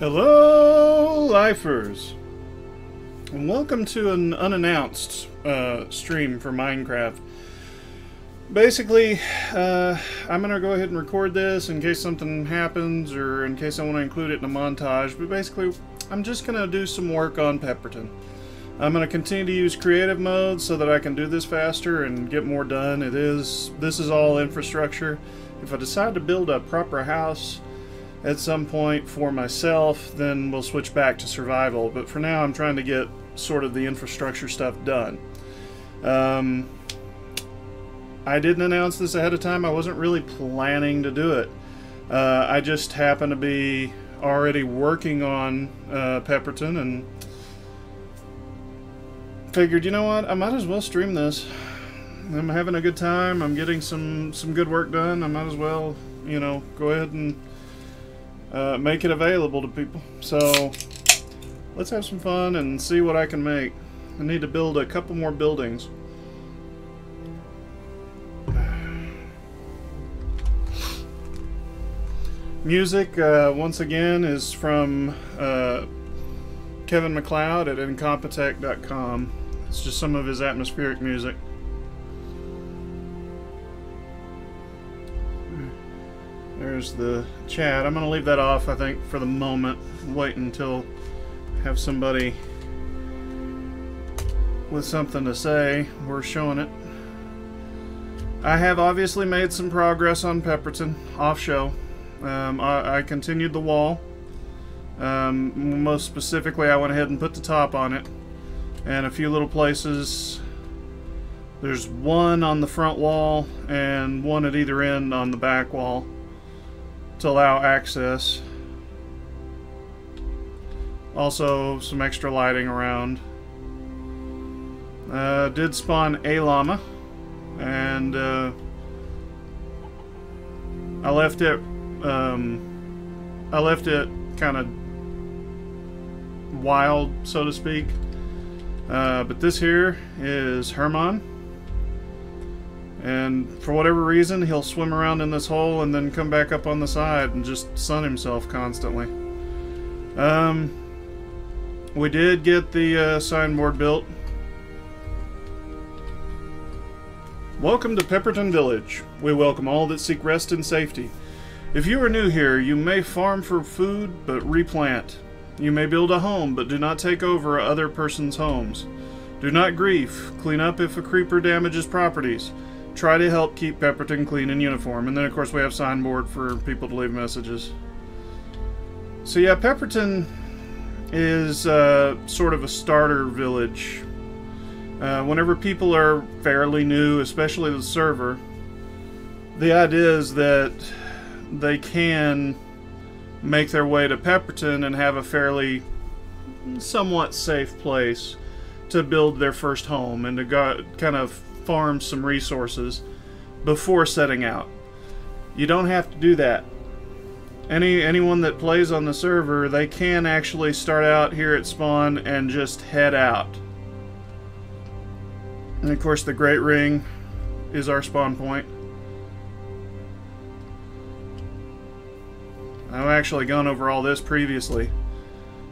Hello, lifers, and welcome to an unannounced stream for Minecraft. Basically, I'm going to go ahead and record this in case something happens or in case I want to include it in a montage, but basically, I'm just going to do some work on Pepperton. I'm going to continue to use creative mode so that I can do this faster and get more done. This is all infrastructure. If I decide to build a proper house at some point for myself, then we'll switch back to survival. But for now, I'm trying to get sort of the infrastructure stuff done. I didn't announce this ahead of time. I wasn't really planning to do it. I just happened to be already working on Pepperton and figured, you know what, I might as well stream this. I'm having a good time. I'm getting some good work done. I might as well, you know, go ahead and make it available to people. So let's have some fun and see what I can make. I need to build a couple more buildings. Music, once again, is from Kevin MacLeod at incompetech.com. It's just some of his atmospheric music. There's the chat. I'm going to leave that off, I think, for the moment. Wait until I have somebody with something to say. We're showing it. I have obviously made some progress on Pepperton, off-show. I continued the wall. Most specifically, I went ahead and put the top on it. And a few little places. There's one on the front wall and one at either end on the back wall to allow access. Also, some extra lighting around. Did spawn a llama, and I left it kind of wild, so to speak. But this here is Herman. And for whatever reason, he'll swim around in this hole and then come back up on the side and just sun himself constantly. We did get the signboard built. Welcome to Pepperton Village. We welcome all that seek rest and safety. If you are new here, you may farm for food, but replant. You may build a home, but do not take over other person's homes. Do not grief. Clean up if a creeper damages properties. Try to help keep Pepperton clean and uniform. And then, of course, we have signboard for people to leave messages. So, yeah, Pepperton is sort of a starter village. Whenever people are fairly new, especially the server, the idea is that they can make their way to Pepperton and have a fairly somewhat safe place to build their first home and to go, kind of farm some resources before setting out. You don't have to do that. Anyone that plays on the server, they can actually start out here at spawn and just head out. And of course the Great Ring is our spawn point. I've actually gone over all this previously.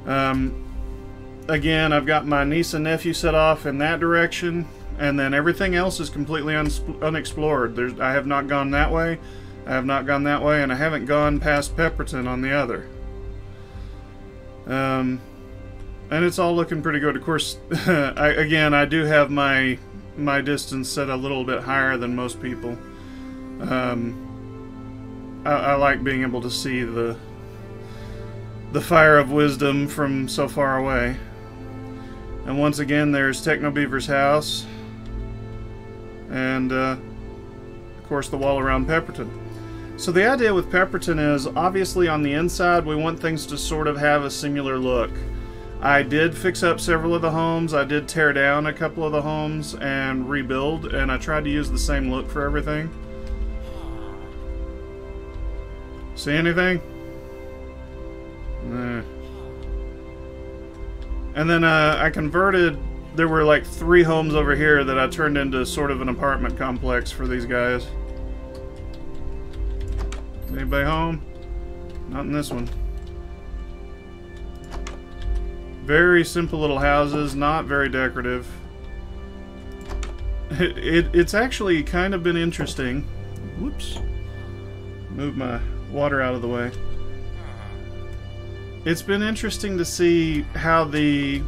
Again, I've got my niece and nephew set off in that direction, and then everything else is completely unexplored. I have not gone that way, I have not gone that way, and I haven't gone past Pepperton on the other. And it's all looking pretty good. Of course, I do have my distance set a little bit higher than most people. I like being able to see the fire of wisdom from so far away. And once again, there's Techno Beaver's house. And, of course, the wall around Pepperton. So the idea with Pepperton is, obviously on the inside, we want things to sort of have a similar look. I did fix up several of the homes. I did tear down a couple of the homes and rebuild. And I tried to use the same look for everything. See anything? Nah. And then I converted, there were like 3 homes over here that I turned into sort of an apartment complex for these guys. Anybody home? Not in this one. Very simple little houses, not very decorative. It's actually kind of been interesting. Whoops. Move my water out of the way. It's been interesting to see how the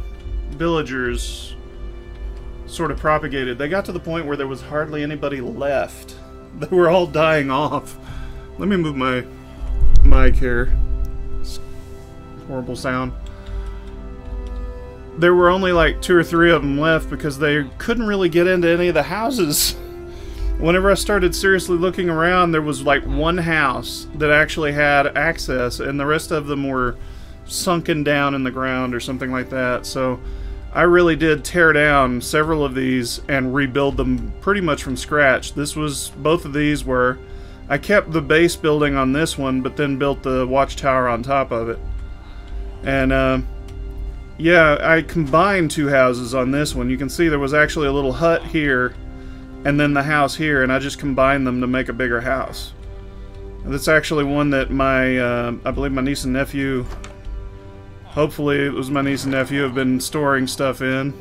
villagers sort of propagated. They got to the point where there was hardly anybody left. They were all dying off. Let me move my mic here. It's horrible sound. There were only like 2 or 3 of them left because they couldn't really get into any of the houses. Whenever I started seriously looking around, there was like one house that actually had access, and the rest of them were sunken down in the ground or something like that. So I really did tear down several of these and rebuild them pretty much from scratch. Both of these were, I kept the base building on this one, but then built the watchtower on top of it. And yeah, I combined 2 houses on this one. You can see there was actually a little hut here and then the house here, and I just combined them to make a bigger house. That's actually one that I believe my niece and nephew, hopefully it was my niece and nephew, have been storing stuff in.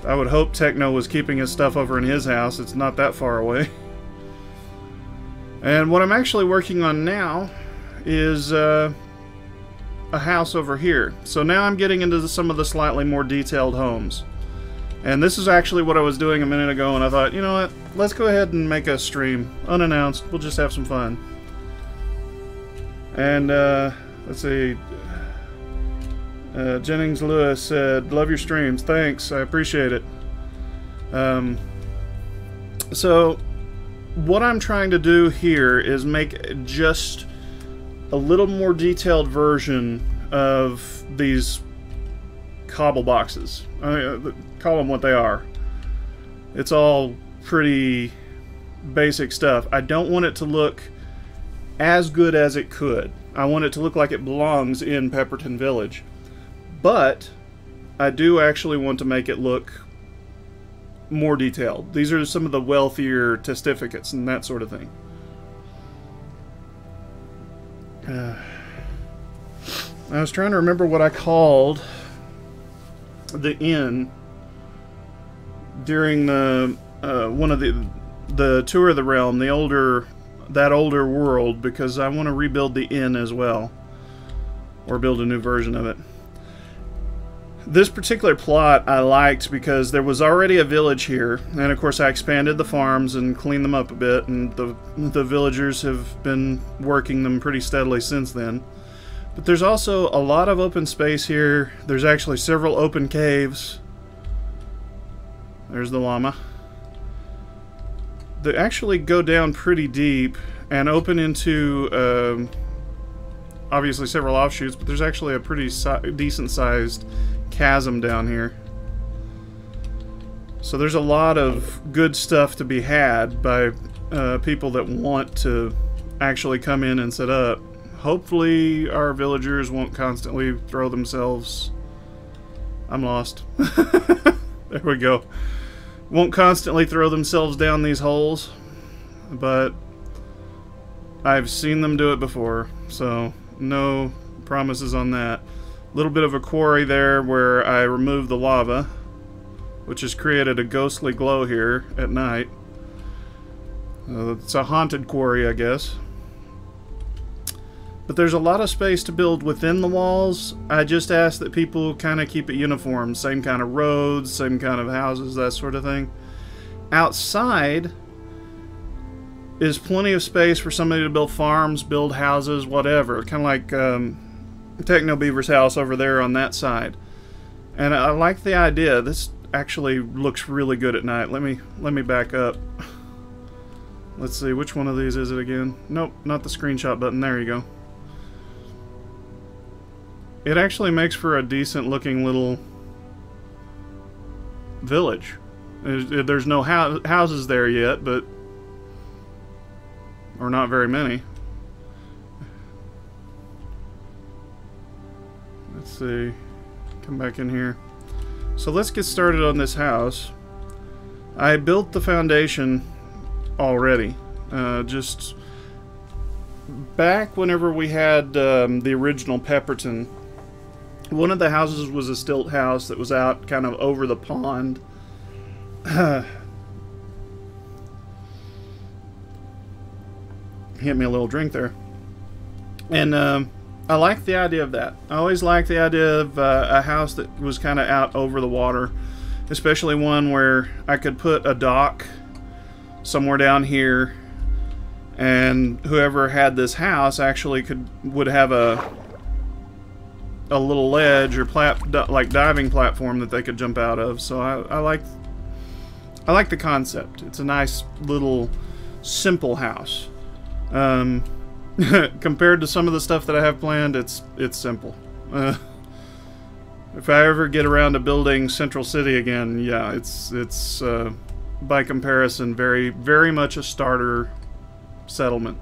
I would hope Techno was keeping his stuff over in his house. It's not that far away. And what I'm actually working on now is a house over here. So now I'm getting into some of the slightly more detailed homes. And this is actually what I was doing a minute ago, and I thought, you know what, let's go ahead and make a stream. Unannounced, we'll just have some fun. And, let's see, Jennings Lewis said, love your streams, thanks, I appreciate it. So, what I'm trying to do here is make just a little more detailed version of these cobble boxes. Call them what they are. It's all pretty basic stuff. I don't want it to look as good as it could. I want it to look like it belongs in Pepperton Village. But I do actually want to make it look more detailed. These are some of the wealthier testificates and that sort of thing. I was trying to remember what I called the inn during the one of the tour of the realm, that older world, because I want to rebuild the inn as well, or build a new version of it. This particular plot I liked because there was already a village here, and of course I expanded the farms and cleaned them up a bit, and the villagers have been working them pretty steadily since then. But there's also a lot of open space here. There's actually several open caves. There's the llama. They actually go down pretty deep and open into obviously several offshoots, but there's actually a pretty decent sized chasm down here. So there's a lot of good stuff to be had by people that want to actually come in and set up. Hopefully our villagers won't constantly throw themselves... I'm lost. There we go. Won't constantly throw themselves down these holes, but I've seen them do it before, so no promises on that. A little bit of a quarry there where I removed the lava, which has created a ghostly glow here at night. It's a haunted quarry, I guess. But there's a lot of space to build within the walls. I just ask that people kind of keep it uniform. Same kind of roads, same kind of houses, that sort of thing. Outside is plenty of space for somebody to build farms, build houses, whatever. Kind of like Techno Beaver's house over there on that side. And I like the idea. This actually looks really good at night. Let me back up. Let's see, which one of these is it again? Nope, not the screenshot button. There you go. It actually makes for a decent looking little village. There's no houses there yet, but... or not very many. Let's see. Come back in here. So let's get started on this house. I built the foundation already. Just back whenever we had the original Pepperton, One of the houses was a stilt house that was out kind of over the pond. Hit me a little drink there. And I like the idea of that. I always liked the idea of a house that was kind of out over the water, especially one where I could put a dock somewhere down here, and whoever had this house actually would have a little ledge or like diving platform that they could jump out of. So I like the concept. It's a nice little simple house. Compared to some of the stuff that I have planned, it's simple. If I ever get around to building Central City again, yeah, it's by comparison very, very much a starter settlement.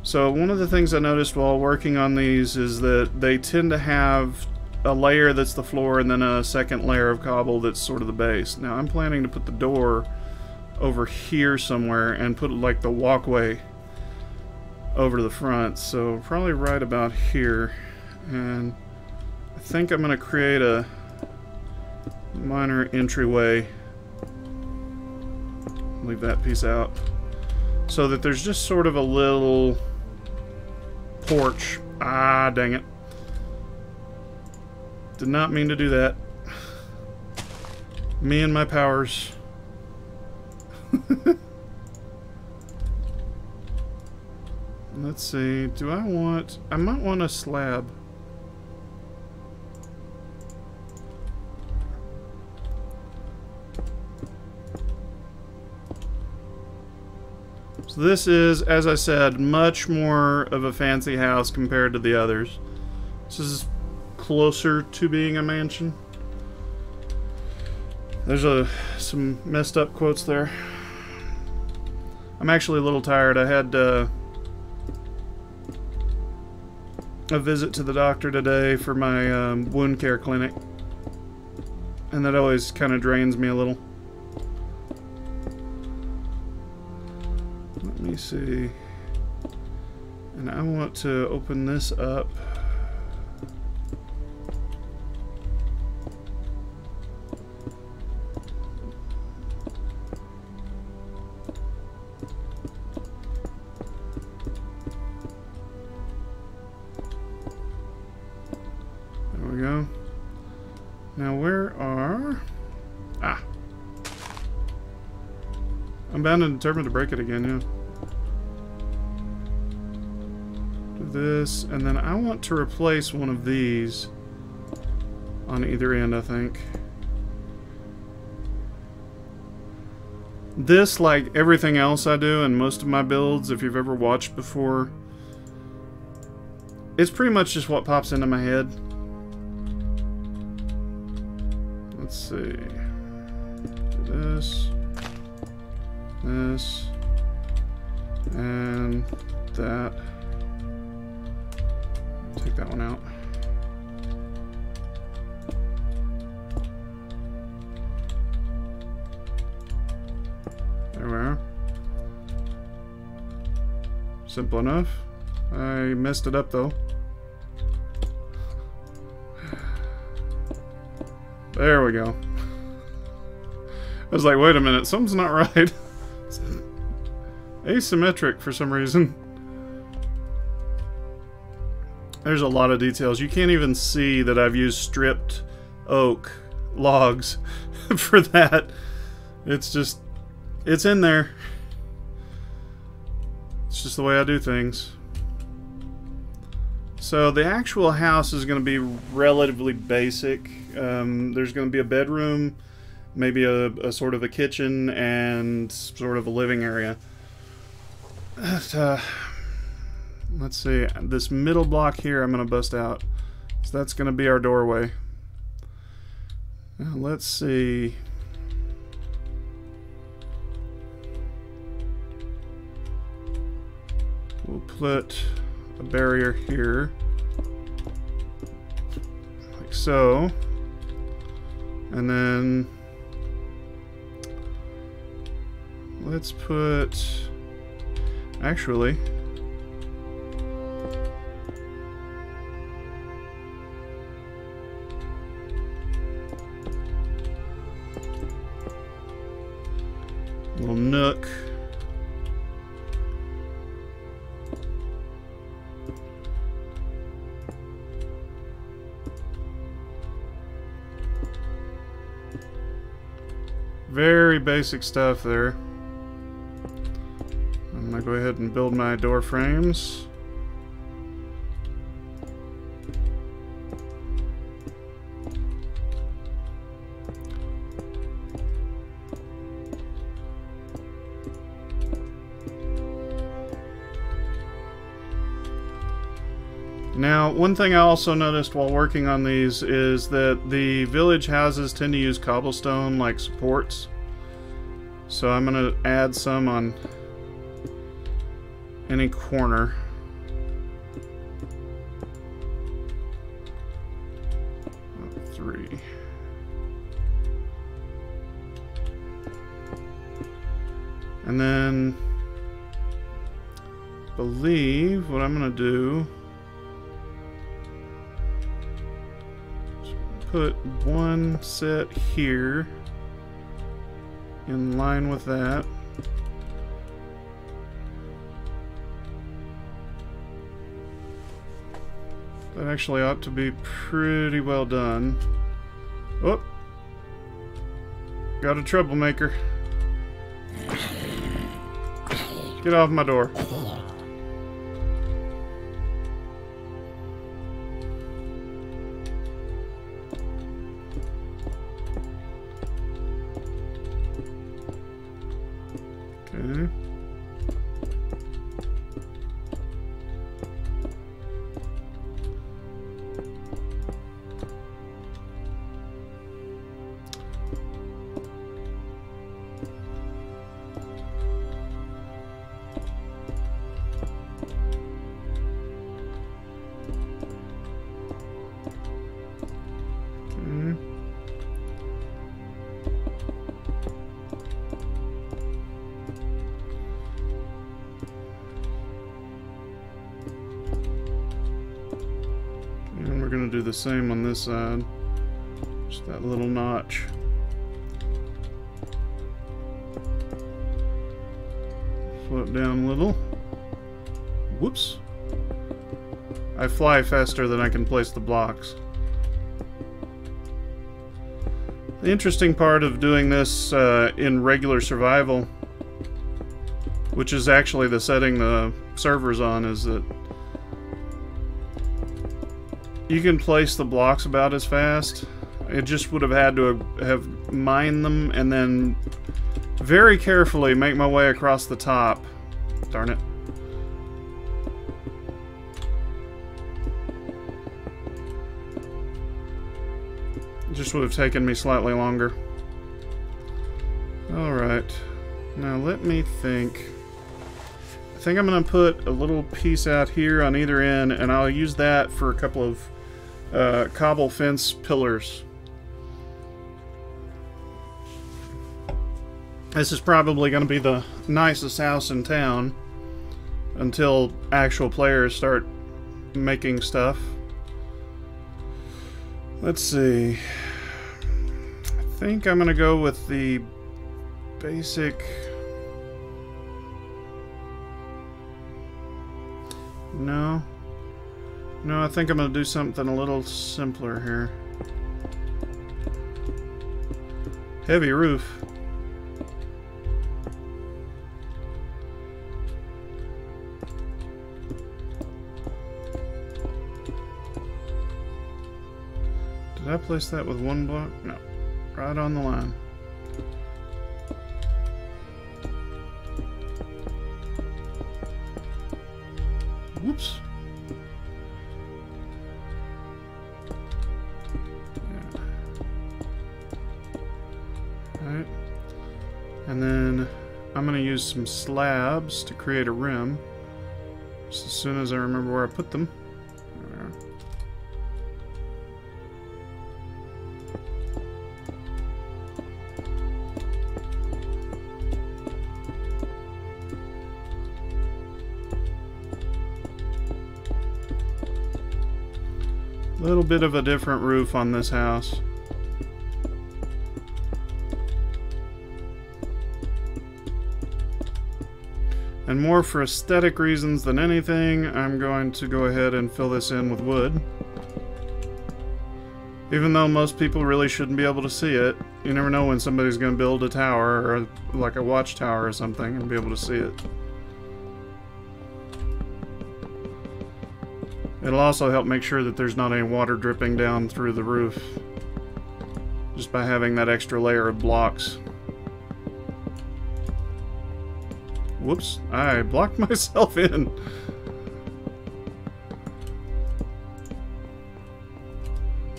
So one of the things I noticed while working on these is that they tend to have a layer that's the floor and then a second layer of cobble that's sort of the base. Now I'm planning to put the door over here somewhere and put like the walkway over to the front, so probably right about here. And I think I'm going to create a minor entryway, leave that piece out, so that there's just sort of a little porch. Ah, dang it. Did not mean to do that. Me and my powers. Let's see, I might want a slab. So this is, as I said, much more of a fancy house compared to the others. This is closer to being a mansion. There's some messed up quotes there. I'm actually a little tired. I had a visit to the doctor today for my wound care clinic, and that always kind of drains me a little. Let me see. And I want to open this up. Now where are... Ah. I'm bound and determined to break it again, yeah. Do this, and then I want to replace one of these on either end, I think. This, like everything else I do in most of my builds, if you've ever watched before, it's pretty much just what pops into my head. Let's see. Do this, this, and that. Take that one out. There we are. Simple enough. I messed it up though. There we go. I was like, wait a minute, something's not right. It's asymmetric for some reason. There's a lot of details. You can't even see that I've used stripped oak logs for that. It's just, it's in there. It's just the way I do things. So the actual house is going to be relatively basic. There's going to be a bedroom, maybe a sort of a kitchen, and sort of a living area. Let's see, this middle block here I'm going to bust out. So that's going to be our doorway. Now let's see. We'll put a barrier here, like so, and then let's put, little nook. Very basic stuff there. I'm gonna go ahead and build my door frames. Now, one thing I also noticed while working on these is that the village houses tend to use cobblestone like supports. So I'm going to add some on any corner. Three. And then I believe what I'm going to do, put one set here in line with that. That actually ought to be pretty well done. Oh, got a troublemaker. Get off my door. Okay. And we're going to do the same on this side. Just that little notch. Flip down a little. Whoops. I fly faster than I can place the blocks. The interesting part of doing this in regular survival, which is actually the setting the server's on, is that you can place the blocks about as fast. It just would have had to have mined them and then very carefully make my way across the top. Darn it. It just would have taken me slightly longer. Alright. Now let me think. I think I'm going to put a little piece out here on either end, and I'll use that for a couple of cobble fence pillars. This is probably going to be the nicest house in town until actual players start making stuff. Let's see. I think I'm going to go with the basic... No, I think I'm going to do something a little simpler here. Heavy roof. Did I place that with one block? No, right on the line. Whoops. Yeah. Alright. And then I'm going to use some slabs to create a rim. Just as soon as I remember where I put them. There. Little bit of a different roof on this house. And more for aesthetic reasons than anything, I'm going to go ahead and fill this in with wood. Even though most people really shouldn't be able to see it. You never know when somebody's going to build a tower, or like a watchtower or something, and be able to see it. It'll also help make sure that there's not any water dripping down through the roof, just by having that extra layer of blocks. Whoops, I blocked myself in.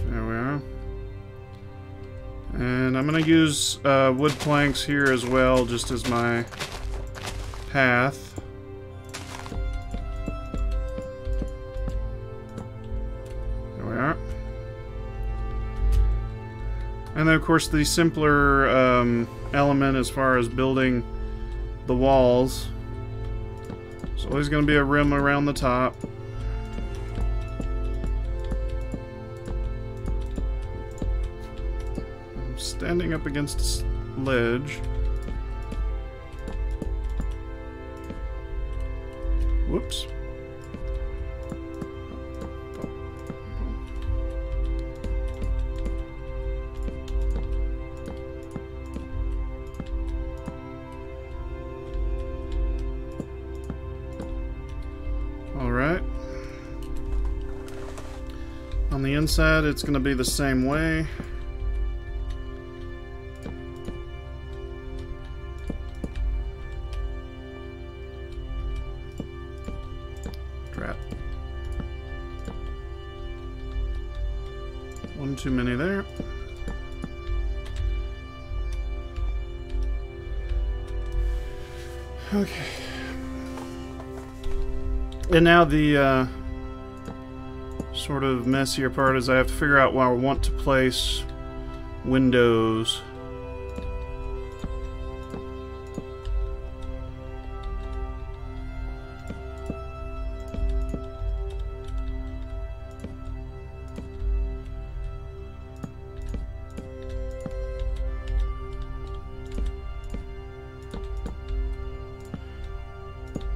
There we are. And I'm going to use wood planks here as well, just as my path. There we are. And then, of course, the simpler element as far as building the walls. So there's going to be a rim around the top. I'm standing up against a ledge. Whoops. Alright. On the inside, it's going to be the same way. Crap. One too many there. Okay. And now the sort of messier part is I have to figure out where I want to place windows.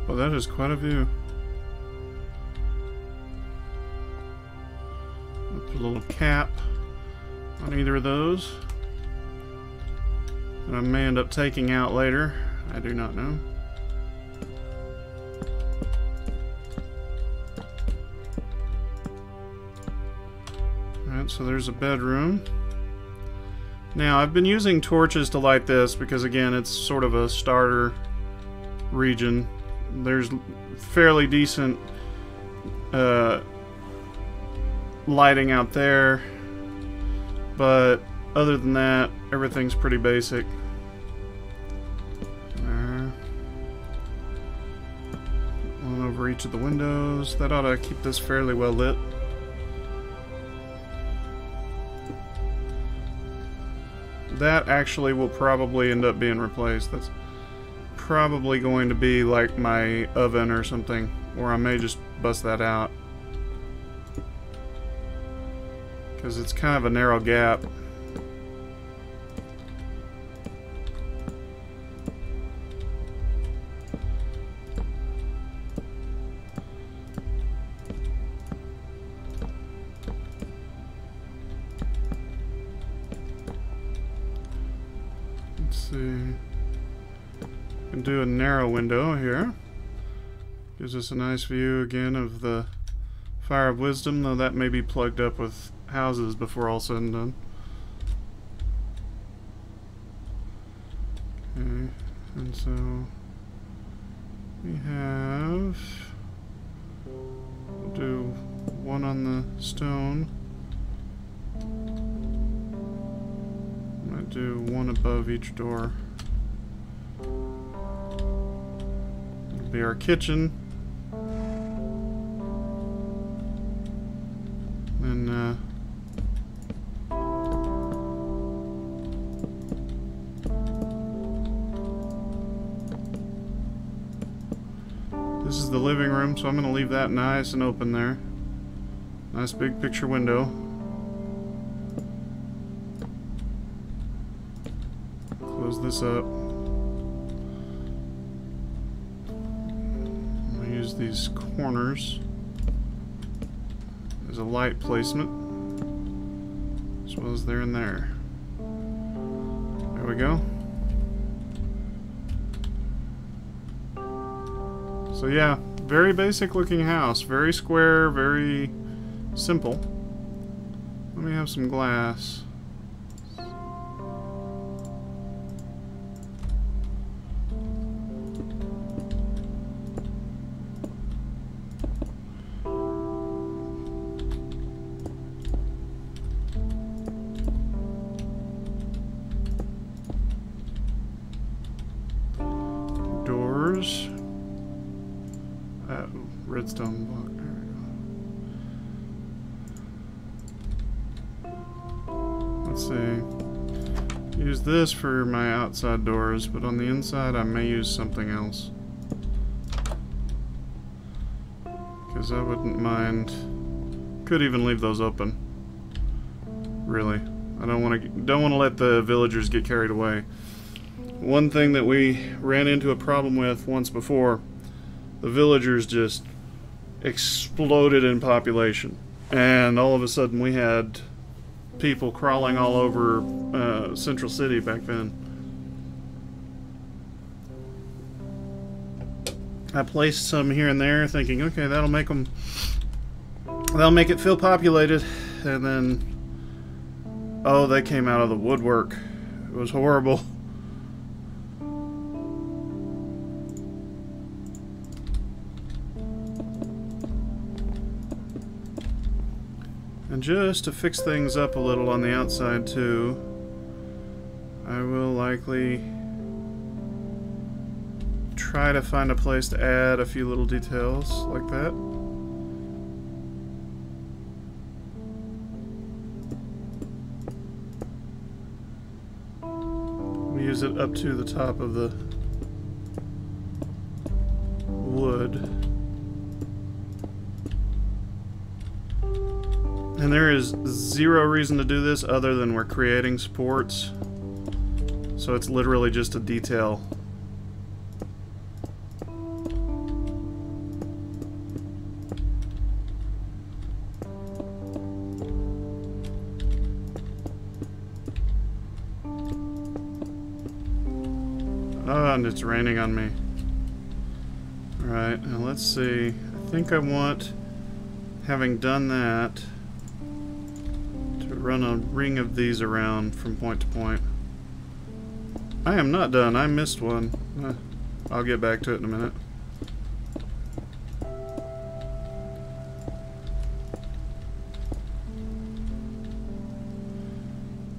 Well, that is quite a view. Put a little cap on either of those that I may end up taking out later. I do not know. Alright, so there's a bedroom. Now, I've been using torches to light this because, again, it's sort of a starter region. There's fairly decent lighting out there, but other than that, everything's pretty basic. One over each of the windows. That ought to keep this fairly well lit. That actually will probably end up being replaced. That's probably going to be like my oven or something, or I may just bust that out because it's kind of a narrow gap. Let's see. Can do a narrow window here. Gives us a nice view again of the Fire of Wisdom, though that may be plugged up with houses before all said and done. Okay, and so we have, we'll do one on the stone. I might do one above each door. It'll be our kitchen. And this is the living room, so I'm going to leave that nice and open there. Nice big picture window. Close this up. use these corners as a light placement, as well as there and there. There we go. So yeah, very basic looking house. Very square, very simple. Let me have some glass. Doors. Redstone block. There we go. Let's see. Use this for my outside doors, but on the inside I may use something else. Because I wouldn't mind. Could even leave those open. Really. I don't want to let the villagers get carried away. One thing that we ran into a problem with once before, the villagers just exploded in population, and all of a sudden we had people crawling all over Central City back then. I placed some here and there thinking, okay, that'll make it feel populated, and then oh, they came out of the woodwork. It was horrible. And just to fix things up a little on the outside too, I will likely try to find a place to add a few little details like that. We'll use it up to the top of the wood. And there is zero reason to do this other than we're creating supports. So it's literally just a detail. Oh, and it's raining on me. Alright, now let's see. I think I want, having done that, run a ring of these around from point to point. I am not done. I missed one. I'll get back to it in a minute.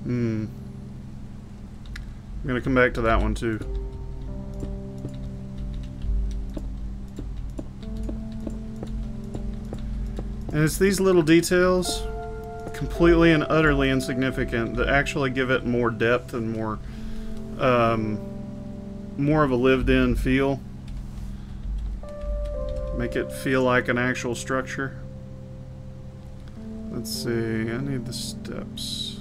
I'm gonna come back to that one too. And it's these little details, completely and utterly insignificant, that actually give it more depth and more of a lived-in feel. Make it feel like an actual structure. Let's see, I need the steps.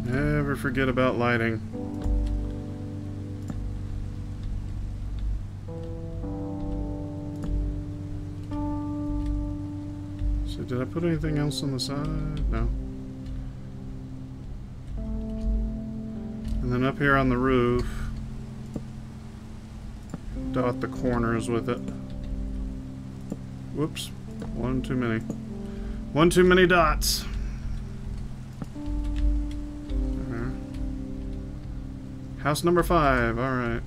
Never forget about lighting. So did I put anything else on the side? No. And then up here on the roof, dot the corners with it. Whoops. One too many. One too many dots. House number 5, alright.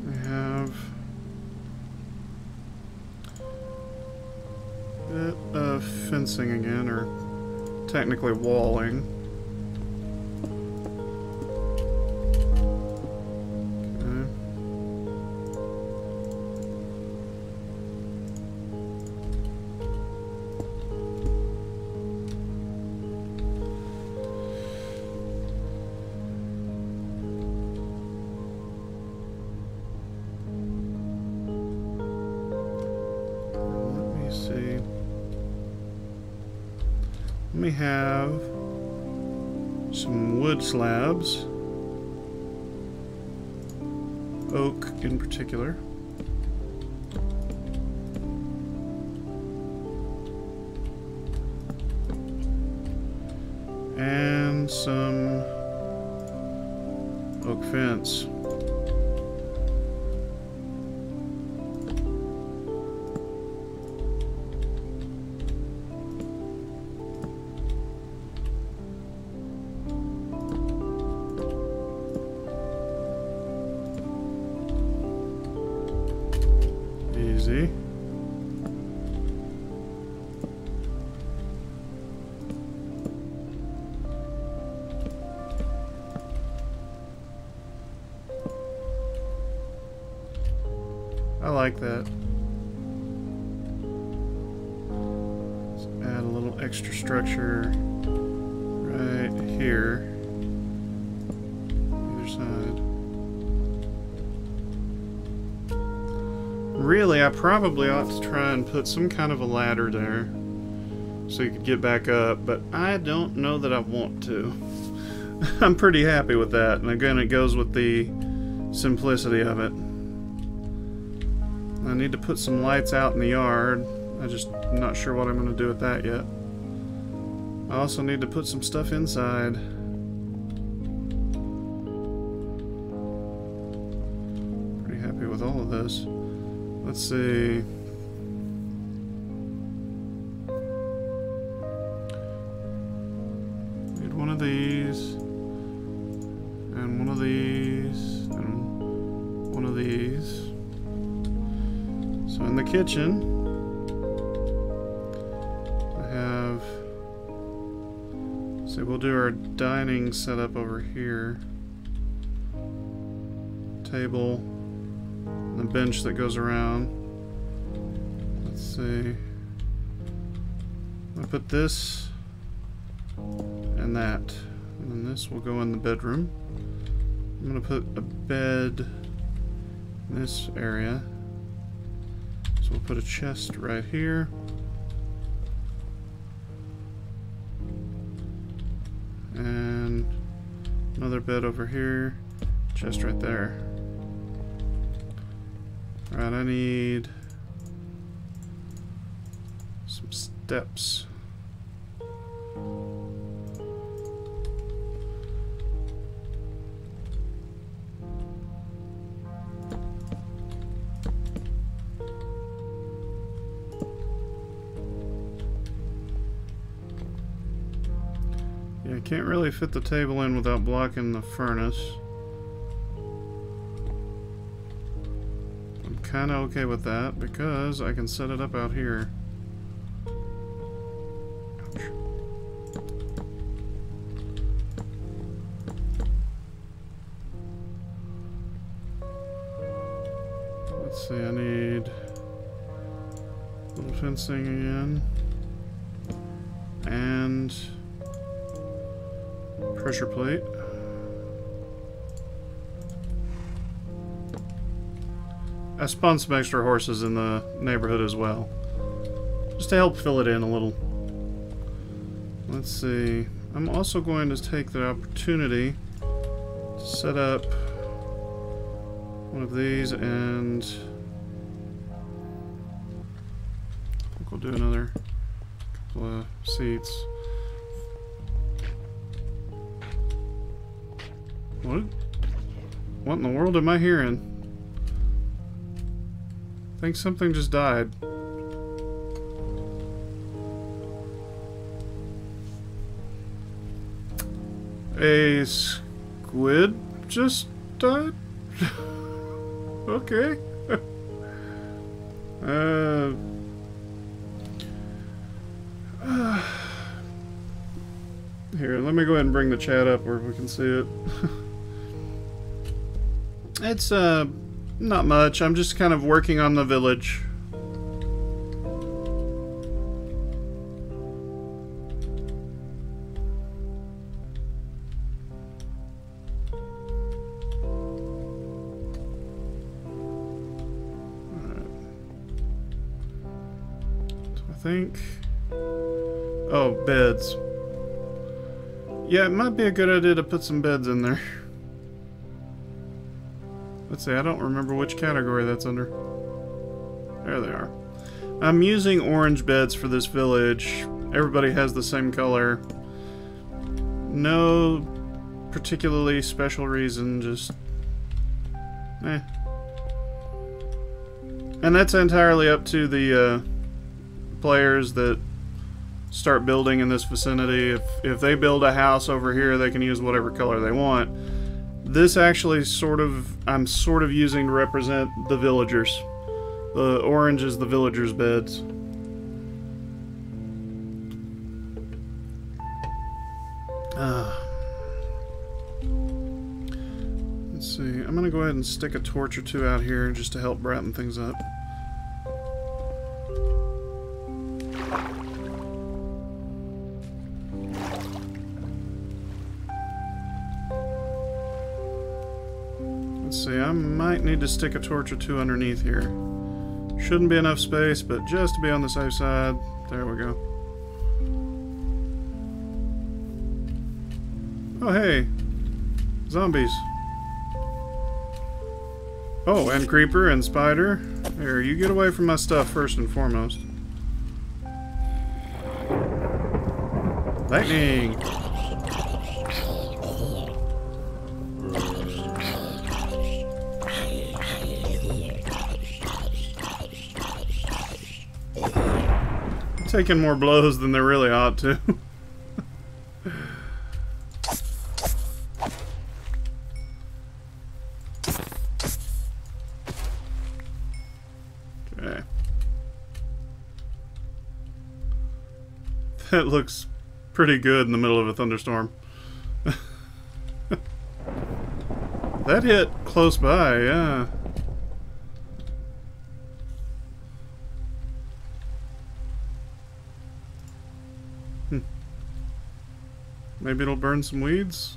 We have a bit of fencing again, or technically walling. Let me have some wood slabs. Oak in particular. And some oak fence. Easy. I like that. Let's add a little extra structure right here. Either side. Really, I probably ought to try and put some kind of a ladder there so you could get back up, but I don't know that I want to. I'm pretty happy with that, and again, it goes with the simplicity of it. I need to put some lights out in the yard. I'm just not sure what I'm going to do with that yet. I also need to put some stuff inside. Pretty happy with all of this. Let's see. Need one of these. And one of these. And one of these. So in the kitchen, I have, so we'll do our dining setup over here. Table, and the bench that goes around. Let's see. I put this and that, and then this will go in the bedroom. I'm gonna put a bed in this area. So we'll put a chest right here. And another bed over here. Chest right there. Alright, I need some steps. Yeah, I can't really fit the table in without blocking the furnace. I'm kind of okay with that because I can set it up out here. Ouch. Let's see, I need a little fencing again. And pressure plate. I spawned some extra horses in the neighborhood as well, just to help fill it in a little. Let's see. I'm also going to take the opportunity to set up one of these, and I think we'll do another couple of seats. What in the world am I hearing? I think something just died. A squid just died? Okay. Here, let me go ahead and bring the chat up where we can see it. It's, not much. I'm just kind of working on the village. Alright. So I think Oh, beds. Yeah, it might be a good idea to put some beds in there. Let's see, I don't remember which category that's under. There they are. I'm using orange beds for this village. Everybody has the same color. No particularly special reason, just... eh. And that's entirely up to the players that start building in this vicinity. If they build a house over here, they can use whatever color they want. This actually I'm sort of using to represent the villagers. The orange is the villagers' beds. Let's see. I'm gonna go ahead and stick a torch or two out here just to help brighten things up. Let's see, I might need to stick a torch or two underneath here. Shouldn't be enough space, but just to be on the safe side. There we go. Oh, hey. Zombies. Oh, and creeper and spider. Here, you get away from my stuff first and foremost. Lightning! Taking more blows than they really ought to. Okay. That looks pretty good in the middle of a thunderstorm. That hit close by, yeah. Maybe it'll burn some weeds?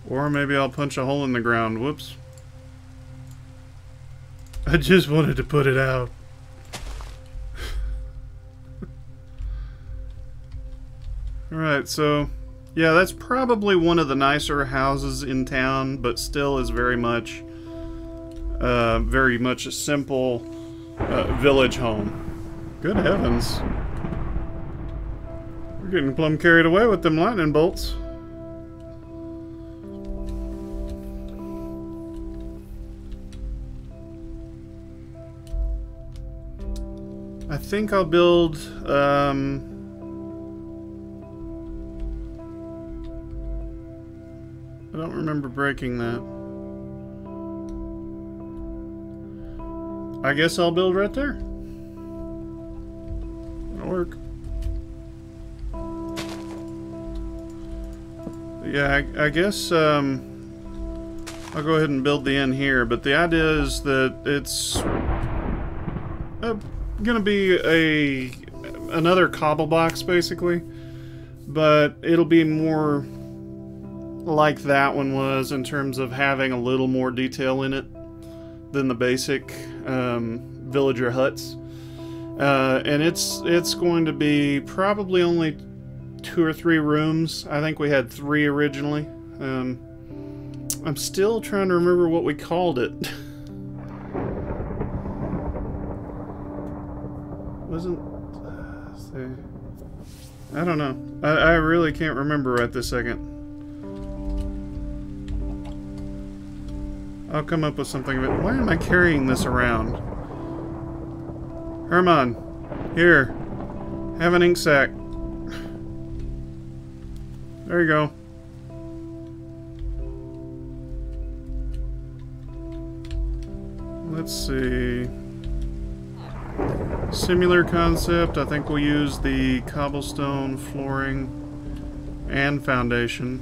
Or maybe I'll punch a hole in the ground. Whoops. I just wanted to put it out. Alright, so... yeah, that's probably one of the nicer houses in town, but still is very much a simple village home. Good heavens. Getting plumb carried away with them lightning bolts. I think I'll build I don't remember breaking that. I guess I'll build right there. That'll work. Yeah, I guess I'll go ahead and build the inn here, but the idea is that it's gonna be another cobble box basically, but it'll be more like that one was in terms of having a little more detail in it than the basic villager huts, and it's going to be probably only 2 or 3 rooms. I think we had 3 originally. I'm still trying to remember what we called it. I don't know. I really can't remember right this second. I'll come up with something of it. Why am I carrying this around? Herman, here. Have an ink sac. There you go. Let's see. Similar concept. I think we'll use the cobblestone flooring and foundation.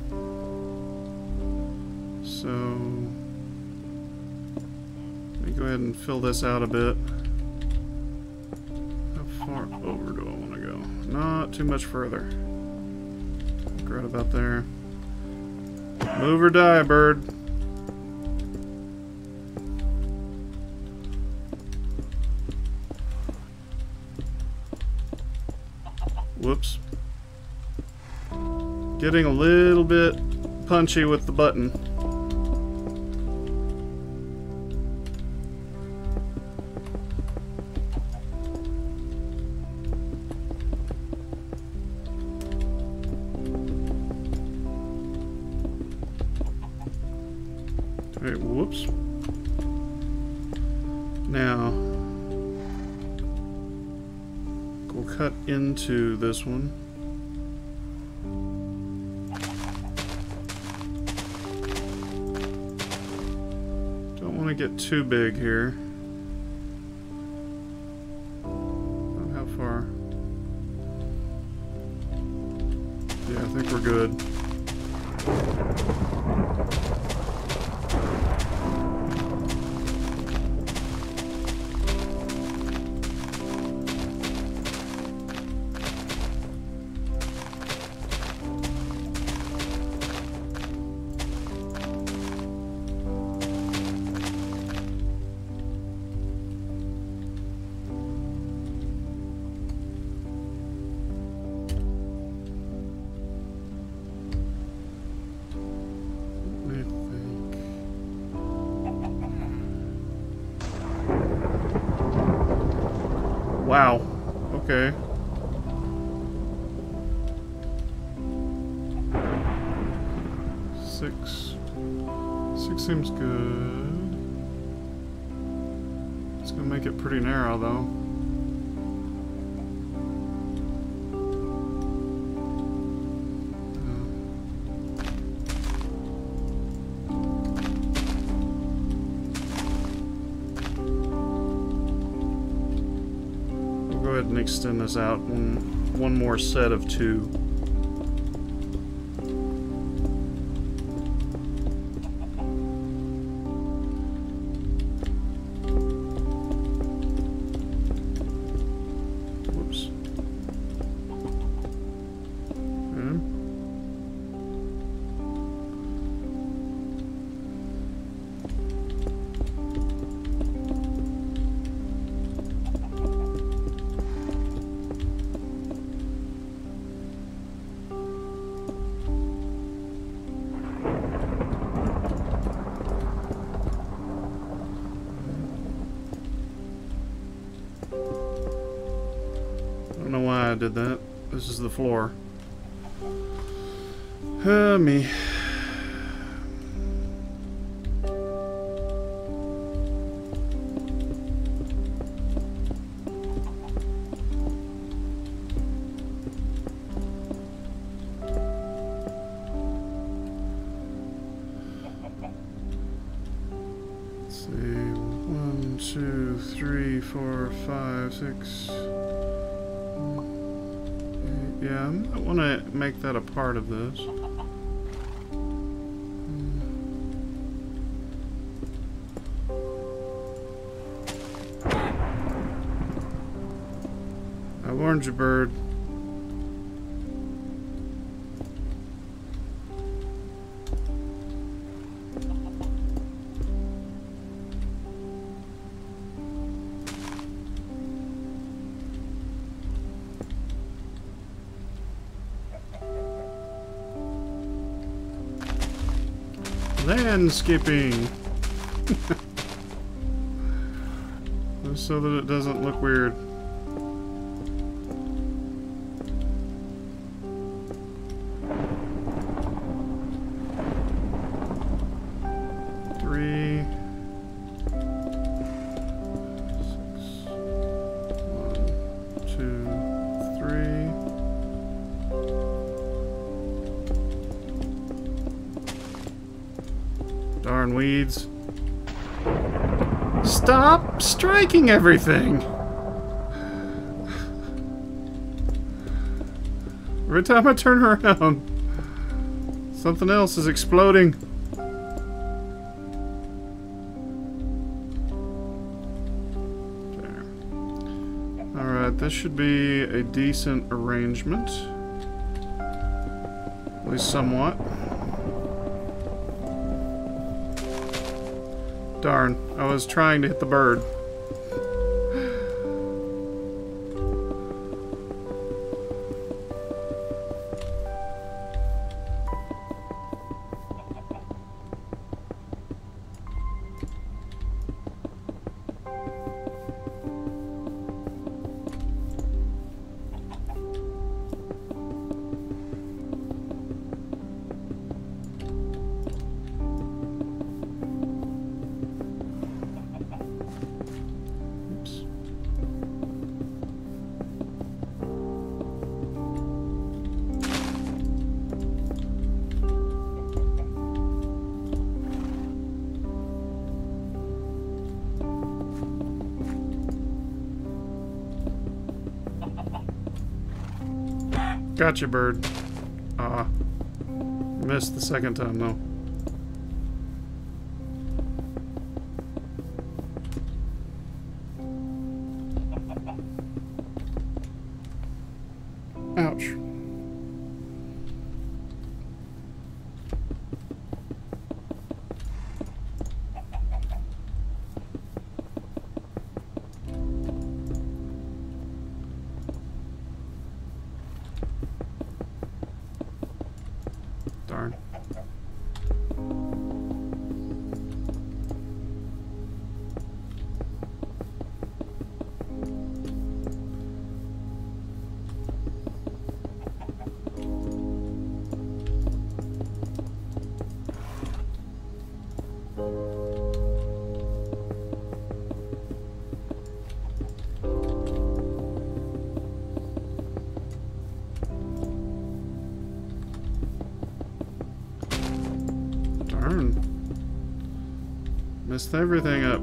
So let me go ahead and fill this out a bit. How far over do I want to go? Not too much further. Right about there. Move or die, bird. Whoops. Getting a little bit punchy with the button. Alright, whoops. Now, we'll cut into this one. Don't want to get too big here. About how far? Yeah, I think we're good. Wow. Okay. Six seems good. It's gonna make it pretty narrow though. Go ahead and extend this out one more set of 2. Whoops. Okay. I don't know why I did that. This is the floor. Me. Let's see. 1, 2, 3, 4, 5, 6. Yeah, I might want to make that a part of this. I warned you, bird. Landscaping! So that it doesn't look weird. Three. 6. 1, 2, 3. Darn weeds. Stop striking everything! Every time I turn around, something else is exploding. There. Alright, this should be a decent arrangement. At least somewhat. Darn, I was trying to hit the bird. Gotcha, bird. Ah. Missed the second time, though. Ouch. Darn. Darn. Messed everything up.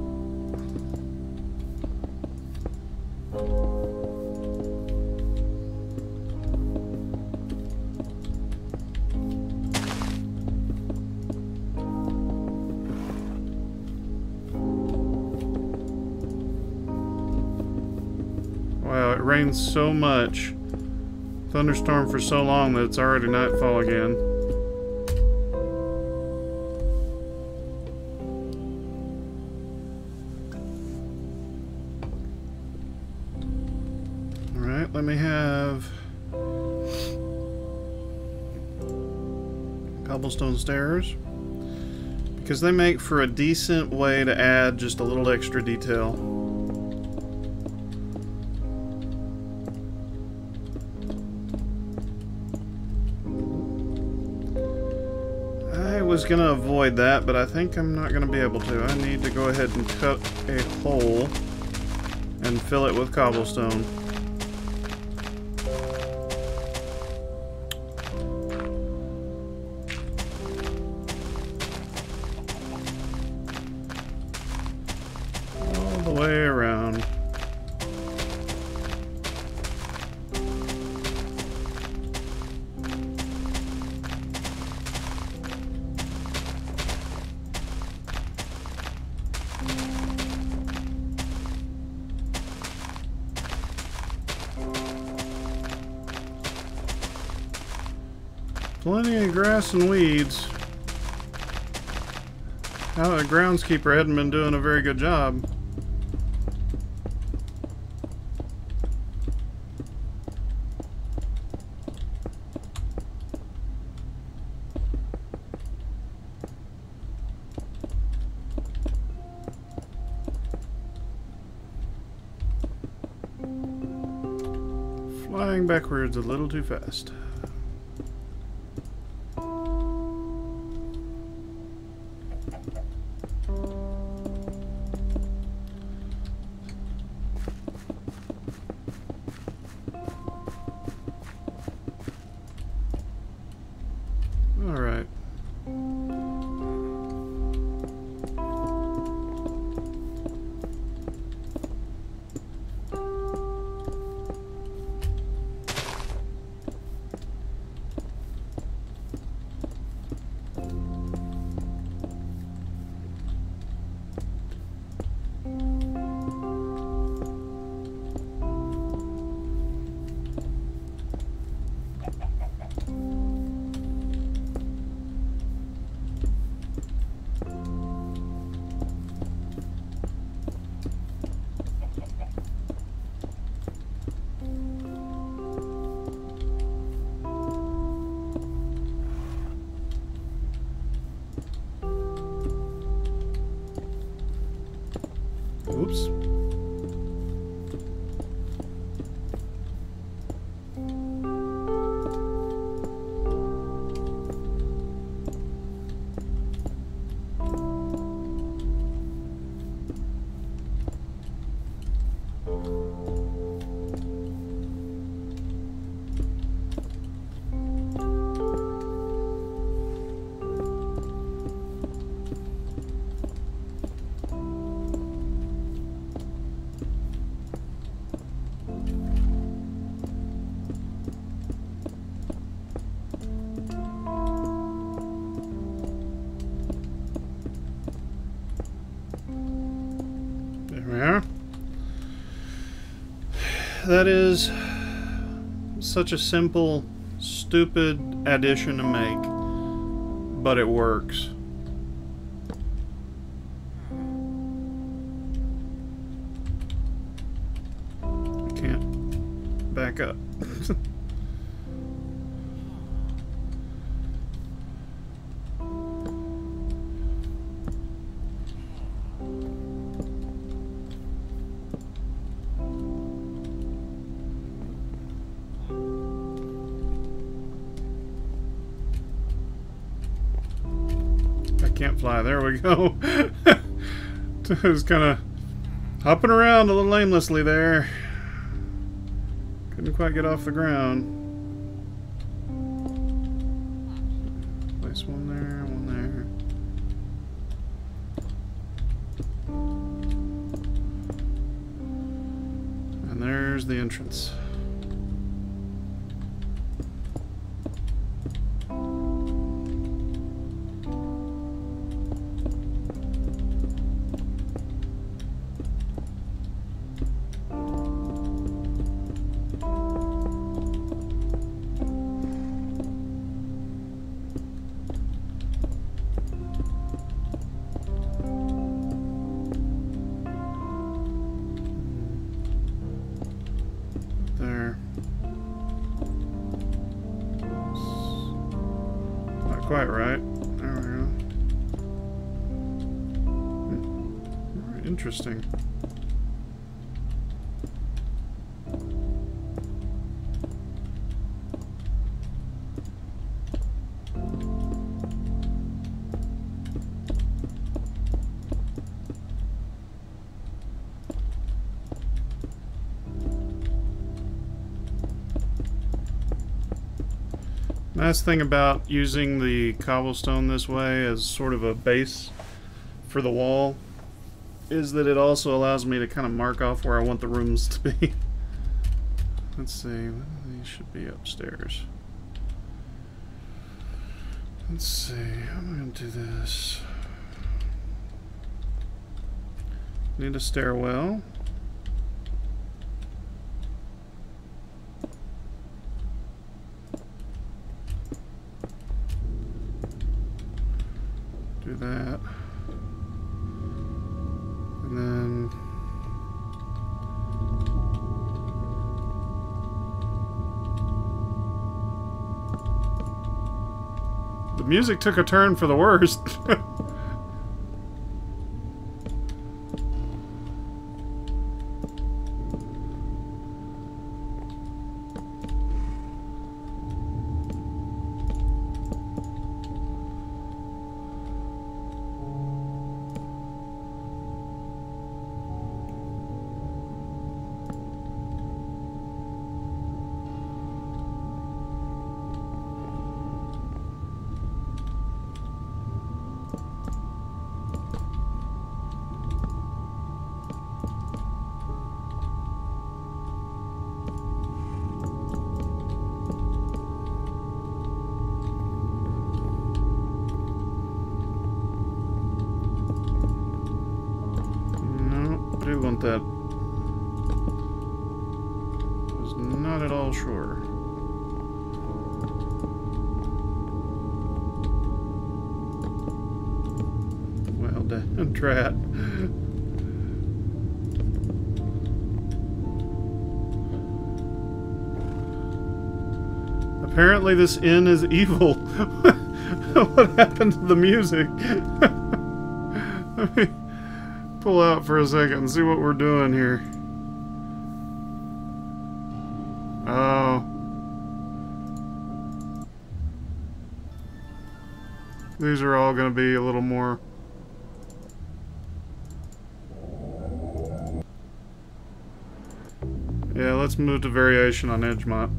Wow, it rains so much. Thunderstorm for so long that it's already nightfall again. Alright, let me have cobblestone stairs, because they make for a decent way to add just a little extra detail. I was going to avoid that, but I think I'm not going to be able to. I need to go ahead and cut a hole and fill it with cobblestone. All the way around. Plenty of grass and weeds. Now the groundskeeper hadn't been doing a very good job. Flying backwards a little too fast. All right. Oops. that is such a simple, stupid addition to make, but it works. I can't back up. Can't fly. There we go. Just kind of hopping around a little aimlessly there. Couldn't quite get off the ground. Place one there, one there. And there's the entrance. Quite right. There we go. Very interesting. Nice thing about using the cobblestone this way as sort of a base for the wall is that it also allows me to kind of mark off where I want the rooms to be. Let's see, these should be upstairs. Let's see, how am I going to do this? Need a stairwell. Do that. And then the music took a turn for the worst. I do want that. I was not at all sure. Well done, Drat. Apparently this inn is evil. What happened to the music? Let me pull out for a second and see what we're doing here. Oh. These are all going to be a little more... Yeah, let's move to variation on Edgemont.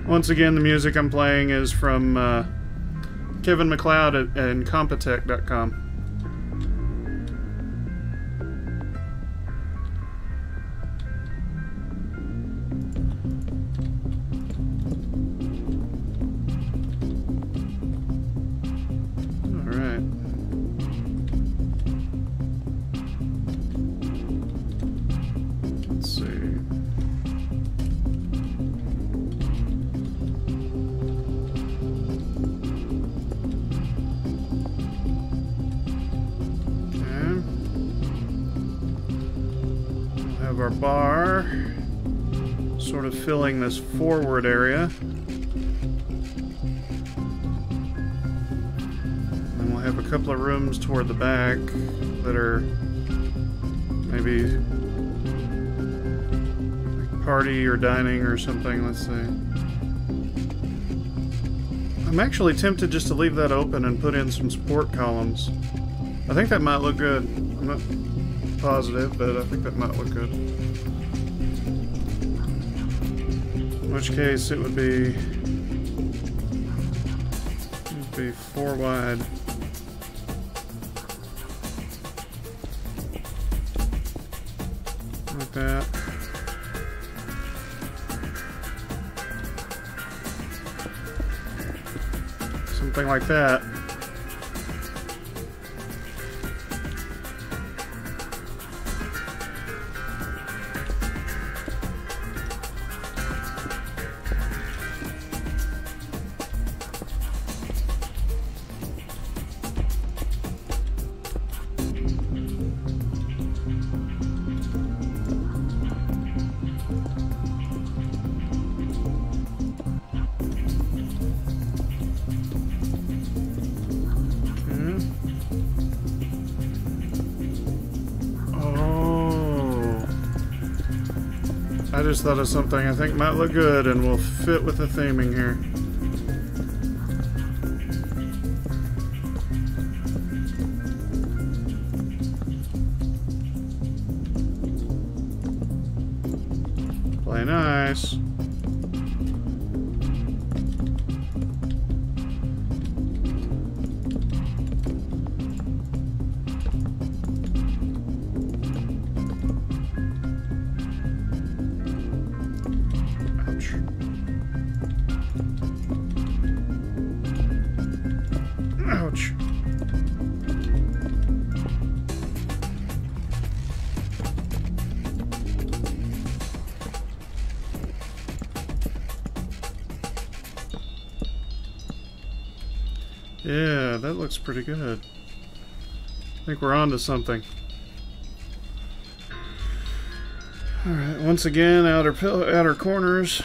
Once again, the music I'm playing is from Kevin MacLeod at Incompetech.com. Let's see. our bar, sort of filling this forward area. And we'll have a couple of rooms toward the back that are maybe like party or dining or something, let's say. I'm actually tempted just to leave that open and put in some support columns. I think that might look good. I'm not positive, but I think that might look good. In which case it would be 4 wide. Like that. Something like that. I just thought of something I think might look good and will fit with the theming here. Play nice. Ouch. Yeah, that looks pretty good. I think we're on to something. Alright, once again, outer corners.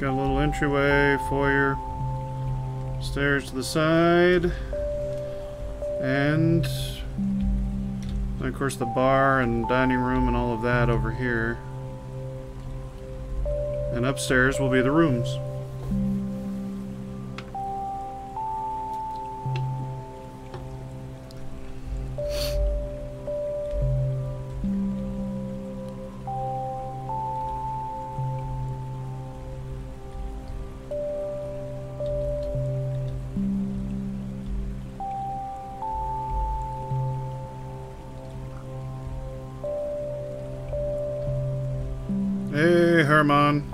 Got a little entryway, foyer, stairs to the side, and of course the bar and dining room and all of that over here. And upstairs will be the rooms. Herman.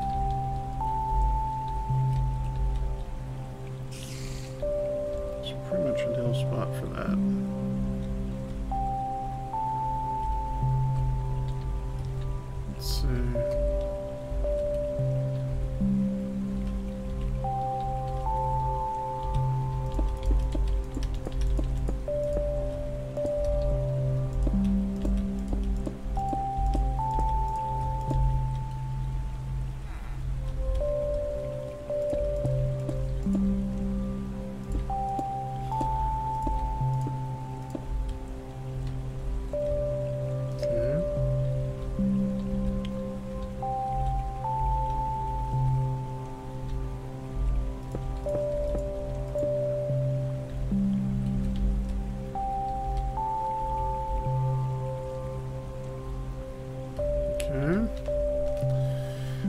It's pretty much an ideal spot for that. Let's see.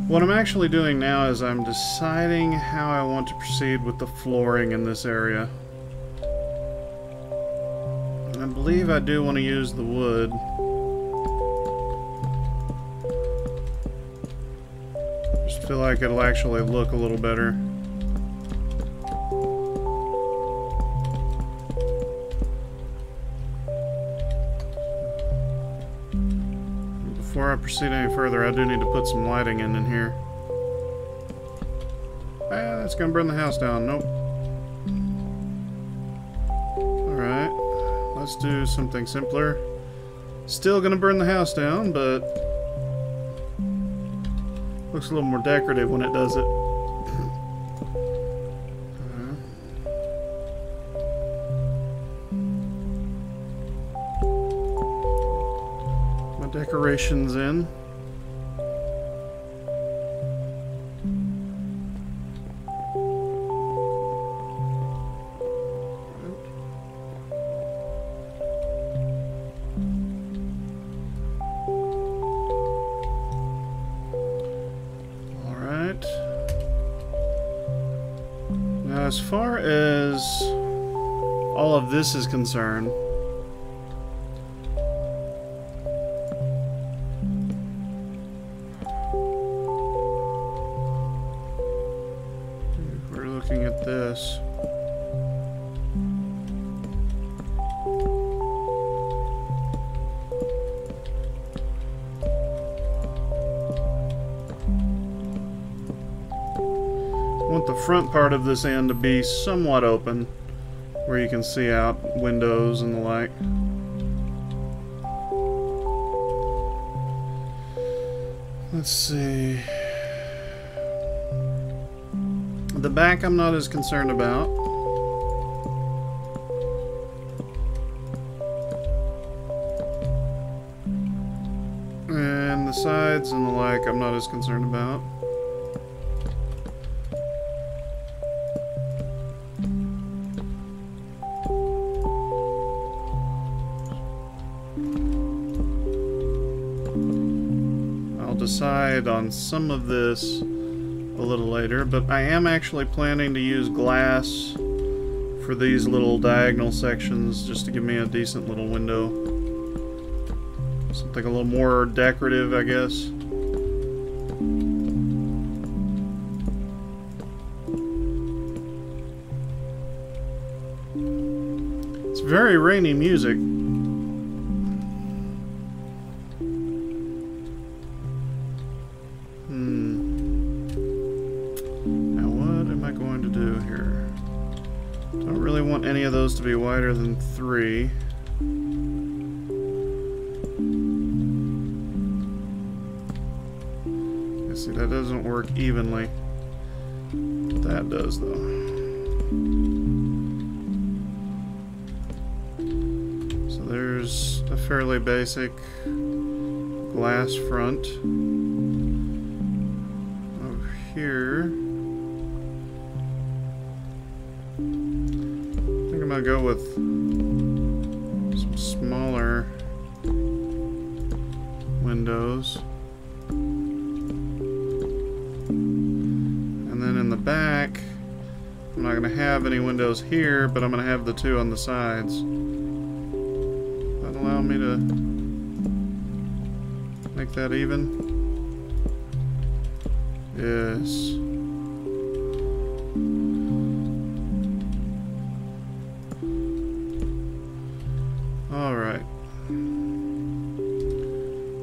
What I'm actually doing now is I'm deciding how I want to proceed with the flooring in this area. And I believe I do want to use the wood. Just feel like it'll actually look a little better. Before I proceed any further, I do need to put some lighting in here. Ah, that's gonna burn the house down. Nope. Alright, let's do something simpler. Still gonna burn the house down, but looks a little more decorative when it does it. Decorations in. All right. Now, as far as all of this is concerned, looking at this. I want the front part of this end to be somewhat open, where you can see out windows and the like. Let's see. The back I'm not as concerned about. And the sides and the like I'm not as concerned about. I'll decide on some of this a little later, but I am actually planning to use glass for these little diagonal sections just to give me a decent little window. Something a little more decorative, I guess. It's very rainy music. Any of those to be wider than 3. I see that doesn't work evenly. That does though. So there's a fairly basic glass front. Over here I'm gonna go with some smaller windows. And then in the back, I'm not gonna have any windows here, but I'm gonna have the 2 on the sides. That allow me to make that even. Yes. Alright.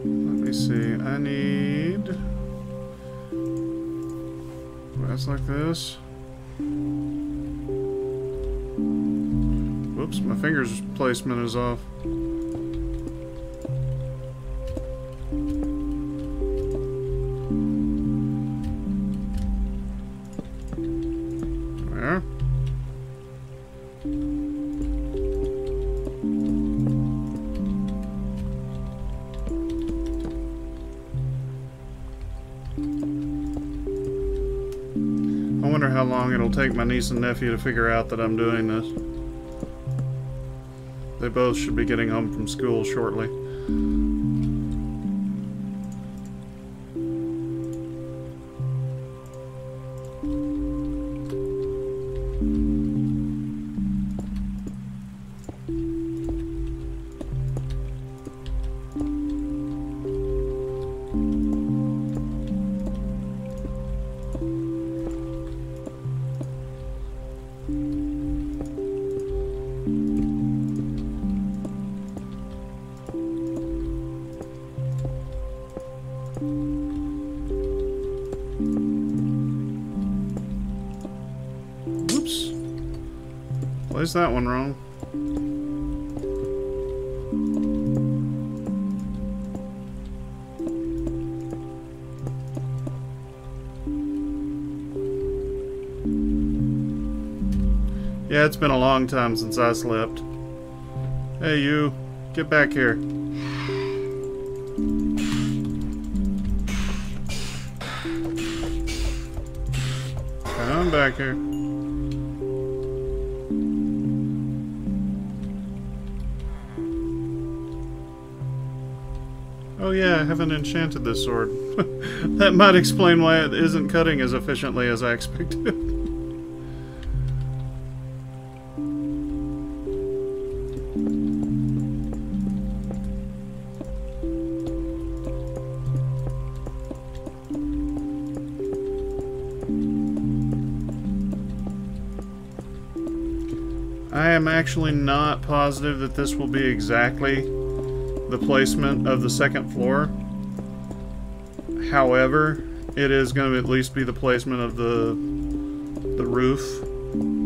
Let me see. I need... That's like this. Whoops, my finger's placement is off. There. I wonder how long it'll take my niece and nephew to figure out that I'm doing this. They both should be getting home from school shortly. Whoops. Placed that one wrong. Yeah, it's been a long time since I slept. Hey, you. Get back here. Come back here. Oh yeah, I haven't enchanted this sword. That might explain why it isn't cutting as efficiently as I expected. I am actually not positive that this will be exactly the placement of the second floor. However, it is going to at least be the placement of the roof.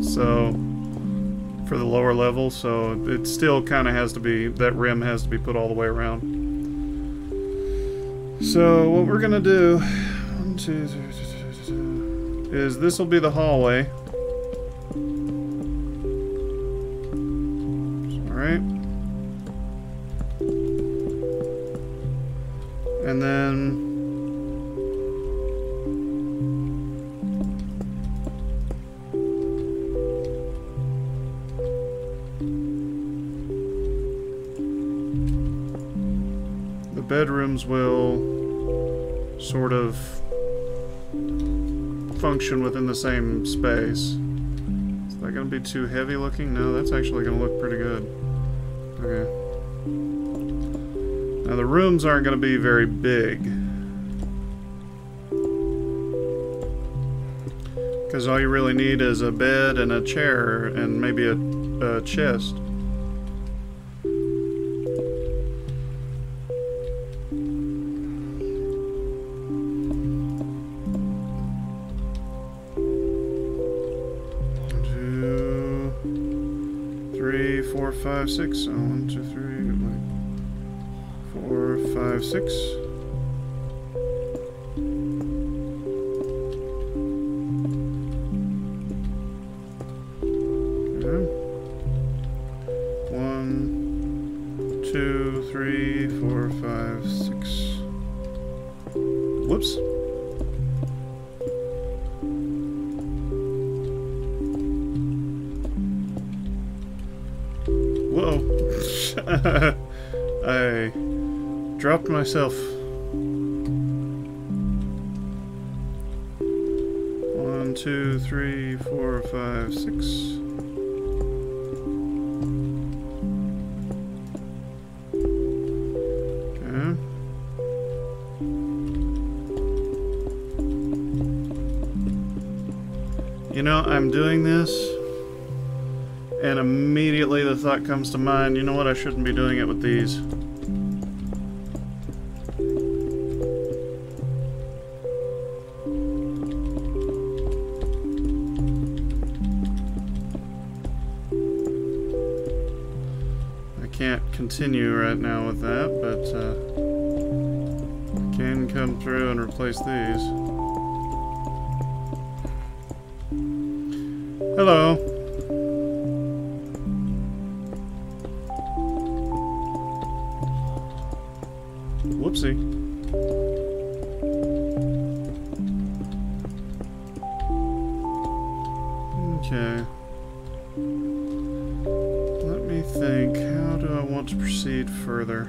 So, for the lower level, so it still kind of has to be, that rim has to be put all the way around. So, what we're going to do, 1, 2, 3, is this will be the hallway. And then the bedrooms will sort of function within the same space. Is that going to be too heavy looking? No, that's actually going to look pretty good. Okay. Now the rooms aren't going to be very big, because all you really need is a bed and a chair and maybe a chest. One, 2, 3, 4, 5, 6. So 1, 2, 3. 4, 5, 6. Okay. 1, 2, 3, 4, 5, 6. Whoops. Whoa. I dropped myself. 1, 2, 3, 4, 5, 6. Okay. You know, I'm doing this, and immediately the thought comes to mind, you know what, I shouldn't be doing it with these. I can't continue right now with that, but I can come through and replace these. Hello. Whoopsie. Okay. Let me think. How do I want to proceed further?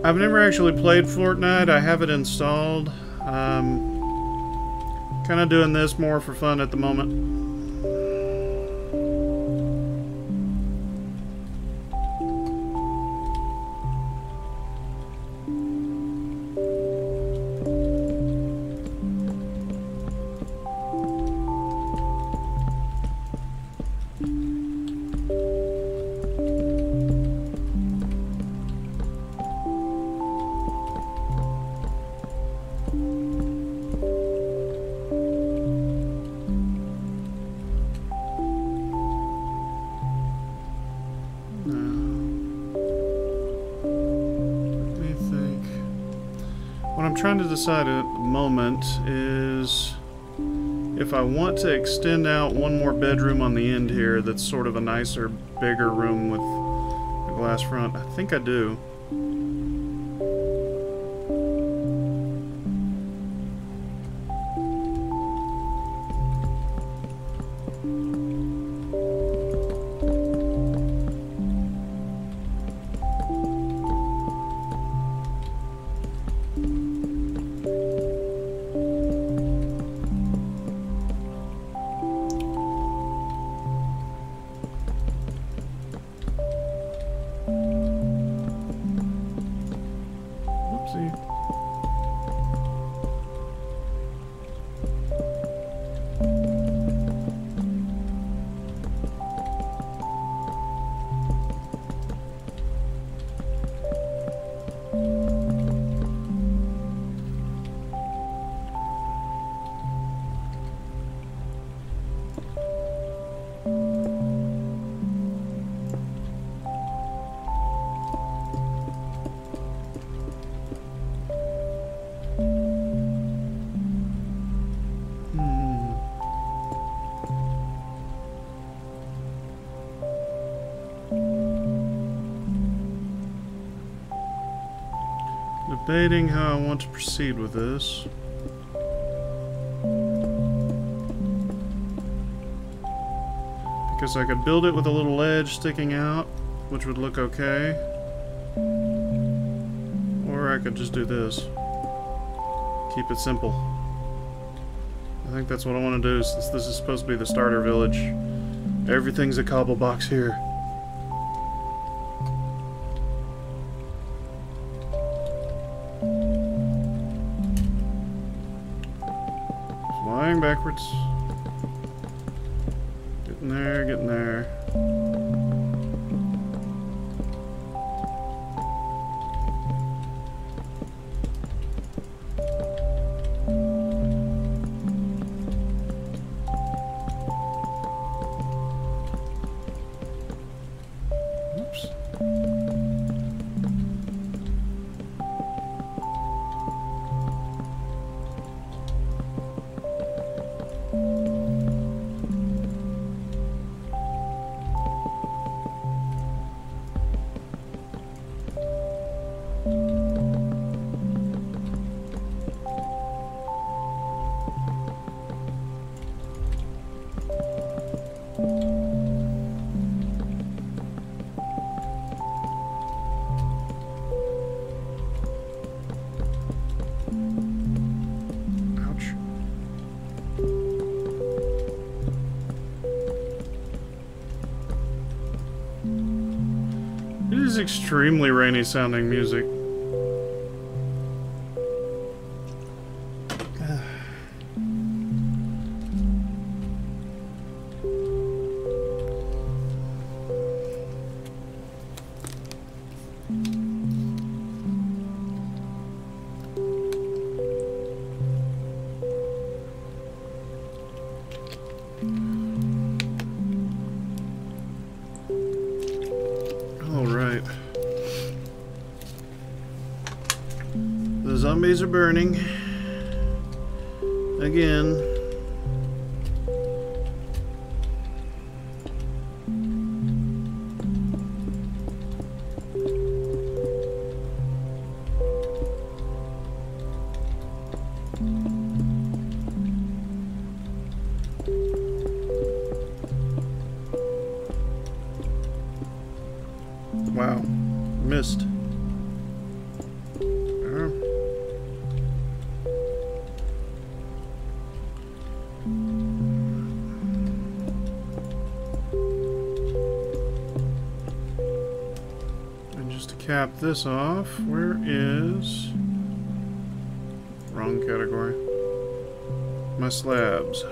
I've never actually played Fortnite. I have it installed. Kind of doing this more for fun at the moment. What I'm trying to decide at the moment is if I want to extend out one more bedroom on the end here that's sort of a nicer, bigger room with a glass front. I think I do. Debating how I want to proceed with this. Because I could build it with a little ledge sticking out, which would look okay. Or I could just do this. Keep it simple. I think that's what I want to do, since this is supposed to be the starter village. Everything's a cobble box here. Flying backwards. Getting there, getting there. Oops. is extremely rainy sounding music. Zombies are burning again. Wow, missed. Cap this off. Where is... Wrong category. My slabs.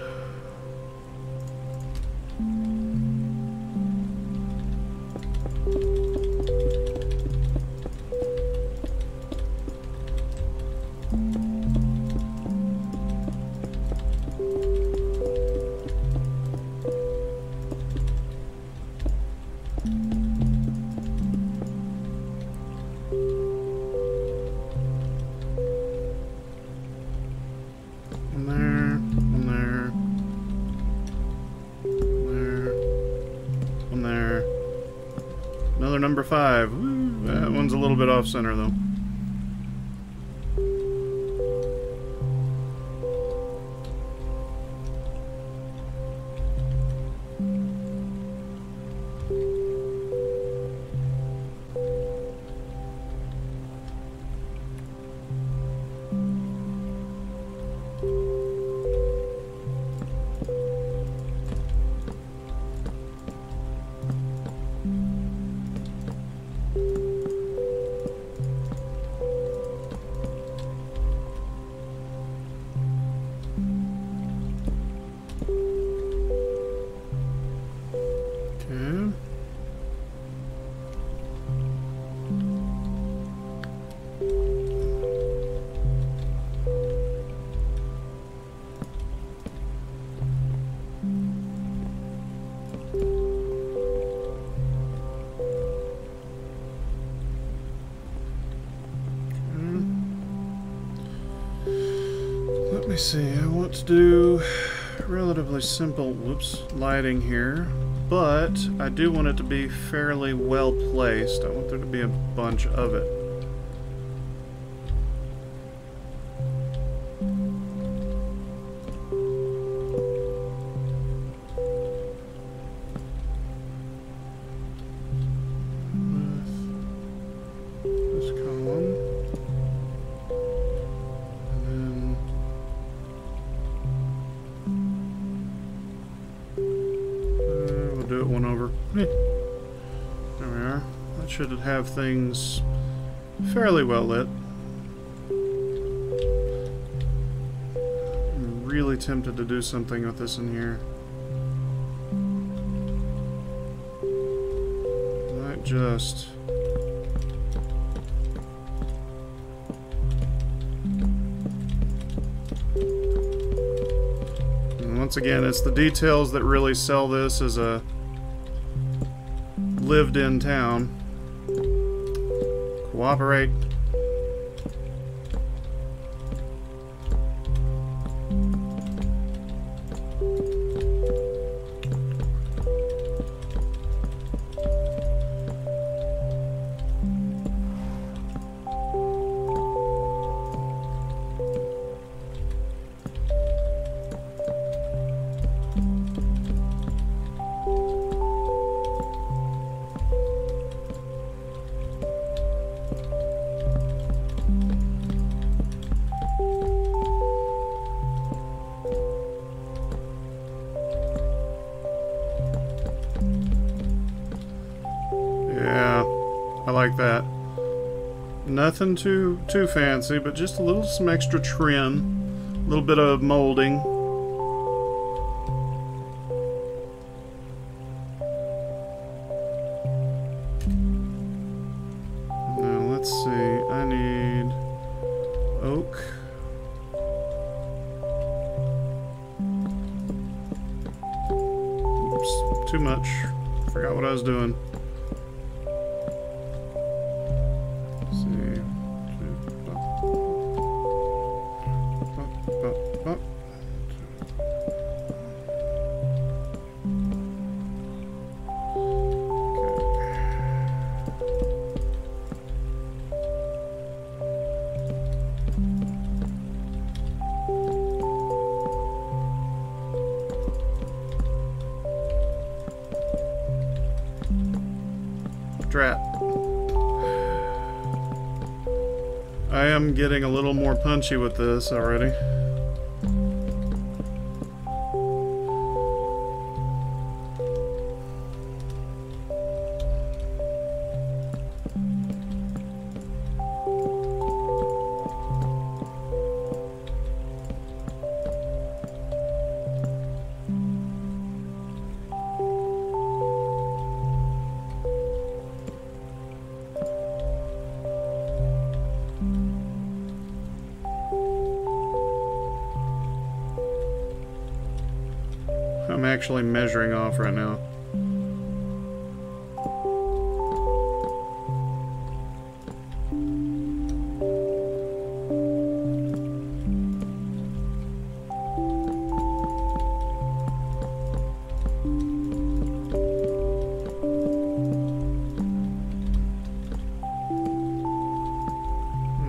Number 5. Woo, that one's a little bit off center though. Let me see, I want to do relatively simple, lighting here, but I do want it to be fairly well placed. I want there to be a bunch of it. There we are. That should have things fairly well lit. I'm really tempted to do something with this in here. Not just... And once again, it's the details that really sell this as a lived in town. Cooperate. like that. Nothing too fancy, but just some extra trim, a little bit of molding. Now let's see. I need oak. Oops, too much. Forgot what I was doing. Drat. I am getting a little more punchy with this already. I'm actually measuring off right now.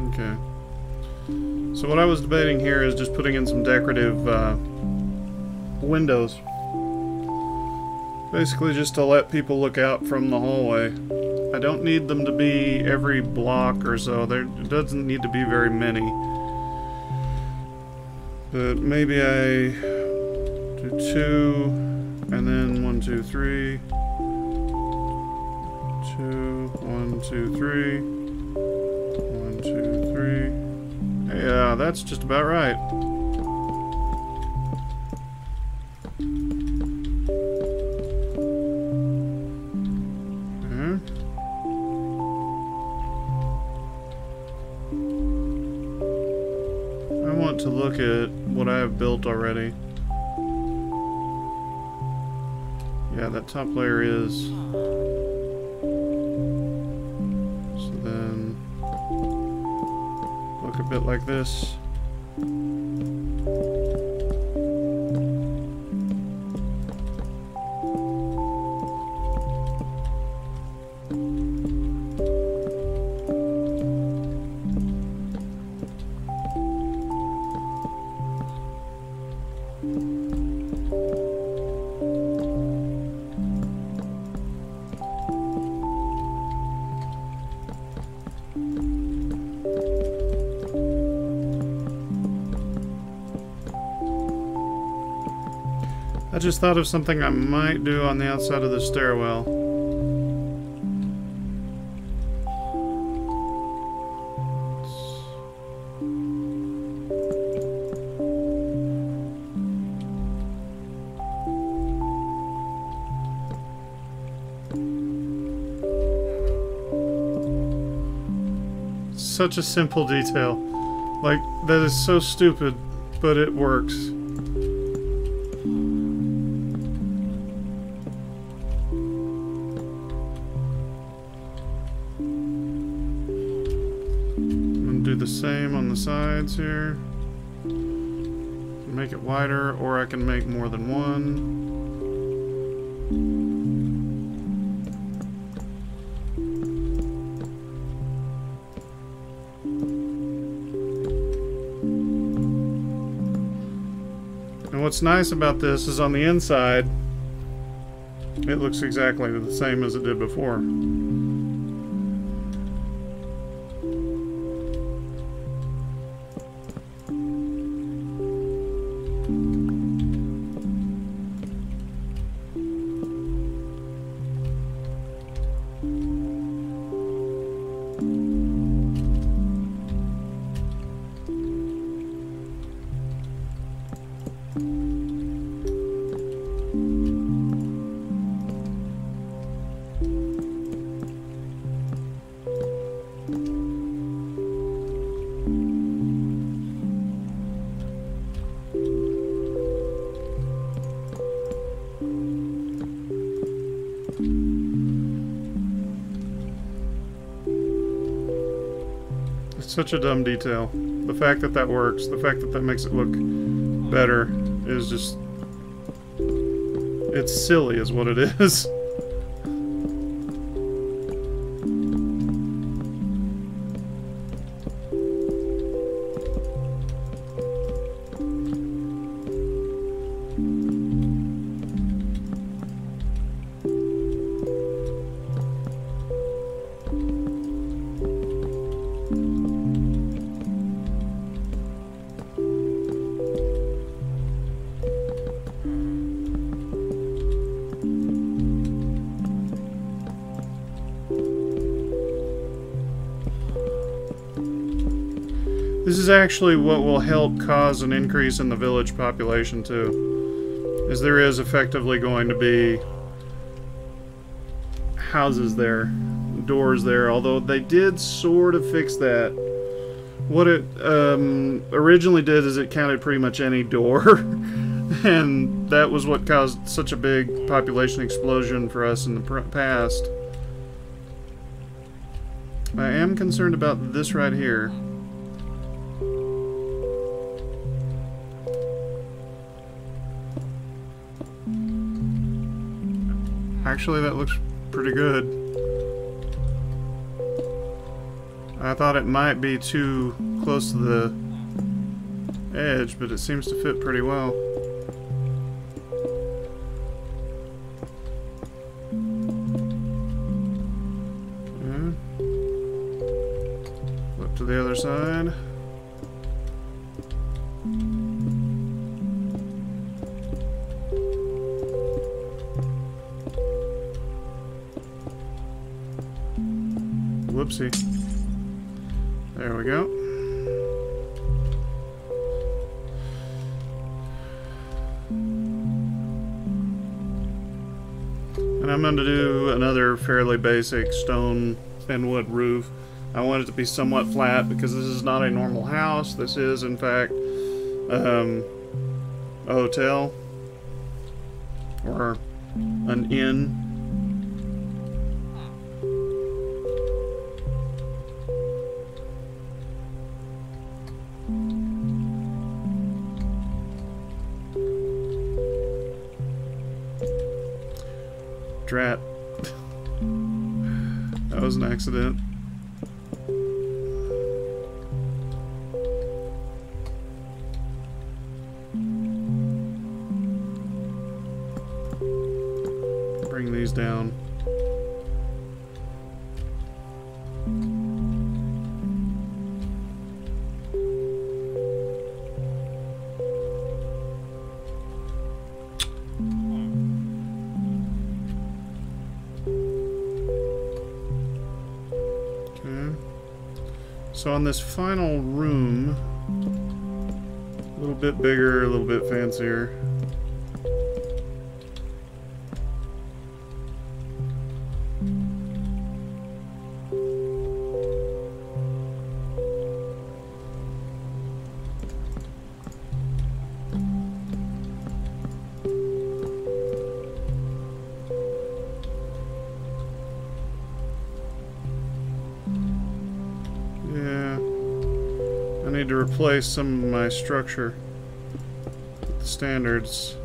Okay. So what I was debating here is just putting in some decorative windows. Basically just to let people look out from the hallway. I don't need them to be every block or so. There doesn't need to be very many. But maybe I do 2, and then 1, 2, 3. 2, 1, 2, 3. 1, 2, 3. Yeah, that's just about right. To look at what I have built already. Yeah, that top layer is. So then look a bit like this. I just thought of something I might do on the outside of the stairwell. Such a simple detail. Like, that is so stupid, but it works. The same on the sides here. Make it wider, or I can make more than one. And what's nice about this is on the inside, it looks exactly the same as it did before. Such a dumb detail. The fact that that works, the fact that that makes it look better is just... It's silly is what it is. This is actually what will help cause an increase in the village population too. Is there is effectively going to be houses there, doors there, although they did sort of fix that. What it originally did is it counted pretty much any door, and that was what caused such a big population explosion for us in the past. I am concerned about this right here. Actually, that looks pretty good. I thought it might be too close to the edge, but it seems to fit pretty well. Yeah. Flip to the other side. Whoopsie. There we go. And I'm going to do another fairly basic stone and wood roof. I want it to be somewhat flat because this is not a normal house. This is, in fact, a hotel or an inn. Drat. That was an accident. Bring these down. So on this final room, a little bit bigger, a little bit fancier. I need to replace some of my structure with the standards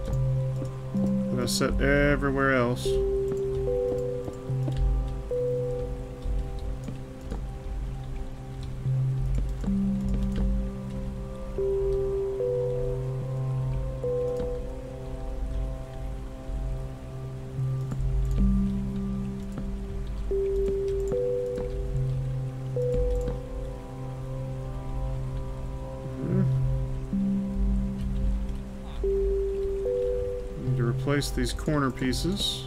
that I set everywhere else. Replace these corner pieces.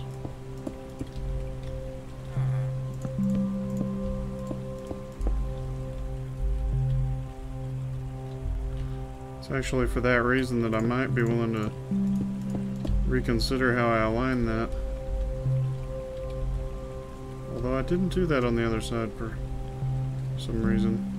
It's actually for that reason that I might be willing to reconsider how I align that. Although I didn't do that on the other side for some reason.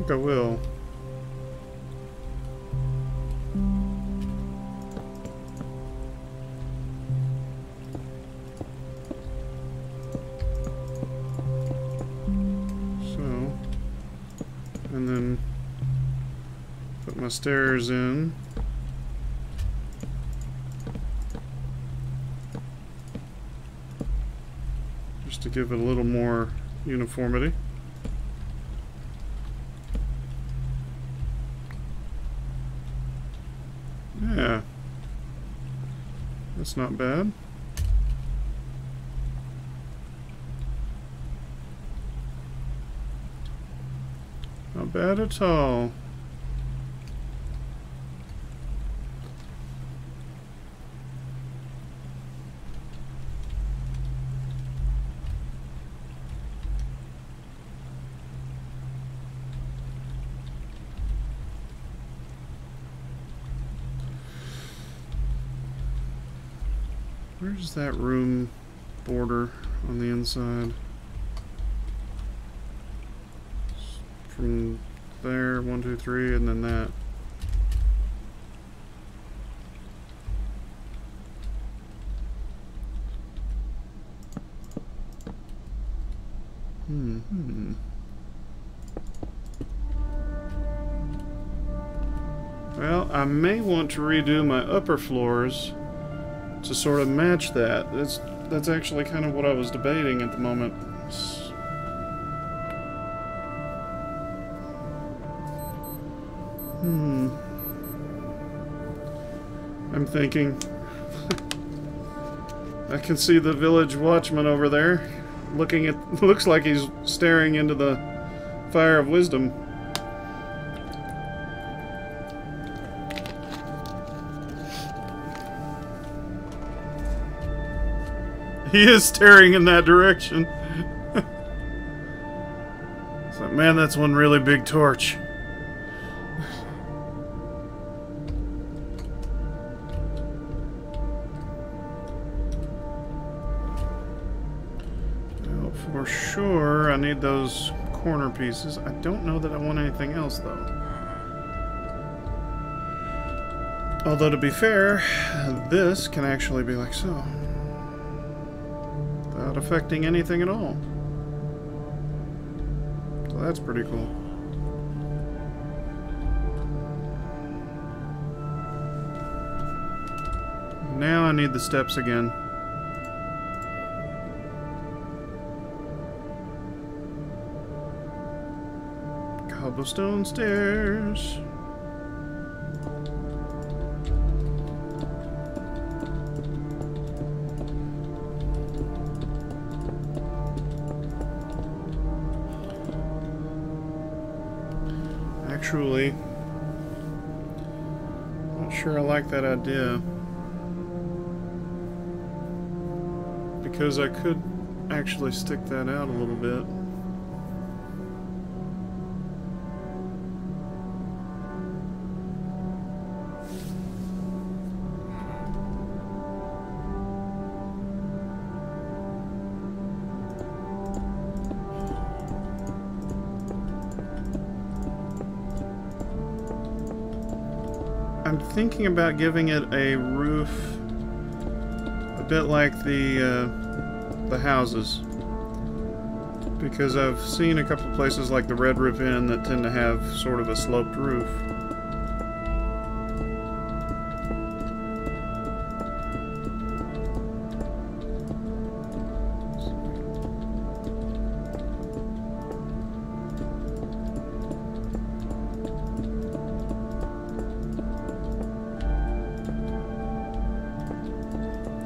think I will. So, and then put my stairs in. Just to give it a little more uniformity. Yeah, that's not bad. Not bad at all. Where's that room border on the inside? From there, 1, 2, 3, and then that. Well, I may want to redo my upper floors to sort of match that. That's actually kind of what I was debating at the moment. I'm thinking I can see the village watchman over there looking at, looks like he's staring into the fire of wisdom. He is staring in that direction. It's like, man, that's one really big torch. Well, for sure, I need those corner pieces. I don't know that I want anything else, though. Although, to be fair, this can actually be like so. Without affecting anything at all. So that's pretty cool. Now I need the steps again. Cobblestone stairs. Actually, not sure I like that idea, because I could actually stick that out a little bit. I'm thinking about giving it a roof a bit like the houses, because I've seen a couple places like the Red Roof Inn that tend to have sort of a sloped roof.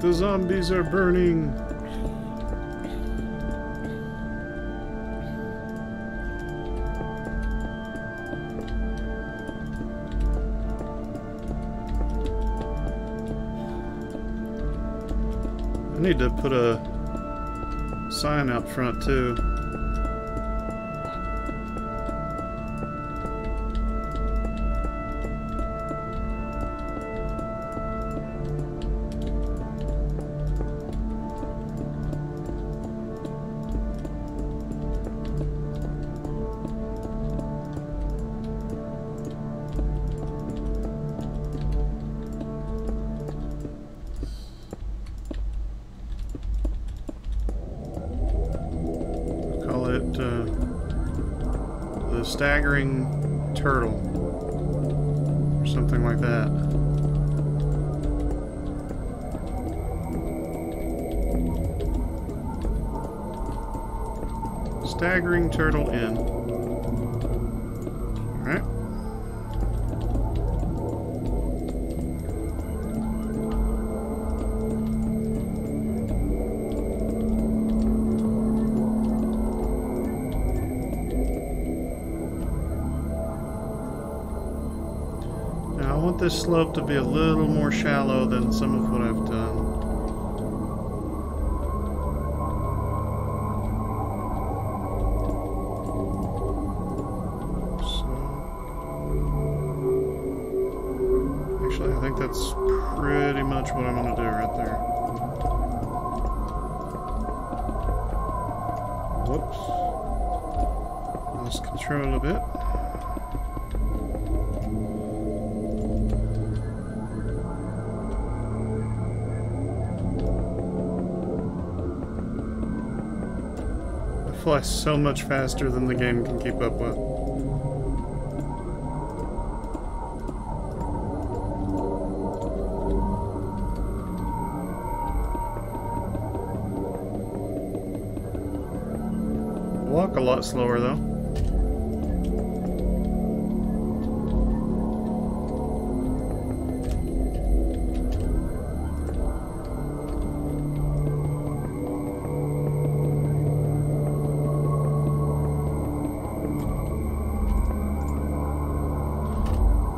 The zombies are burning. I need to put a sign out front too. the staggering turtle or something like that. Staggering Turtle Inn. Alright. Now I want this slope to be a little more shallow than some of what I've done. I think that's pretty much what I'm going to do right there. Whoops. Lost control a bit. I fly so much faster than the game can keep up with. Walk a lot slower though.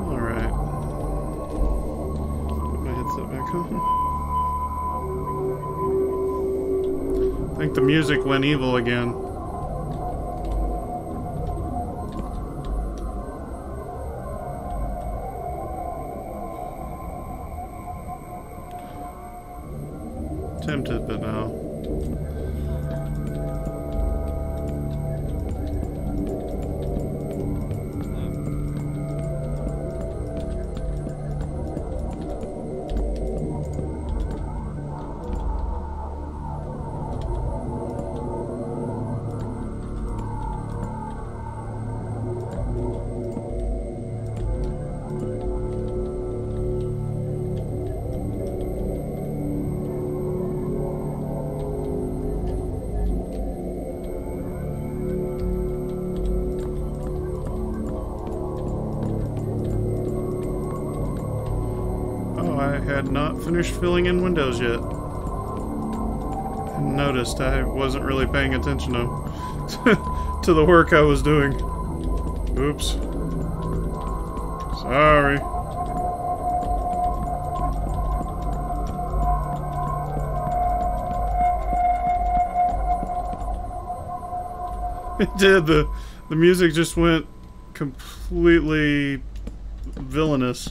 All right. Put my headset back on. I think the music went evil again. Tempted, but no. I had not finished filling in windows yet. And noticed I wasn't really paying attention to the work I was doing. Oops. Sorry. It did. The music just went completely villainous.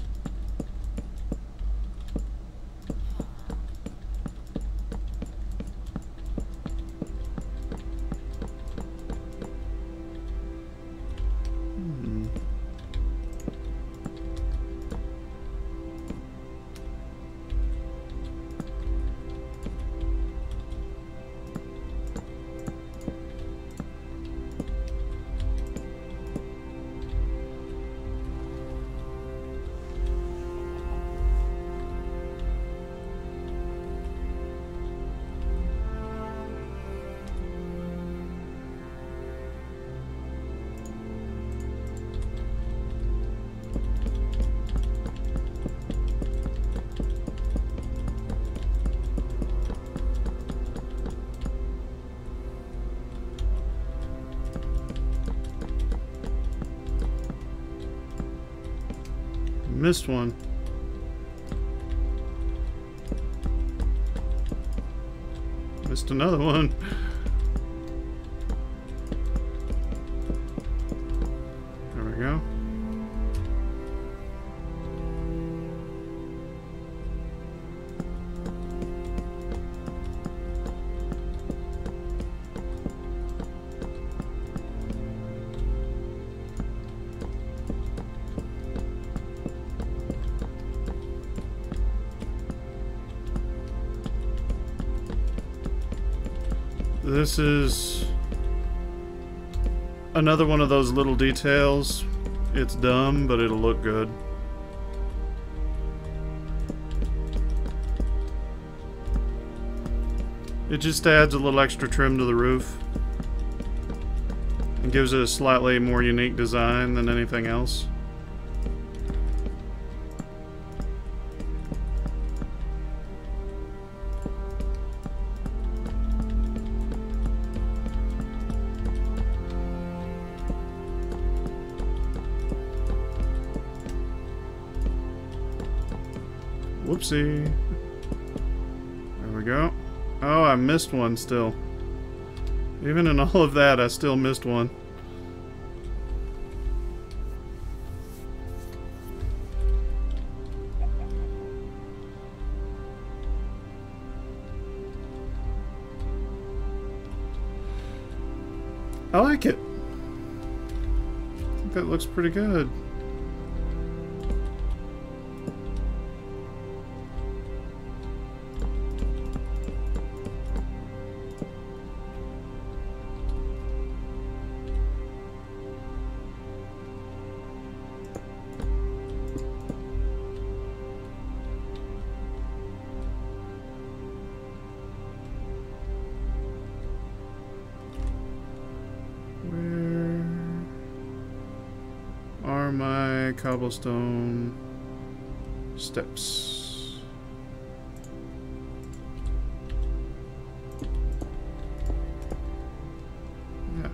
Missed one. Missed another one. There we go. This is Another one of those little details. It's dumb, but it'll look good. It just adds a little extra trim to the roof. And gives it a slightly more unique design than anything else. Whoopsie. There we go. Oh, I missed one still. Even in all of that, I still missed one. I like it. I think that looks pretty good. My cobblestone steps. Yeah.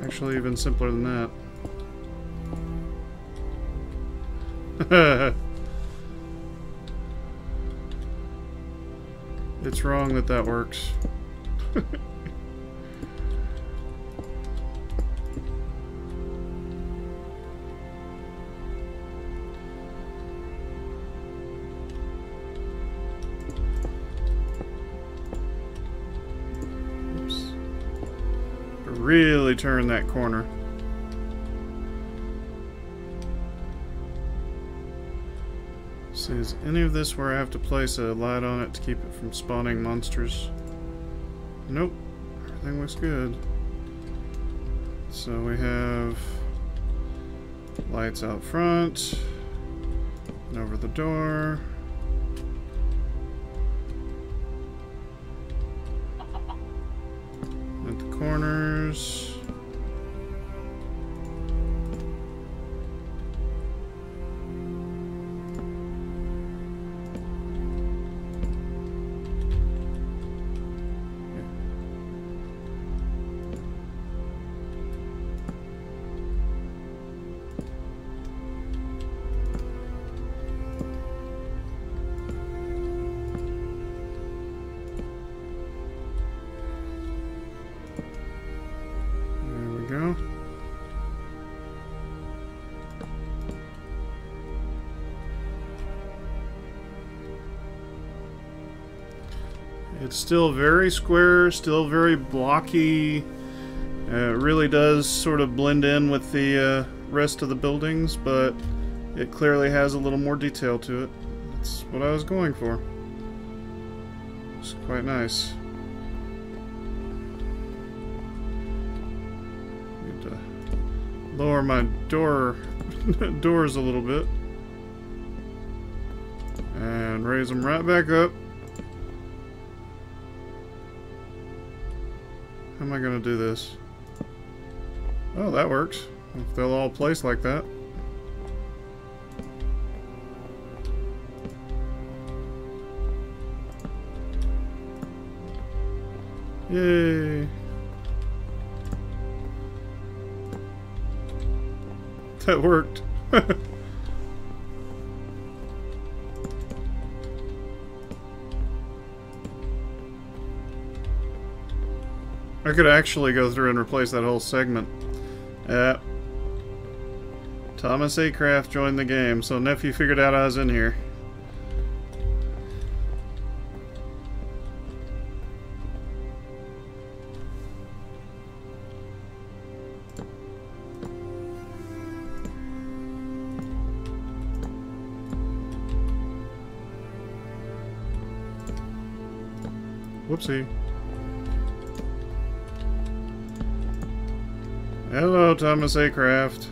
Actually, even simpler than that. It's wrong that that works. Really turn that corner. See, is any of this where I have to place a light on it to keep it from spawning monsters? Nope. Everything looks good. So we have lights out front and over the door. At the corners. Go. It's still very square, still very blocky. It really does sort of blend in with the rest of the buildings, but it clearly has a little more detail to it. That's what I was going for. It's quite nice. Lower my doors a little bit and raise them right back up. How am I going to do this? Oh, that works. If they'll all place like that. Yay! That worked. I could actually go through and replace that whole segment. Thomas A. Craft joined the game, so nephew figured out I was in here. Whoopsie. Hello, Thomas A. Craft.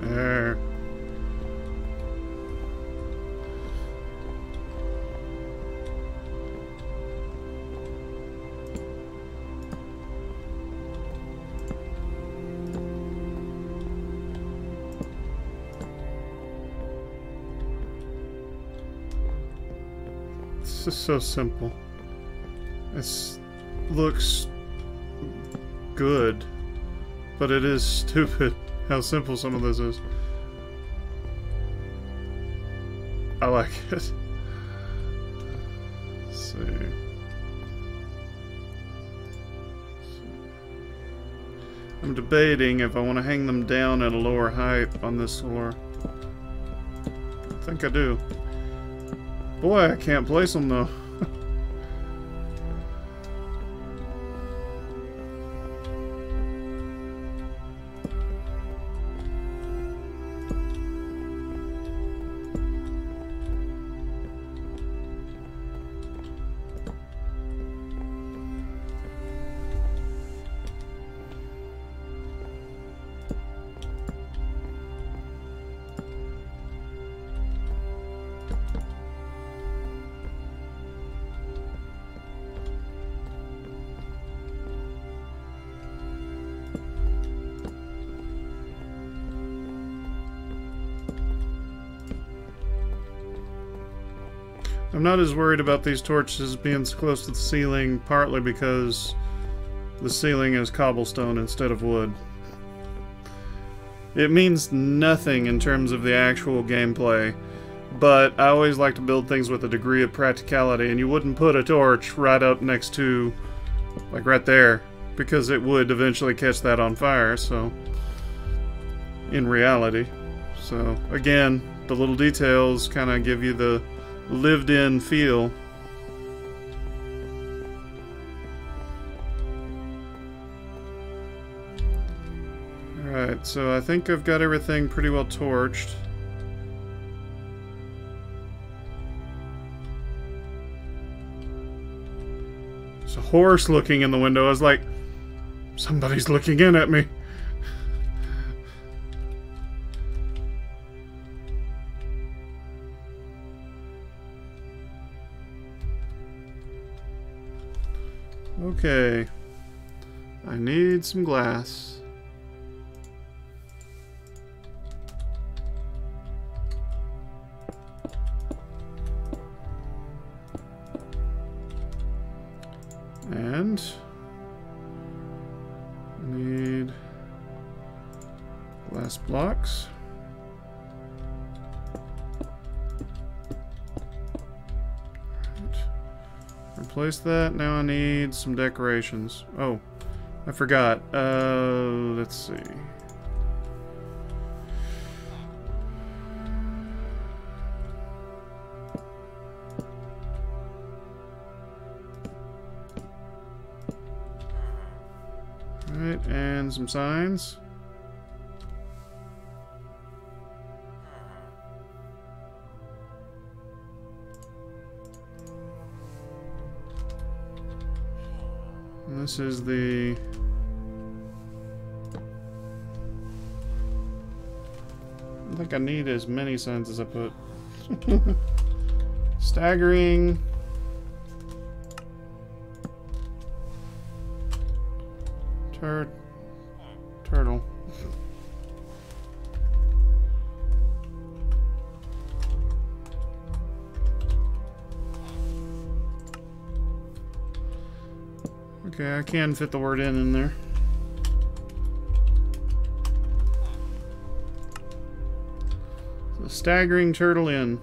There. This is so simple. It looks good, but it is stupid how simple some of this is. I like it. Let's see. I'm debating if I want to hang them down at a lower height on this floor. I think I do. Boy, I can't place them though. I'm not as worried about these torches being so close to the ceiling, partly because the ceiling is cobblestone instead of wood. It means nothing in terms of the actual gameplay, but I always like to build things with a degree of practicality, and you wouldn't put a torch right up next to, like right there, because it would eventually catch that on fire, so, in reality. So, again, the little details kind of give you the lived-in feel. Alright, so I think I've got everything pretty well torched. There's a horse looking in the window. I was like, somebody's looking in at me. Okay, I need some glass. And I need glass blocks. Replace that. Now I need some decorations. Oh, I forgot. Let's see. Alright, and some signs. This is the... I think I need as many signs as I put. Staggering. Turtle. Okay, I can fit the word in there. So, staggering turtle in.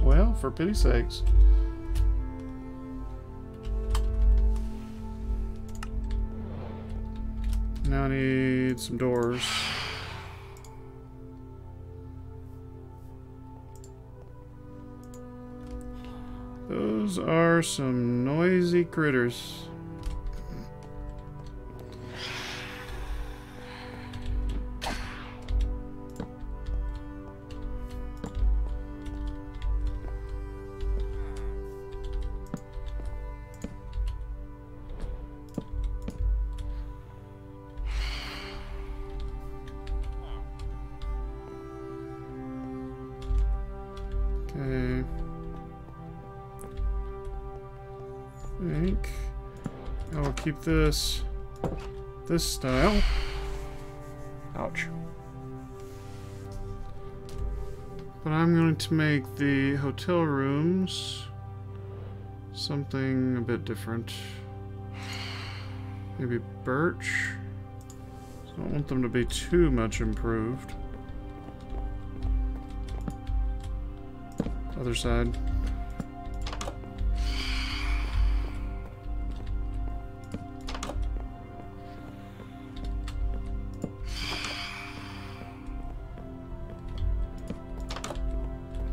Well, for pity's sakes. Now I need some doors. Those are some noisy critters. Okay. I think I will keep this style. Ouch. But I'm going to make the hotel rooms something a bit different. Maybe birch. So I don't want them to be too much improved. Other side.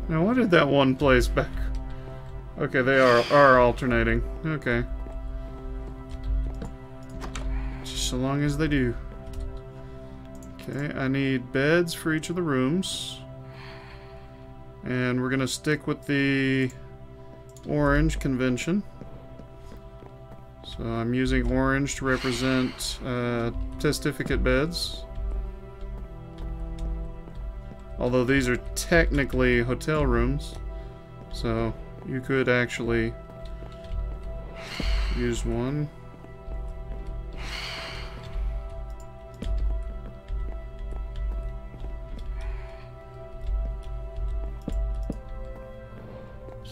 Now, what did that one place back? Okay, they are alternating. Okay. Just so long as they do. Okay, I need beds for each of the rooms. And we're gonna stick with the orange convention. So I'm using orange to represent testificate beds. Although these are technically hotel rooms, so you could actually use one.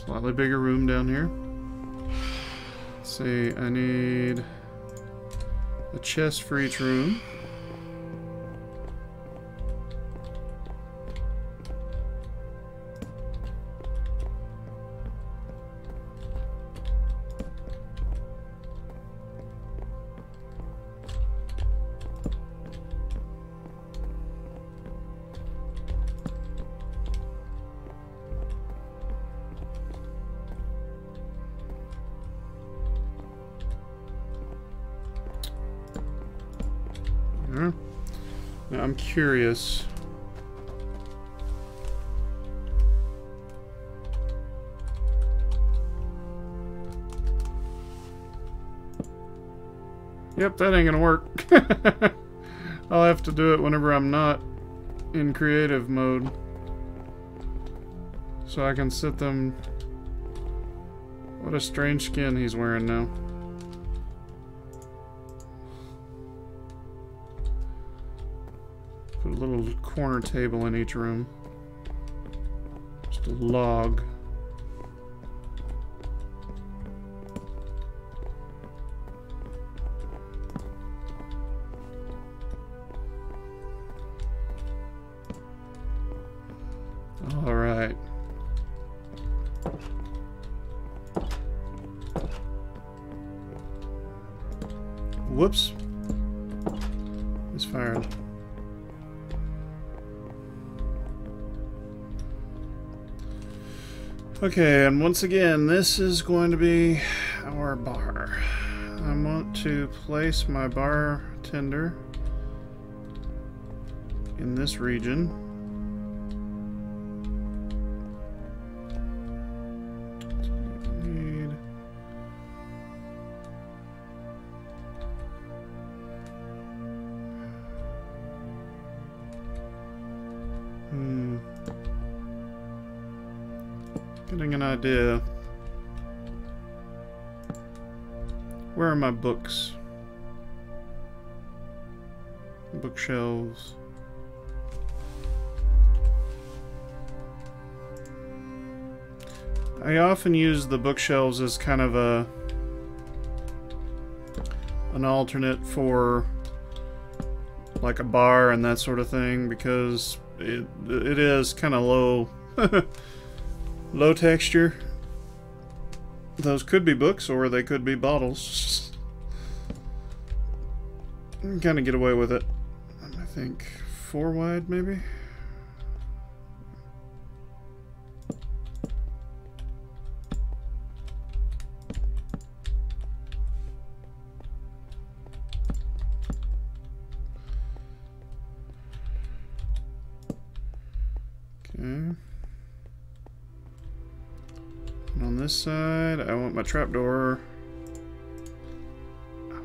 Slightly bigger room down here. Let's see, I need a chest for each room. Now I'm curious. Yep, that ain't gonna work. I'll have to do it whenever I'm not in creative mode. So I can set them... What a strange skin he's wearing now. Put a little corner table in each room. Just a log. All right. Whoops. It's fired. Okay, and once again, this is going to be our bar. I want to place my bartender in this region. Getting an idea. Where are my books? Bookshelves. I often use the bookshelves as kind of an alternate for like a bar and that sort of thing, because it is kind of low low texture. Those could be books or they could be bottles. Kind of get away with it. I think 4 wide maybe. And on this side, I want my trapdoor. Ouch.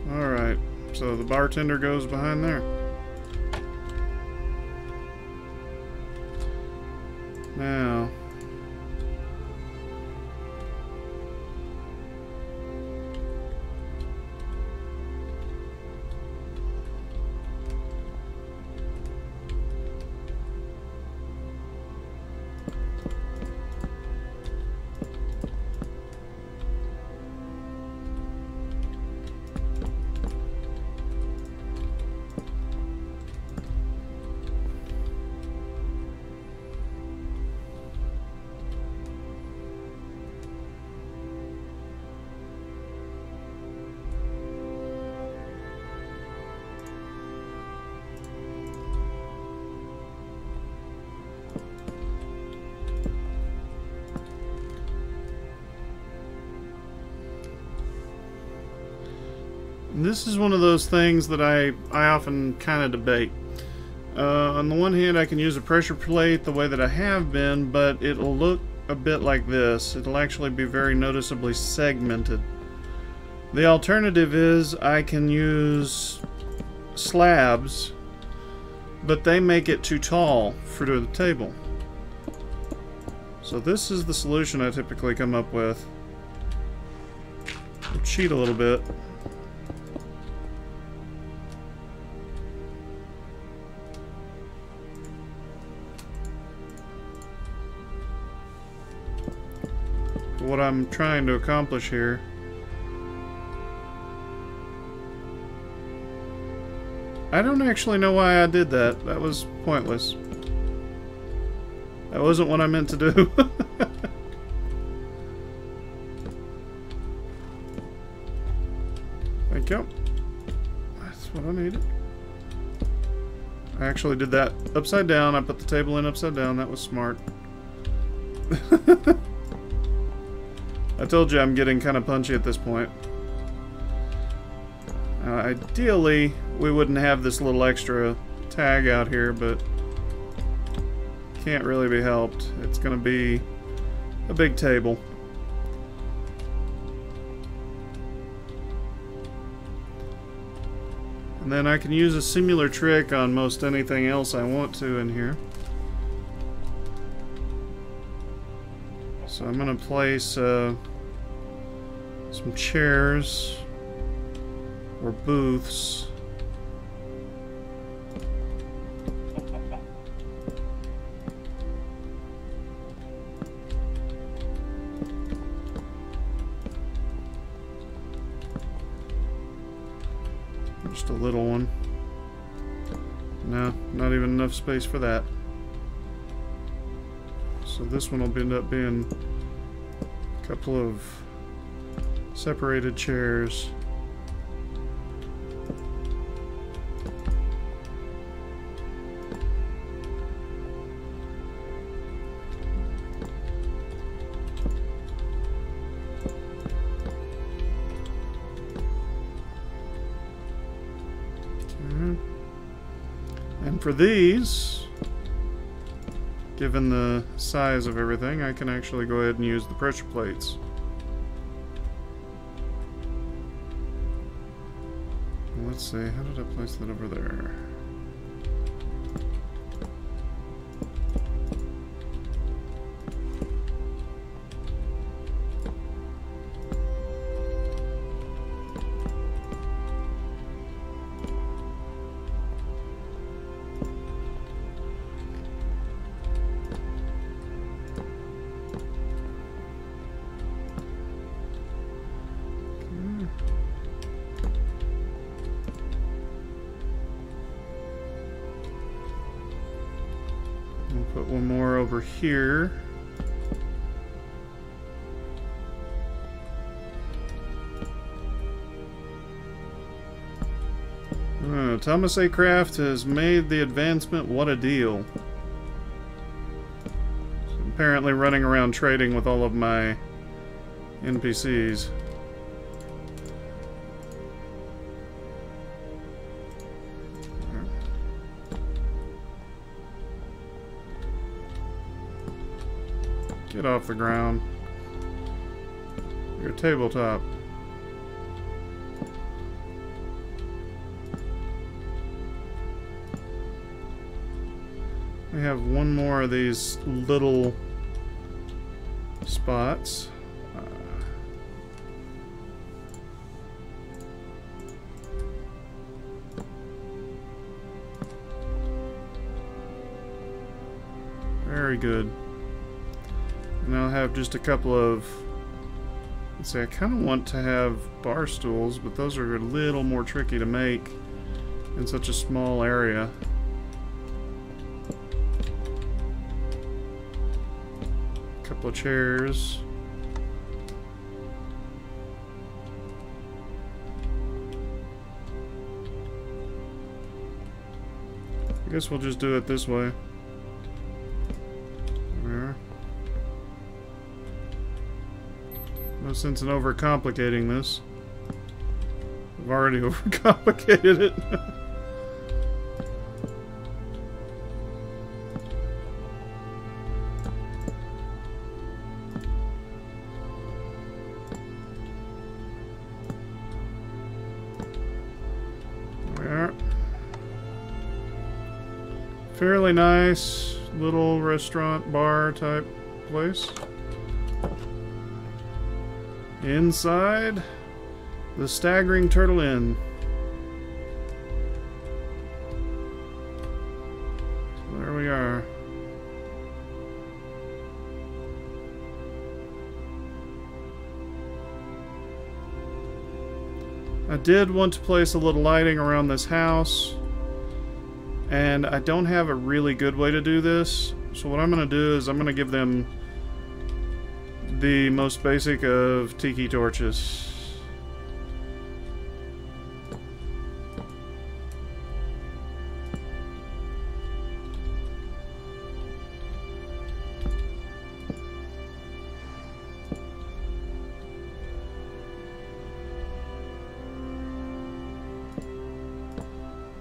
Alright, so the bartender goes behind there. Now, this is one of those things that I often kind of debate. On the one hand, I can use a pressure plate the way that I have been, but it'll look a bit like this. It'll actually be very noticeably segmented. The alternative is I can use slabs, but they make it too tall for the table. So this is the solution I typically come up with. I'll cheat a little bit. What I'm trying to accomplish here. I don't actually know why I did that. That was pointless. That wasn't what I meant to do. Thank you. That's what I needed. I actually did that upside down. I put the table in upside down. That was smart. I told you I'm getting kind of punchy at this point. Ideally, we wouldn't have this little extra tag out here, but can't really be helped. It's going to be a big table. And then I can use a similar trick on most anything else I want to in here. So I'm going to place some chairs or booths. Just a little one. No, not even enough space for that. So this one will end up being a couple of separated chairs. And for these, given the size of everything, I can actually go ahead and use the pressure plates. Let's see, how did I place that over there? Put one more over here. Thomas A. Kraft has made the advancement. What a deal. apparently running around trading with all of my NPCs. Get off the ground. You're a tabletop. We have one more of these little spots. Very good. And I'll have just a couple of... Let's see, I kind of want to have bar stools, but those are a little more tricky to make in such a small area. Couple of chairs. I guess we'll just do it this way. There. No sense in overcomplicating this. I've already overcomplicated it. There. Fairly nice little restaurant bar type place. Inside the Staggering Turtle Inn. There we are. I did want to place a little lighting around this house, and I don't have a really good way to do this. So what I'm going to do is I'm going to give them the most basic of tiki torches.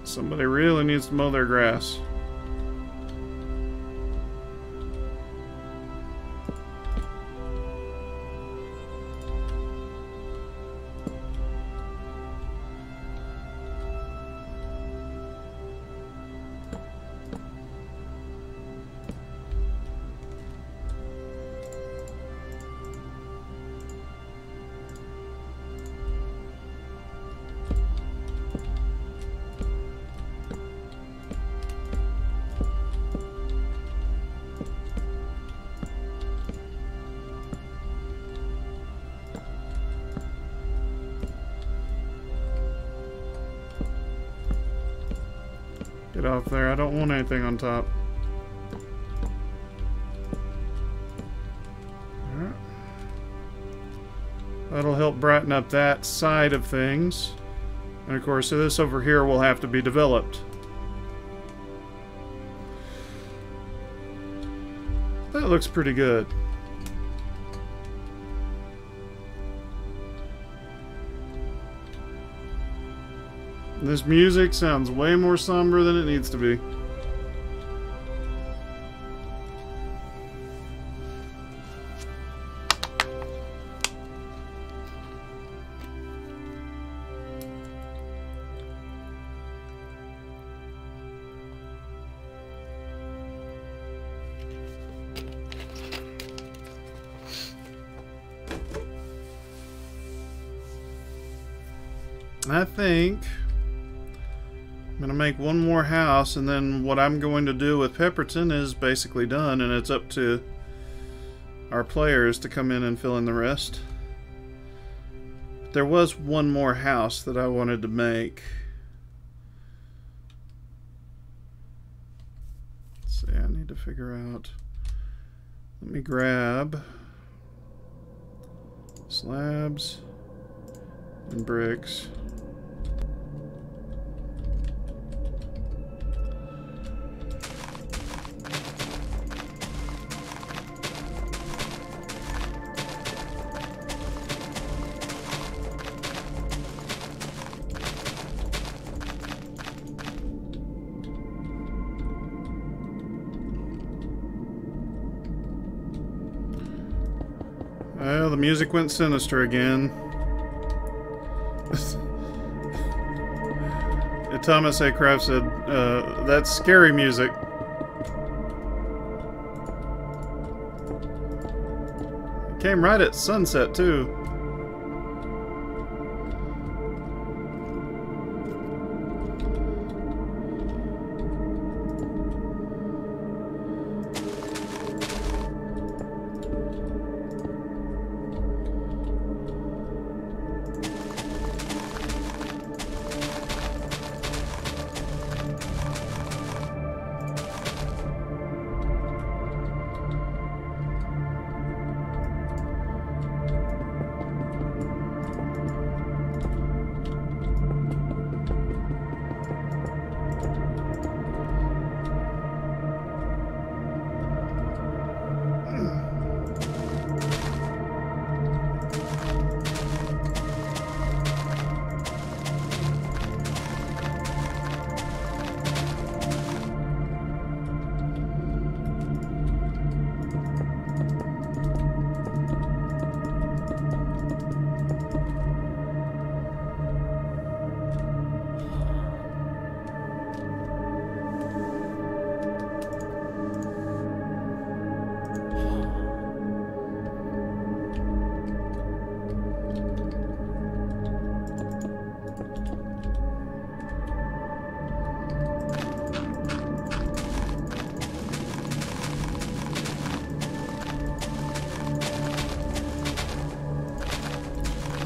Somebody really needs to mow their grass. Get off there. I don't want anything on top. Alright. That'll help brighten up that side of things. And of course, this over here will have to be developed. That looks pretty good. This music sounds way more somber than it needs to be. I think I'm gonna make one more house, and then what I'm going to do with Pepperton is basically done, and it's up to our players to come in and fill in the rest. There was one more house that I wanted to make. Let's see, I need to figure out. Let me grab slabs and bricks. Well, the music went sinister again. Thomas A. Kraft said, that's scary music. It came right at sunset, too.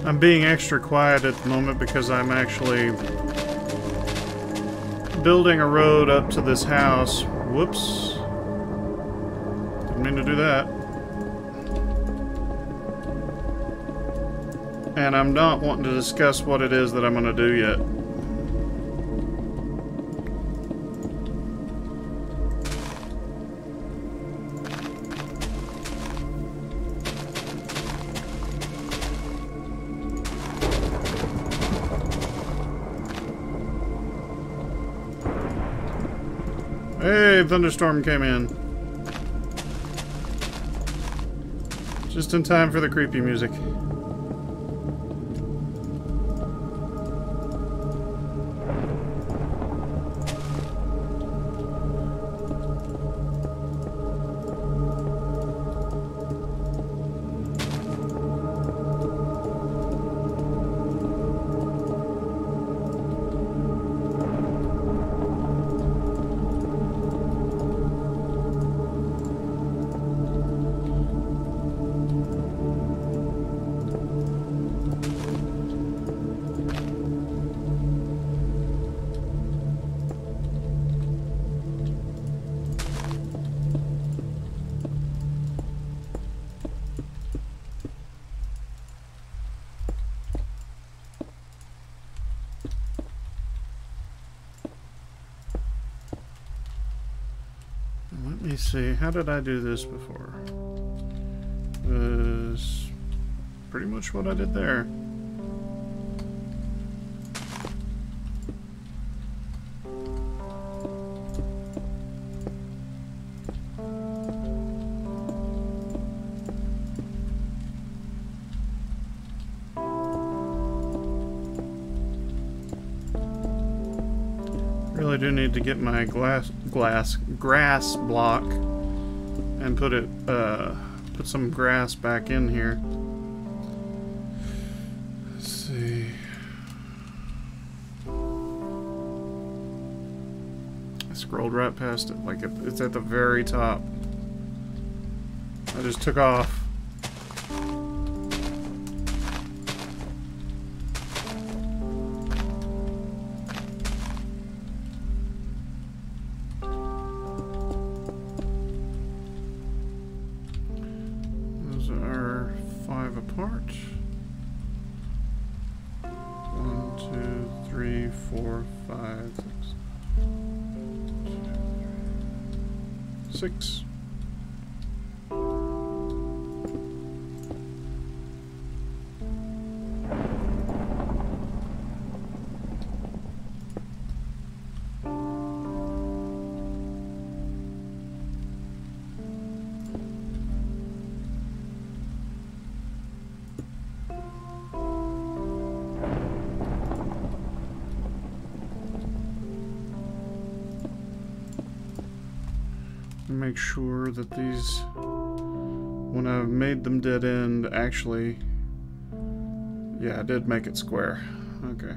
I'm being extra quiet at the moment because I'm actually building a road up to this house. Whoops. Didn't mean to do that. And I'm not wanting to discuss what it is that I'm going to do yet. Hey, thunderstorm came in. Just in time for the creepy music. Let me see, how did I do this before? Was pretty much what I did there. Really do need to get my grass block and put some grass back in here. Let's see. I scrolled right past it, like it's at the very top. I just took off. Apart. 1, 2, 3, 4, 5, 6. 6. make sure that these, when I've made them dead end, actually, yeah, I did make it square. Okay.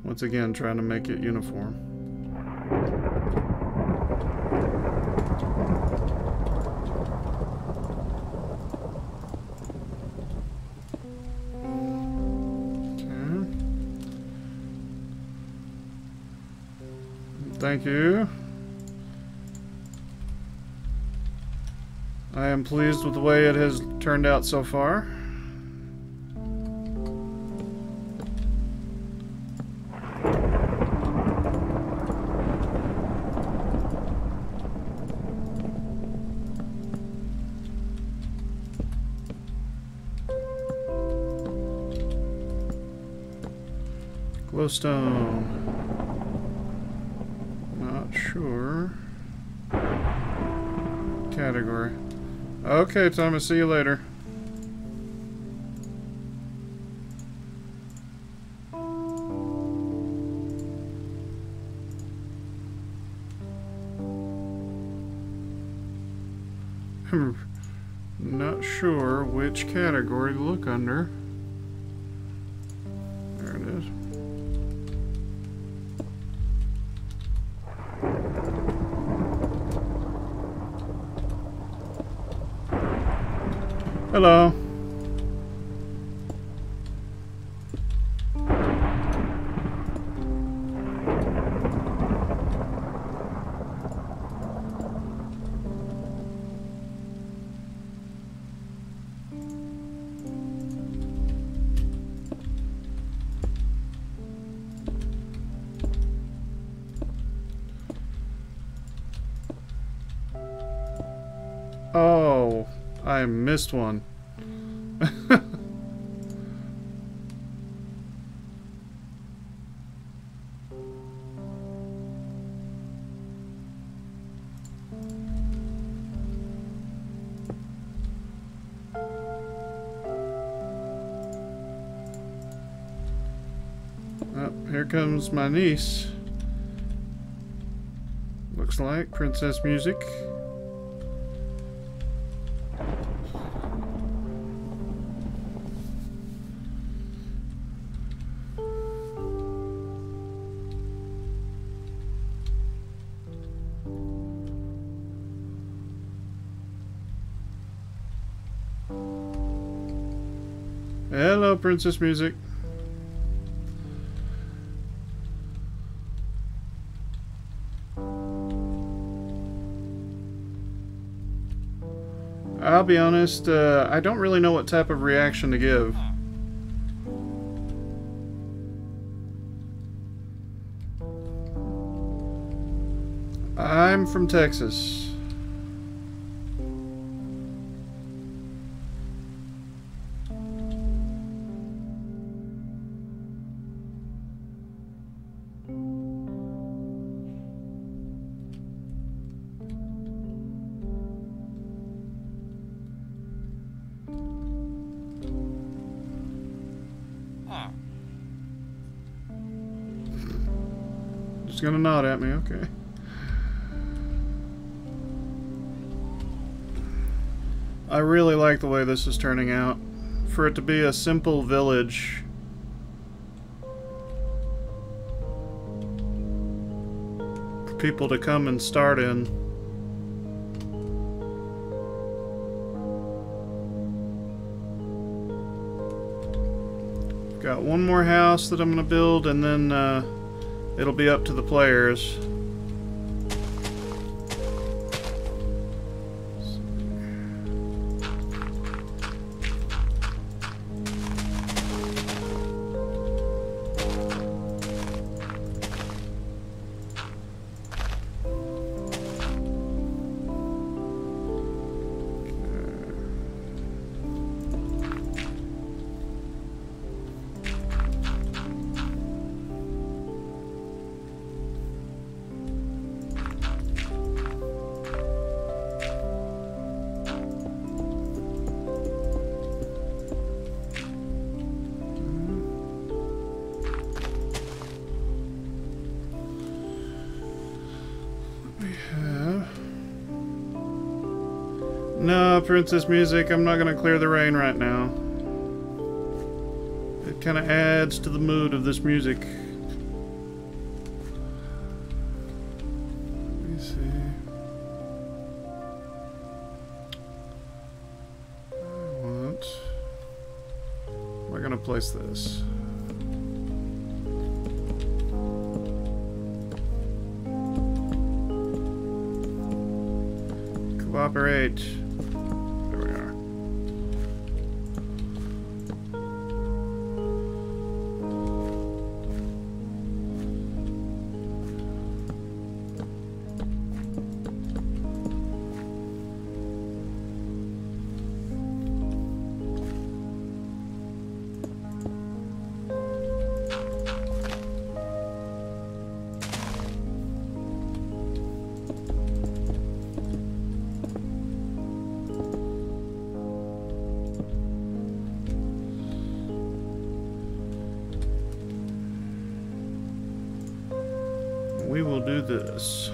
Once again, trying to make it uniform. Okay. Thank you. I am pleased with the way it has turned out so far. Glowstone. Not sure. Category. Okay, Thomas, see you later. Not sure which category to look under. There it is. Hello. Oh, I missed one. Oh, here comes my niece. Looks like princess music. Hello, princess music. I'll be honest, I don't really know what type of reaction to give. I'm from Texas. Just gonna nod at me, okay. I really like the way this is turning out. For it to be a simple village. For people to come and start in. Got one more house that I'm gonna build, and then it'll be up to the players. We have No, Princess Music, I'm not gonna clear the rain right now. It kind of adds to the mood of this music. Let me see. Where am I gonna place this? Cooperate. There we are. We will do this.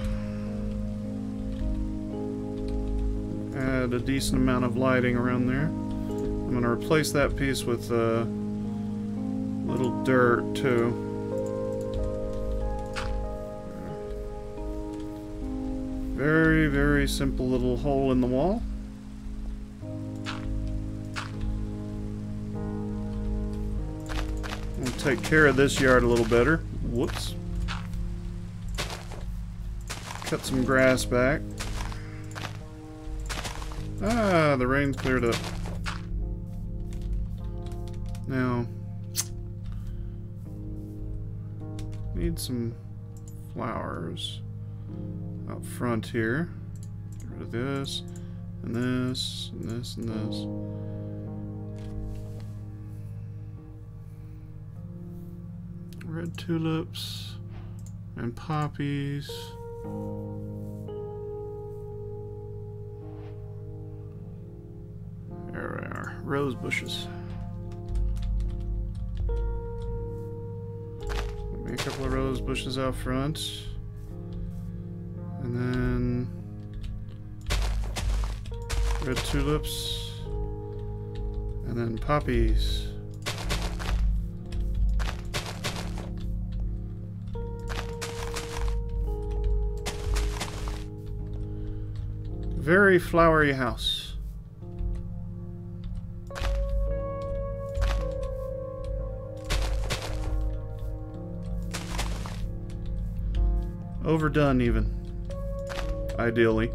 Add a decent amount of lighting around there. I'm going to replace that piece with a little dirt too. Very, very simple little hole in the wall. We'll take care of this yard a little better. Whoops. Cut some grass back. Ah, the rain cleared up. Now, need some flowers out front here. Get rid of this, and this, and this, and this. Red tulips and poppies. There we are. Rose bushes. Maybe a couple of rose bushes out front. And then red tulips. And then poppies. Very flowery house. Overdone even. Ideally.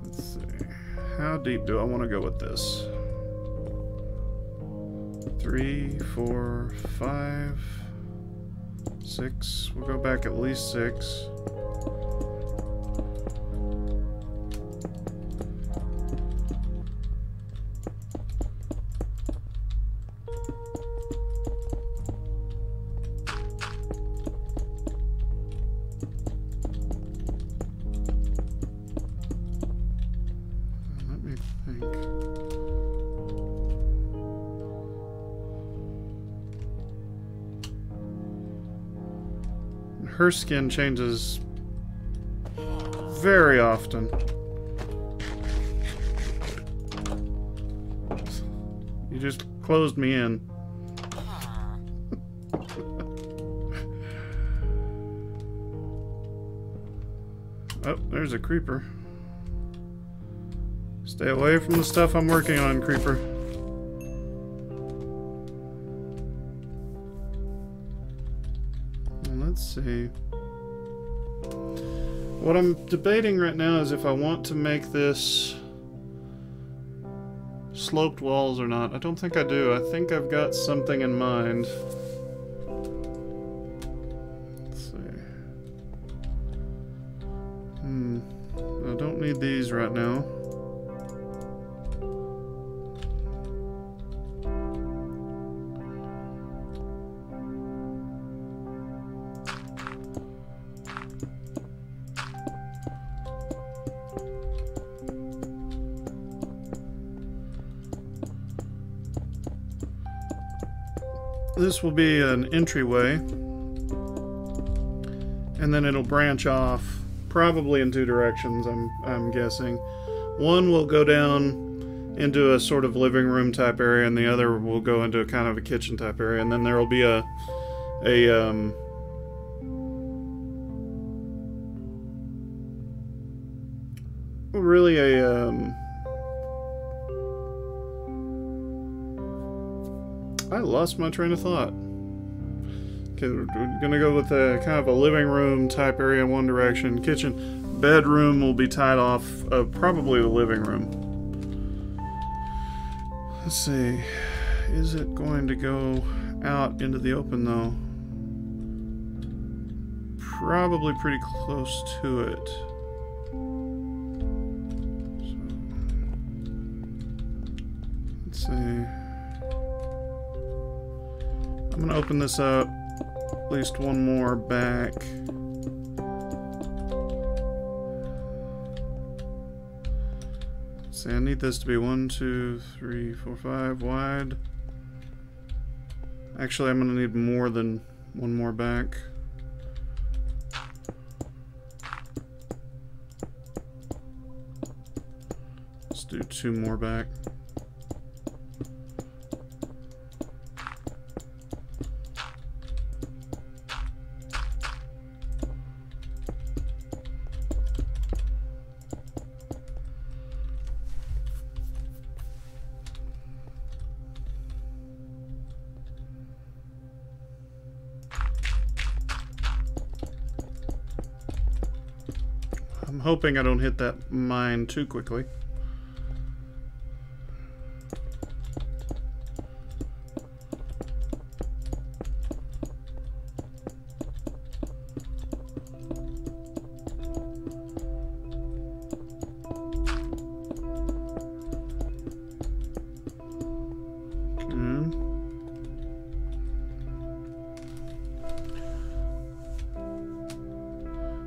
Let's see. How deep do I want to go with this? 3, 4, 5, 6. We'll go back at least 6. Let me think. Her skin changes very often. You just closed me in. Oh, there's a creeper. Stay away from the stuff I'm working on, creeper. Let's see. What I'm debating right now is if I want to make this sloped walls or not. I don't think I do. I think I've got something in mind. Let's see. I don't need these right now. This will be an entryway, and then it'll branch off probably in 2 directions, I'm guessing. One will go down into a sort of living room type area, and the other will go into a kind of a kitchen type area, and then there will be I lost my train of thought. Okay, we're gonna go with a kind of a living room type area in one direction. Kitchen, bedroom will be tied off of probably the living room. Let's see. Is it going to go out into the open though? Probably pretty close to it. So, let's see. I'm gonna open this up at least one more back. See, I need this to be 1, 2, 3, 4, 5 wide. Actually, I'm gonna need more than one more back. Let's do 2 more back. I'm hoping I don't hit that mine too quickly.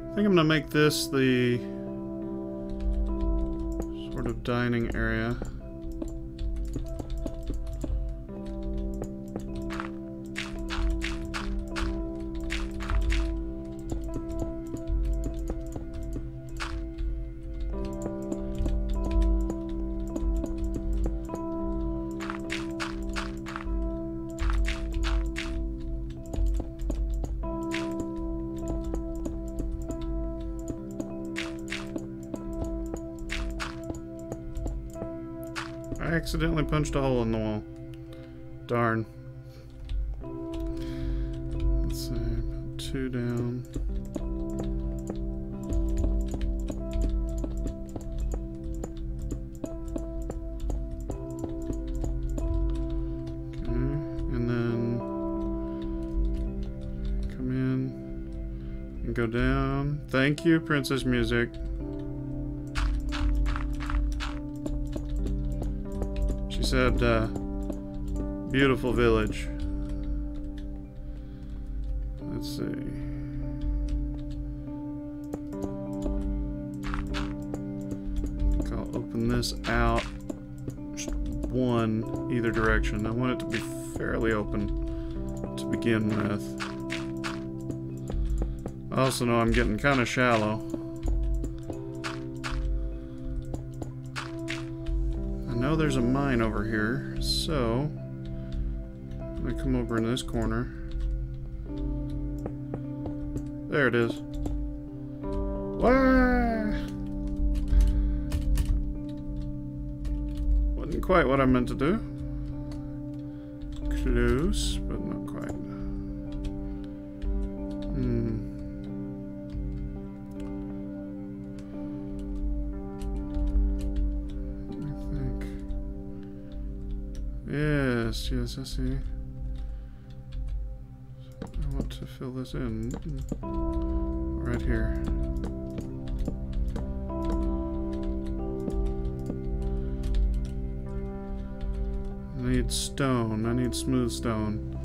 I think I'm gonna make this the sort of dining area. I accidentally punched a hole in the wall. Darn. Let's see, put 2 down. Okay, and then come in and go down. Thank you, Princess Music. She said, beautiful village. Let's see. I think I'll open this out just 1 either direction. I want it to be fairly open to begin with. I also know I'm getting kind of shallow. I know there's a mine over here, so I'm gonna come over in this corner. There it is. Wah! Wasn't quite what I meant to do. Close, but not quite. Yes, I see. I want to fill this in right here. I need stone. I need smooth stone.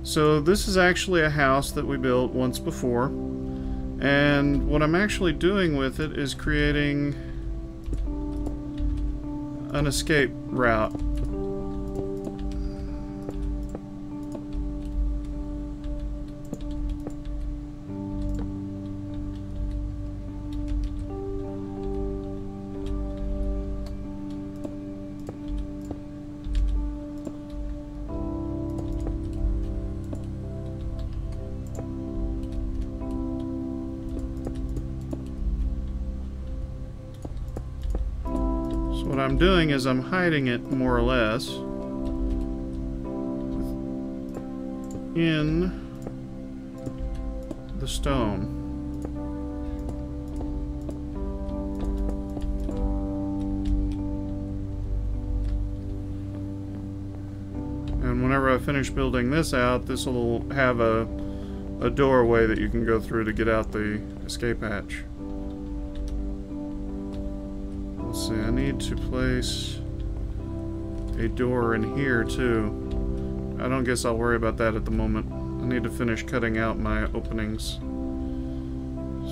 So this is actually a house that we built once before, and what I'm actually doing with it is creating an escape route. what I'm doing is I'm hiding it more or less in the stone. And whenever I finish building this out, this will have a doorway that you can go through to get out the escape hatch. Let's see, I need to place a door in here too. I don't guess I'll worry about that at the moment. I need to finish cutting out my openings.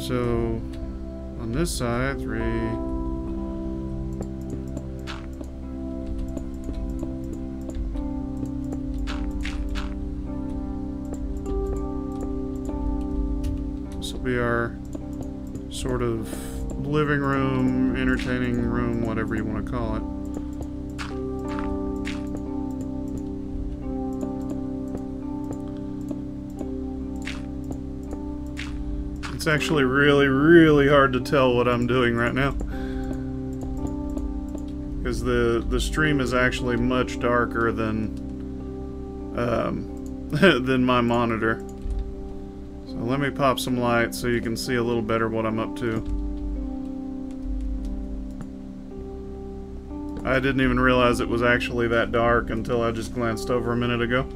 So, on this side, 3. This will be our sort of living room, entertaining room, whatever you want to call it. It's actually really, really hard to tell what I'm doing right now, because the stream is actually much darker than than my monitor. So let me pop some light so you can see a little better what I'm up to. I didn't even realize it was actually that dark until I just glanced over a minute ago.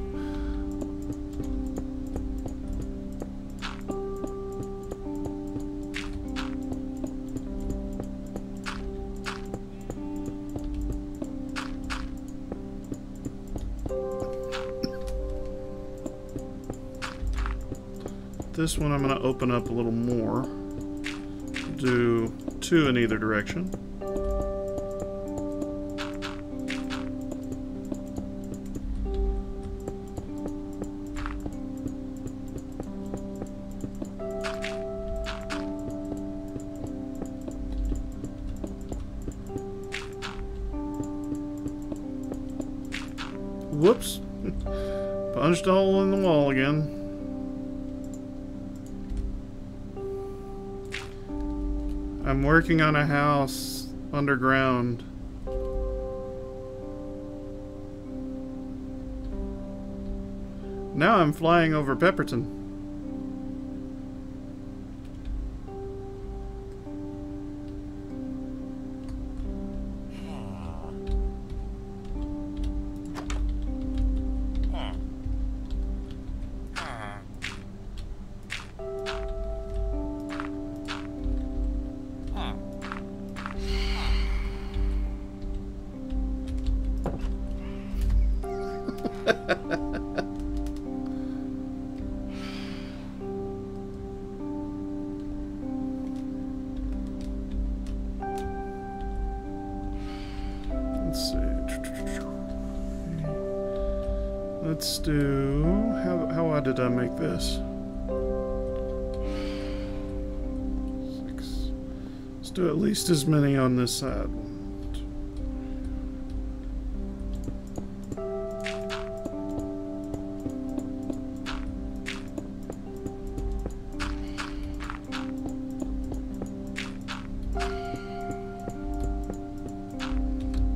This one I'm going to open up a little more. Do 2 in either direction. Whoops. Punched a hole in the wall again. I'm working on a house underground. Now I'm flying over Pepperton. Let's see. Let's do... How wide did I make this? 6. Let's do at least as many on this side.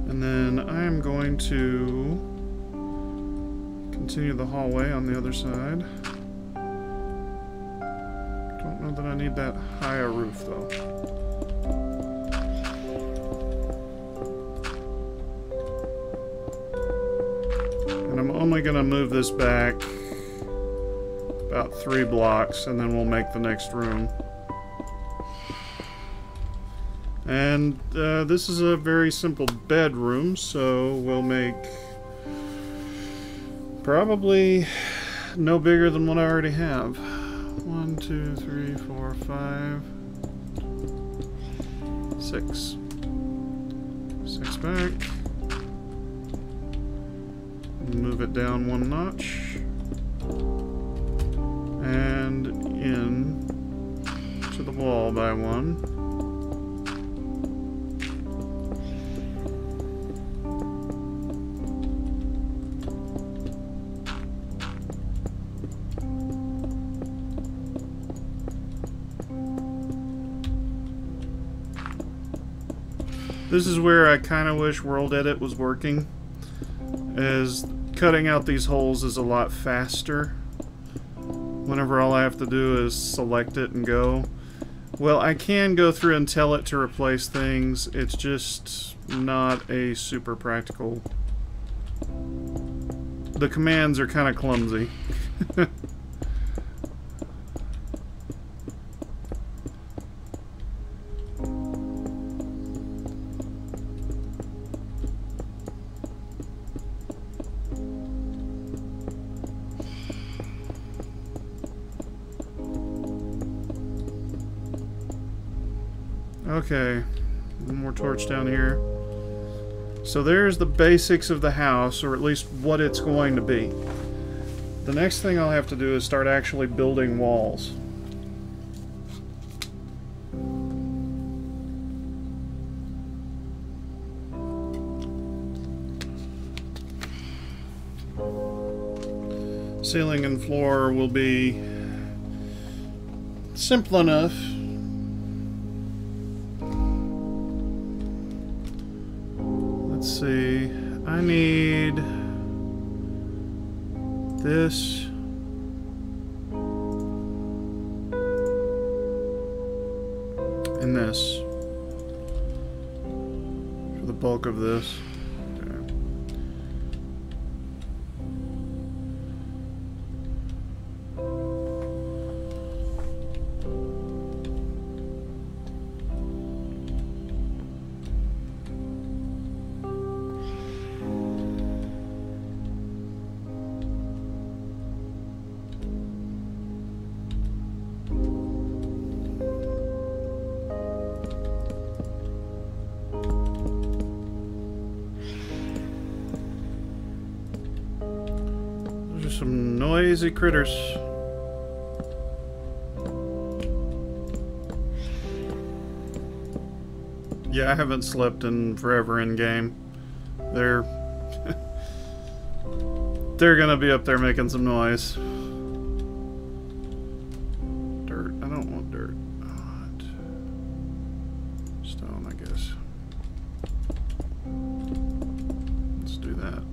And then I am going to continue the hallway on the other side. Don't know that I need that high a roof though. And I'm only going to move this back about 3 blocks and then we'll make the next room. And this is a very simple bedroom, so we'll make probably no bigger than what I already have. 1, 2, 3, 4, 5, 6. 6 back. Move it down 1 notch. And in to the wall by 1. This is where I kind of wish World Edit was working, as cutting out these holes is a lot faster whenever all I have to do is select it and go. Well, I can go through and tell it to replace things, it's just not a super practical. The commands are kind of clumsy. Okay, one more torch down here. So there's the basics of the house, or at least what it's going to be. The next thing I'll have to do is start actually building walls. Ceiling and floor will be simple enough. Let's see, I need this. And this. For the bulk of this. Okay. Some noisy critters. Yeah, I haven't slept in forever in game. They're they're gonna be up there making some noise. Dirt. I don't want dirt. I want stone, I guess. Let's do that.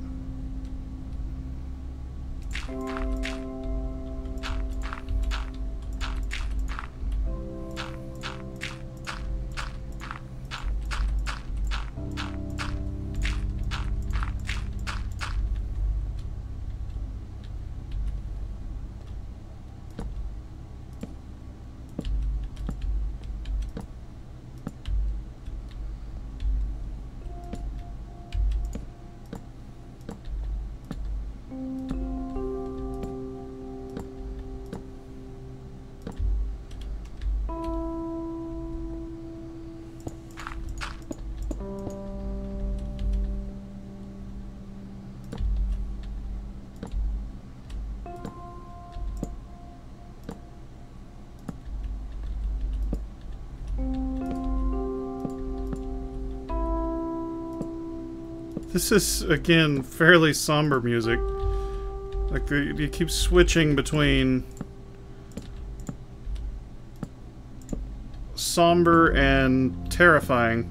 This is, again, fairly somber music. Like, you keep switching between somber and terrifying.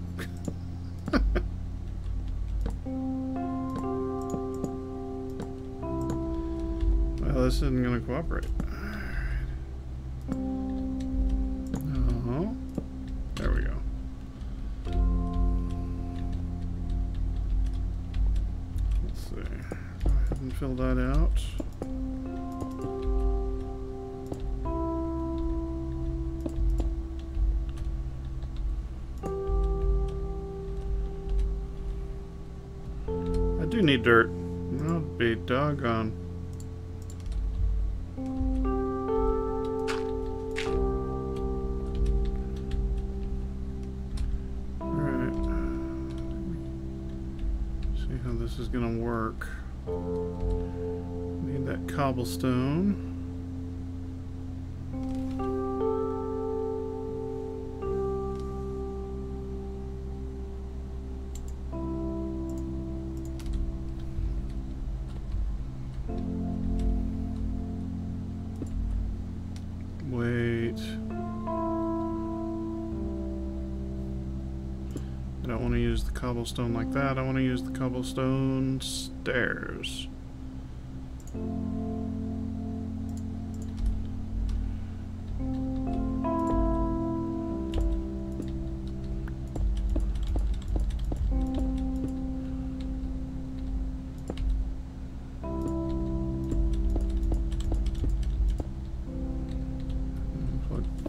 Well, this isn't going to cooperate. Oh, there we go. Fill that out. I do need dirt. I'll be doggone. Alright. See how this is gonna work. Need that cobblestone. Wait. I don't want to use use the cobblestone like that. I want to use the cobblestone stairs.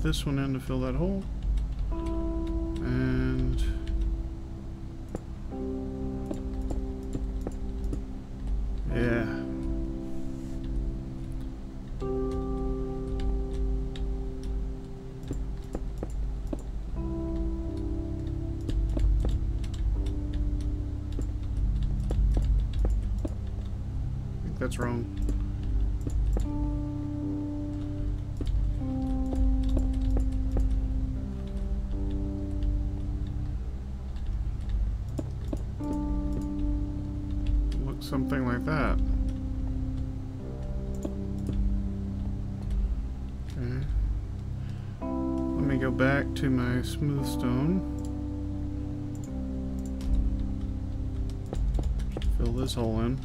This one in to fill that hole, and yeah, I think that's wrong. Something like that. Okay. Let me go back to my smooth stone. Fill this hole in.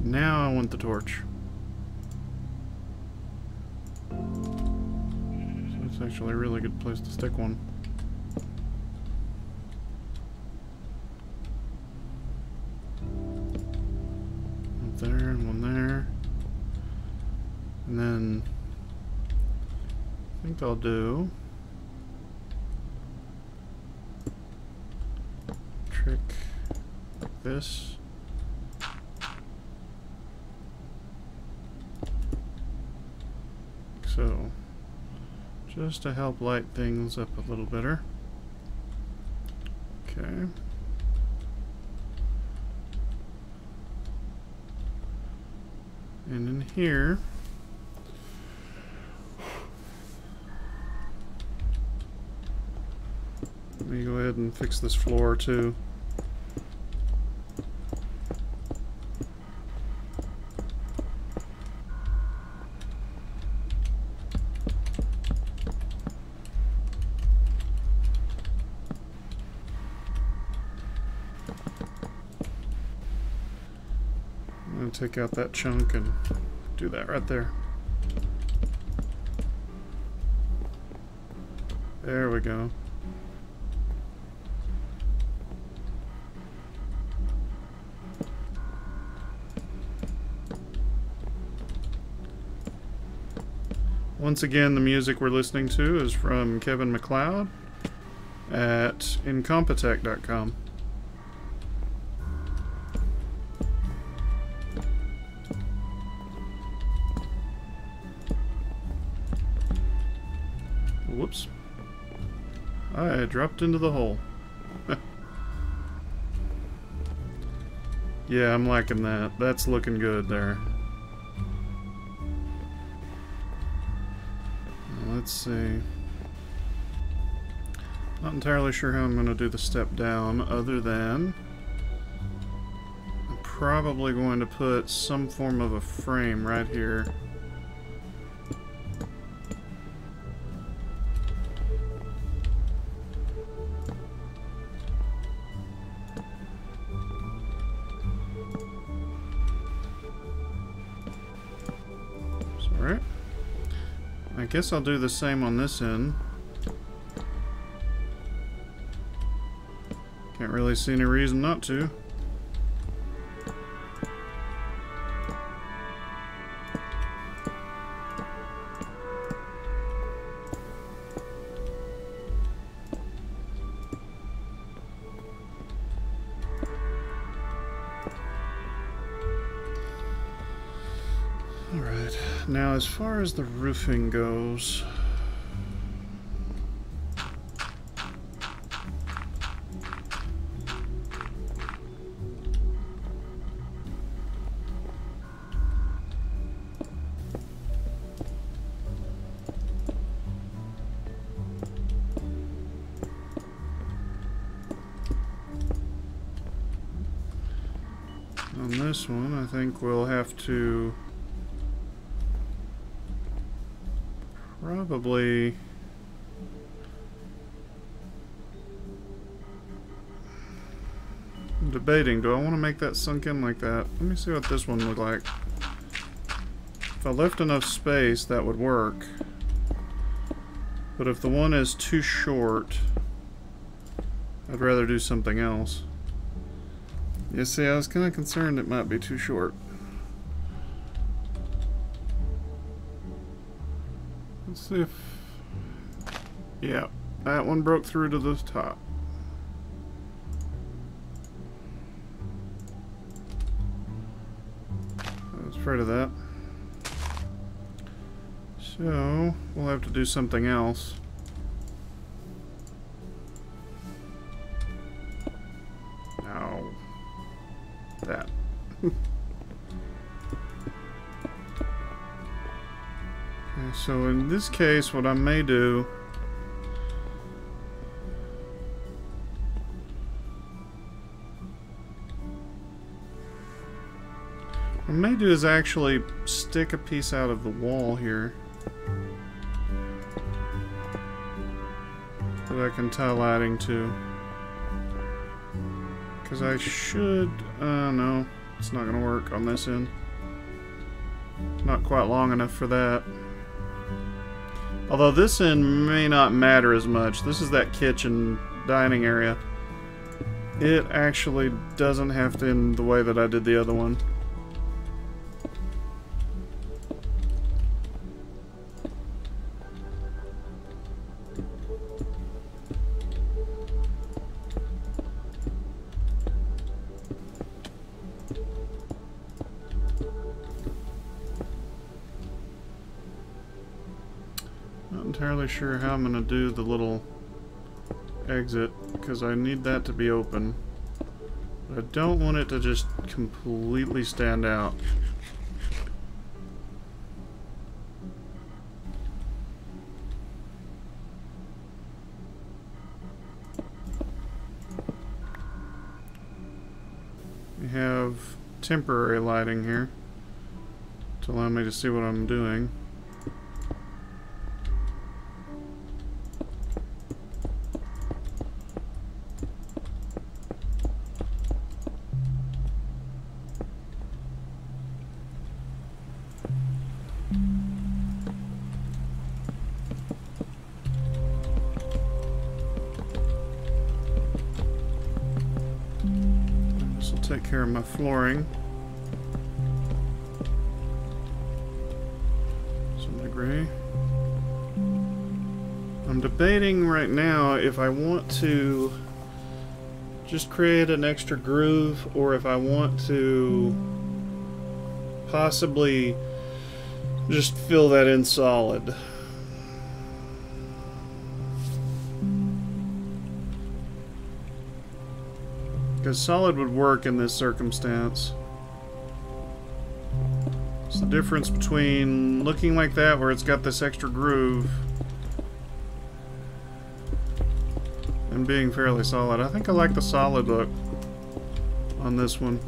Now I want the torch. So it's actually a really good place to stick one. One there and one there. And then I think I'll do a trick like this. So, just to help light things up a little better. Okay. And in here, let me go ahead and fix this floor too. Take out that chunk and do that right there. There we go. Once again, the music we're listening to is from Kevin MacLeod at incompetech.com. Whoops. I dropped into the hole. Yeah, I'm liking that. That's looking good there. Let's see. Not entirely sure how I'm going to do the step down, other than I'm probably going to put some form of a frame right here. Alright. I guess I'll do the same on this end. Can't really see any reason not to. Alright, now as far as the roofing goes, this one, I think we'll have to probably I'm debating, do I want to make that sunk in like that? Let me see what this one looked like. If I left enough space, that would work. But if the one is too short, I'd rather do something else. You see, I was kind of concerned it might be too short. Let's see if... Yeah, that one broke through to the top. I was afraid of that. So, we'll have to do something else. No. That. Okay, so in this case, what I may do... What I may do is actually stick a piece out of the wall here that I can tie lighting to. Because I should... no, it's not going to work on this end. Not quite long enough for that. Although this end may not matter as much. This is that kitchen dining area. It actually doesn't have to end the way that I did the other one. Entirely sure how I'm gonna do the little exit because I need that to be open. But I don't want it to just completely stand out. We have temporary lighting here to allow me to see what I'm doing. Take care of my flooring to some degree. I'm debating right now if I want to just create an extra groove or if I want to possibly just fill that in solid. Because solid would work in this circumstance. It's the difference between looking like that where it's got this extra groove and being fairly solid. I think I like the solid look on this one.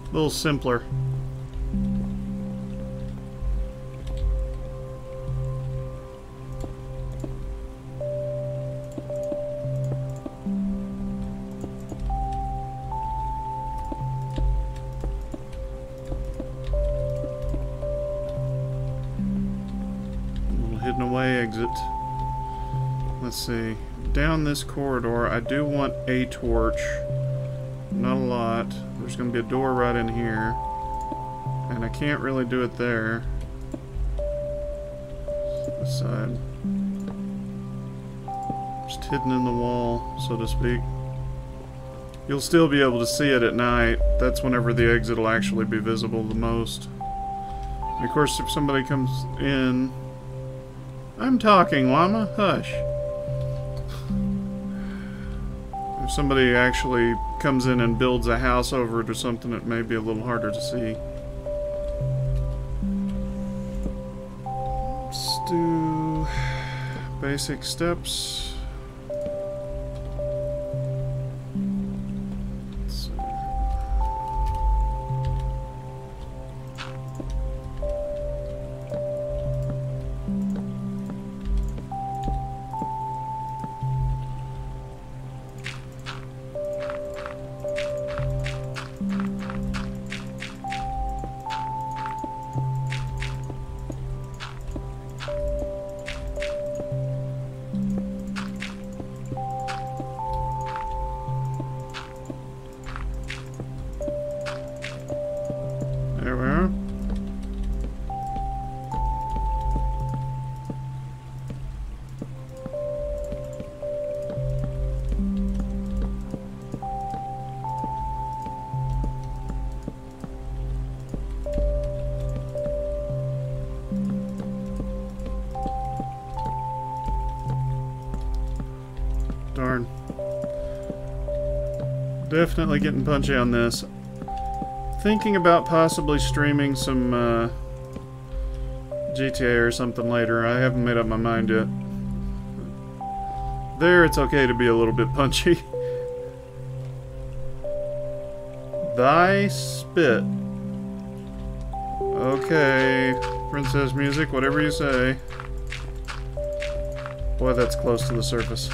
A little simpler. Hidden away exit. Let's see. Down this corridor, I do want a torch. Not a lot. There's going to be a door right in here. And I can't really do it there. This side. Just hidden in the wall, so to speak. You'll still be able to see it at night. That's whenever the exit will actually be visible the most. And of course, if somebody comes in... I'm talking, llama. Hush. If somebody actually comes in and builds a house over it or something, it may be a little harder to see. Let's do basic steps. Definitely getting punchy on this. Thinking about possibly streaming some GTA or something later. I haven't made up my mind yet. There, it's okay to be a little bit punchy. Thy spit. Okay, princess music, whatever you say. Boy, that's close to the surface.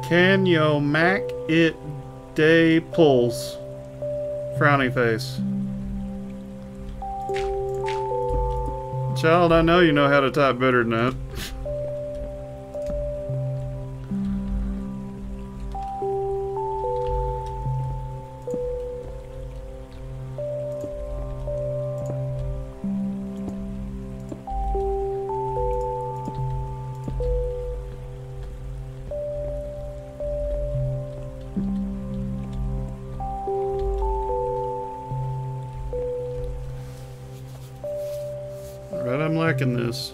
Can yo mac it day pulls? Frowny face. Child, I know you know how to type better than that. Alright, I'm liking this.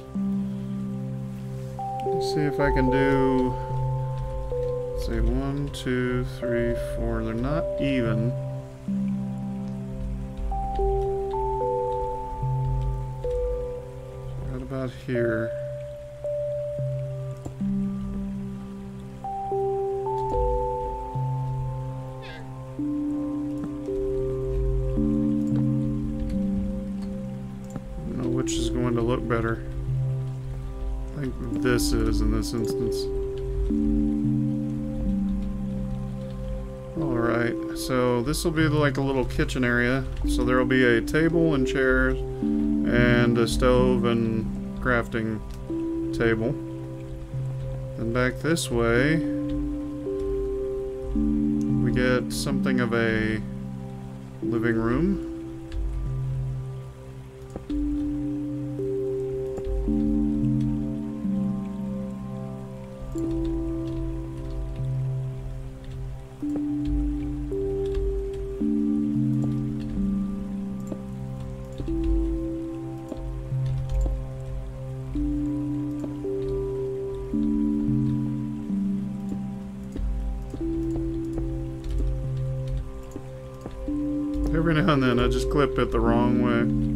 Let's see if I can do... Let's see, 1, 2, 3, 4. They're not even. What about here? Which is going to look better? I think this is in this instance. Alright, so this will be like a little kitchen area. So there will be a table and chairs and a stove and crafting table. And back this way we get something of a living room. Every now and then I just clip it the wrong way.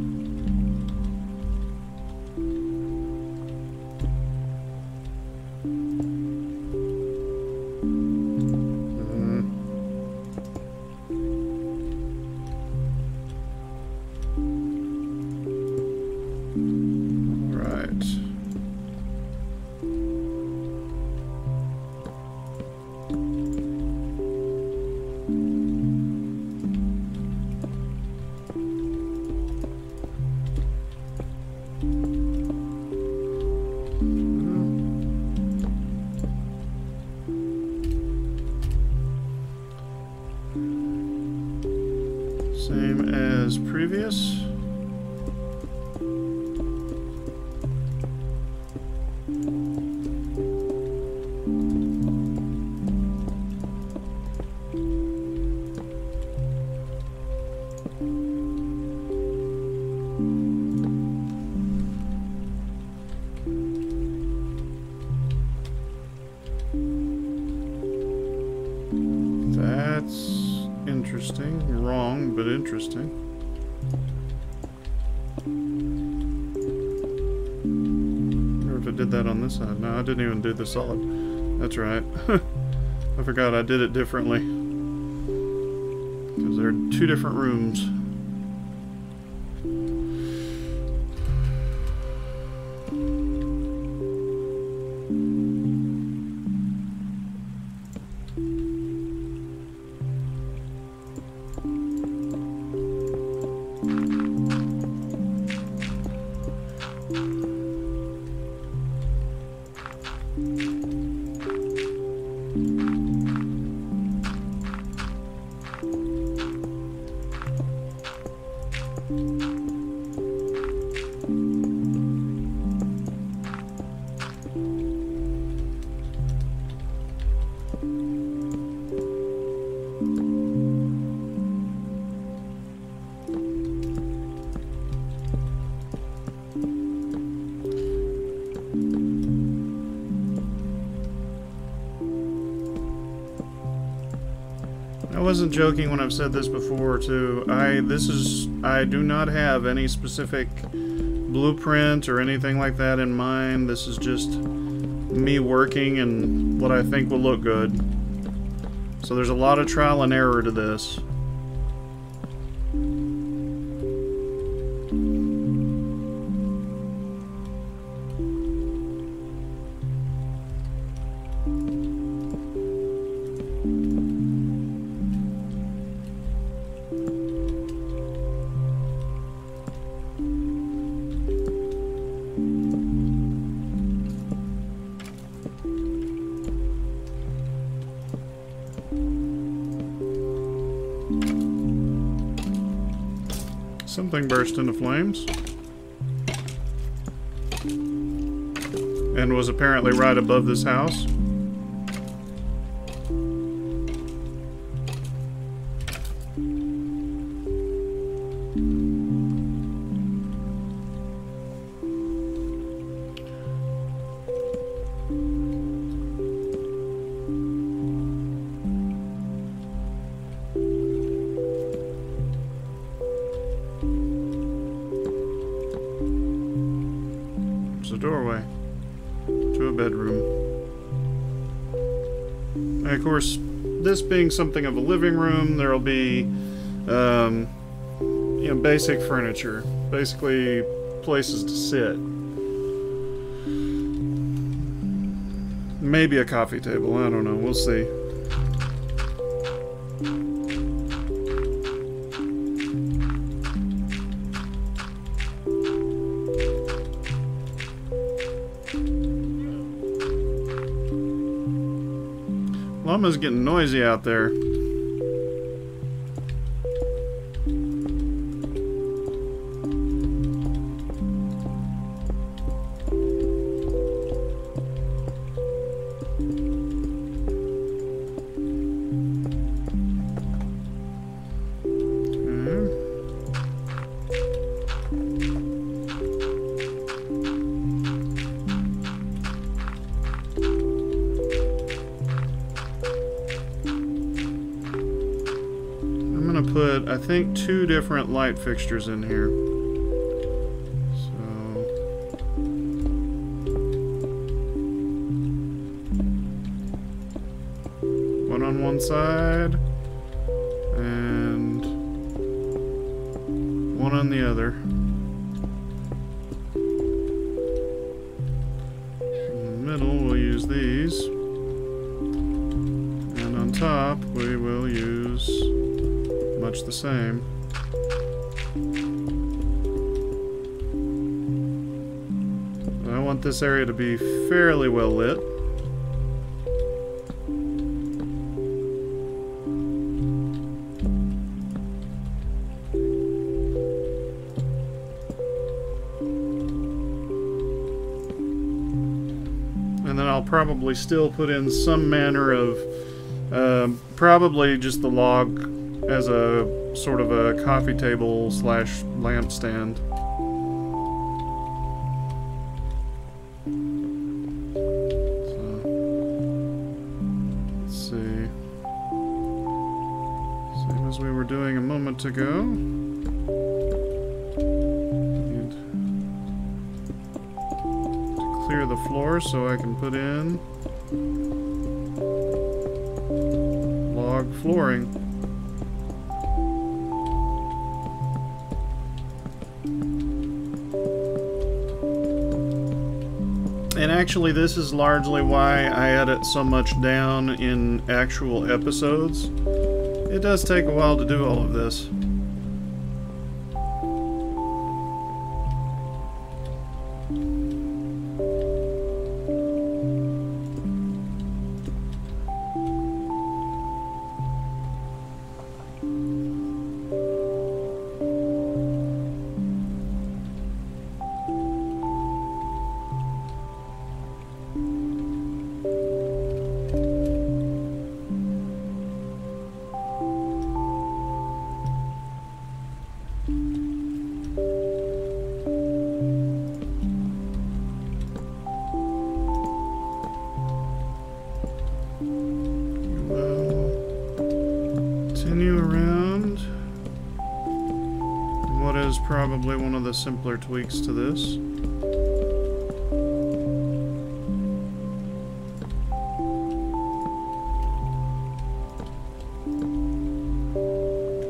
Same as previous. That's interesting. Wrong, but interesting. I wonder if I did that on this side. No, I didn't even do the solid. That's right. I forgot I did it differently. Because there are two different rooms. I wasn't joking when I've said this before too. I do not have any specific blueprint or anything like that in mind. This is just me working and what I think will look good. So there's a lot of trial and error to this. Something burst into flames. And was apparently right above this house. A doorway to a bedroom. And of course, this being something of a living room, there'll be you know, basic furniture, basically places to sit. Maybe a coffee table, I don't know, we'll see. Llama's getting noisy out there. Put, I think, 2 different light fixtures in here. So one on one side and one on the other. In the middle we'll use these, and on top we will use much the same. I want this area to be fairly well lit. And then I'll probably still put in some manner of probably just the log as a sort of a coffee table slash lamp stand. So, let's see. Same as we were doing a moment ago. Need to clear the floor so I can put in type of flooring. And actually, this is largely why I edit so much down in actual episodes. It does take a while to do all of this. Probably one of the simpler tweaks to this.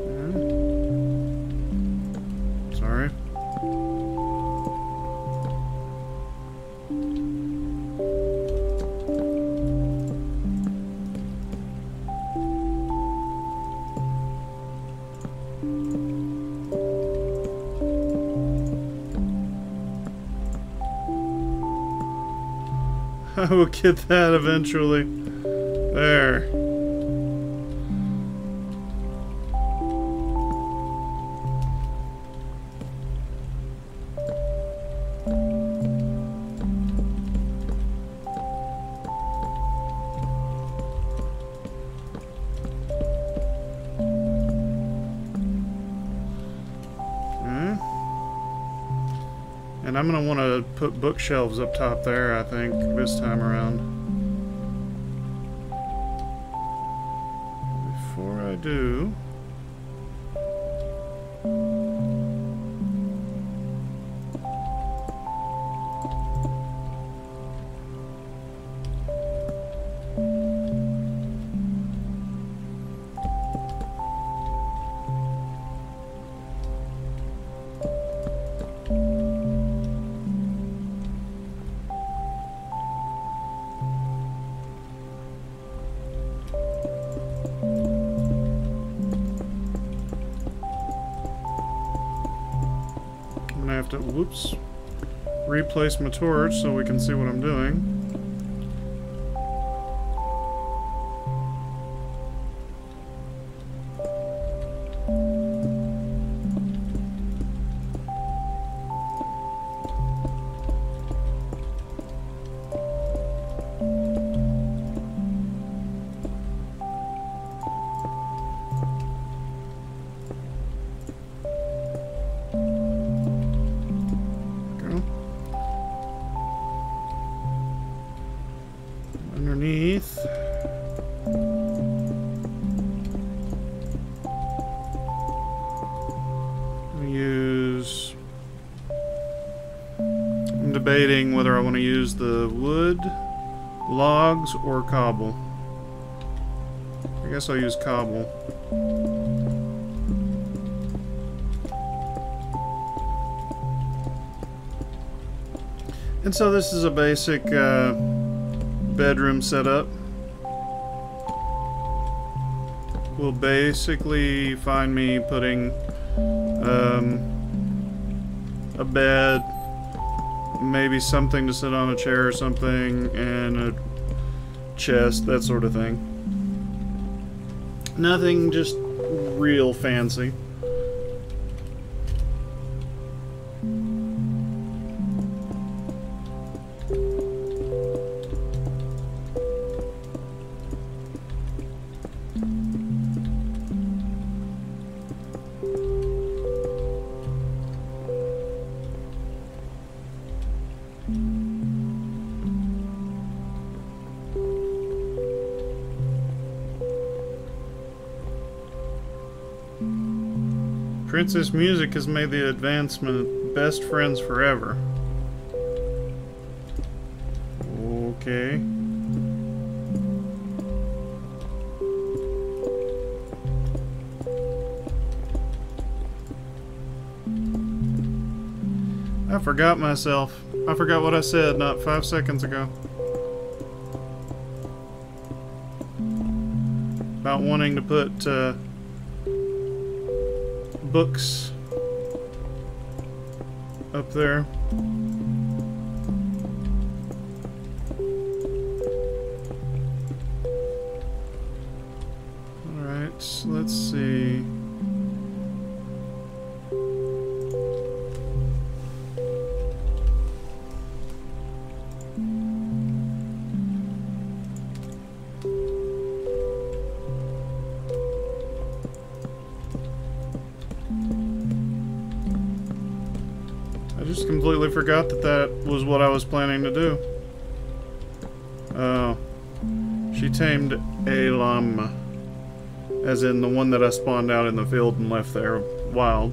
Okay. Sorry. I will get that eventually. There. And I'm going to want to put bookshelves up top there, I think, this time around. Before I do... have to, whoops, replace my torch so we can see what I'm doing. Underneath. I'm debating whether I want to use the wood, logs, or cobble. I guess I'll use cobble. And so this is a basic bedroom setup. Will basically find me putting a bed, maybe something to sit on, a chair or something, and a chest, that sort of thing. Nothing just real fancy. Princess Music has made the advancement best friends forever. Okay. I forgot myself. I forgot what I said not 5 seconds ago. About wanting to put books up there. Alright, let's see. I just completely forgot that that was what I was planning to do. Oh. She tamed a llama. As in the one that I spawned out in the field and left there wild.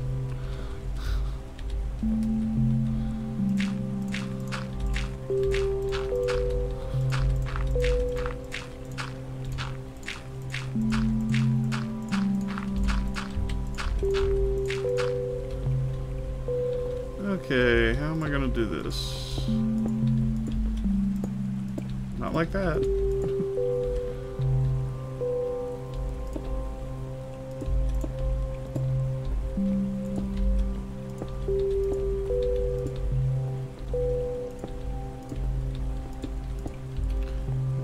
Okay, how am I gonna do this? Not like that.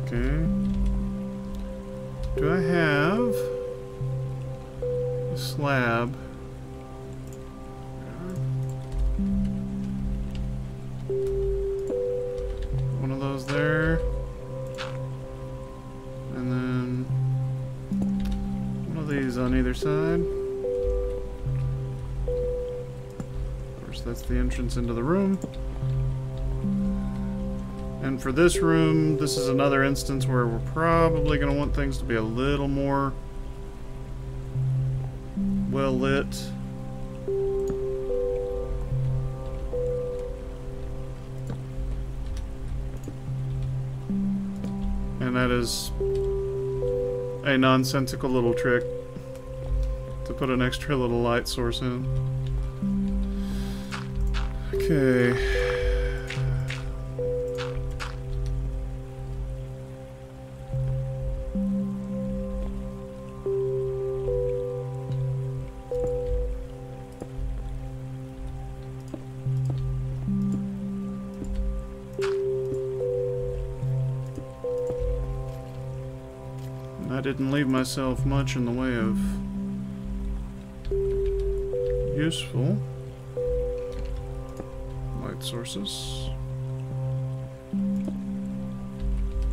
Okay. Do I have a slab? One of those there. And then one of these on either side. Of course, that's the entrance into the room. And for this room, this is another instance where we're probably going to want things to be a little more well lit. And that is a nonsensical little trick to put an extra little light source in. Okay. I didn't leave myself much in the way of useful light sources.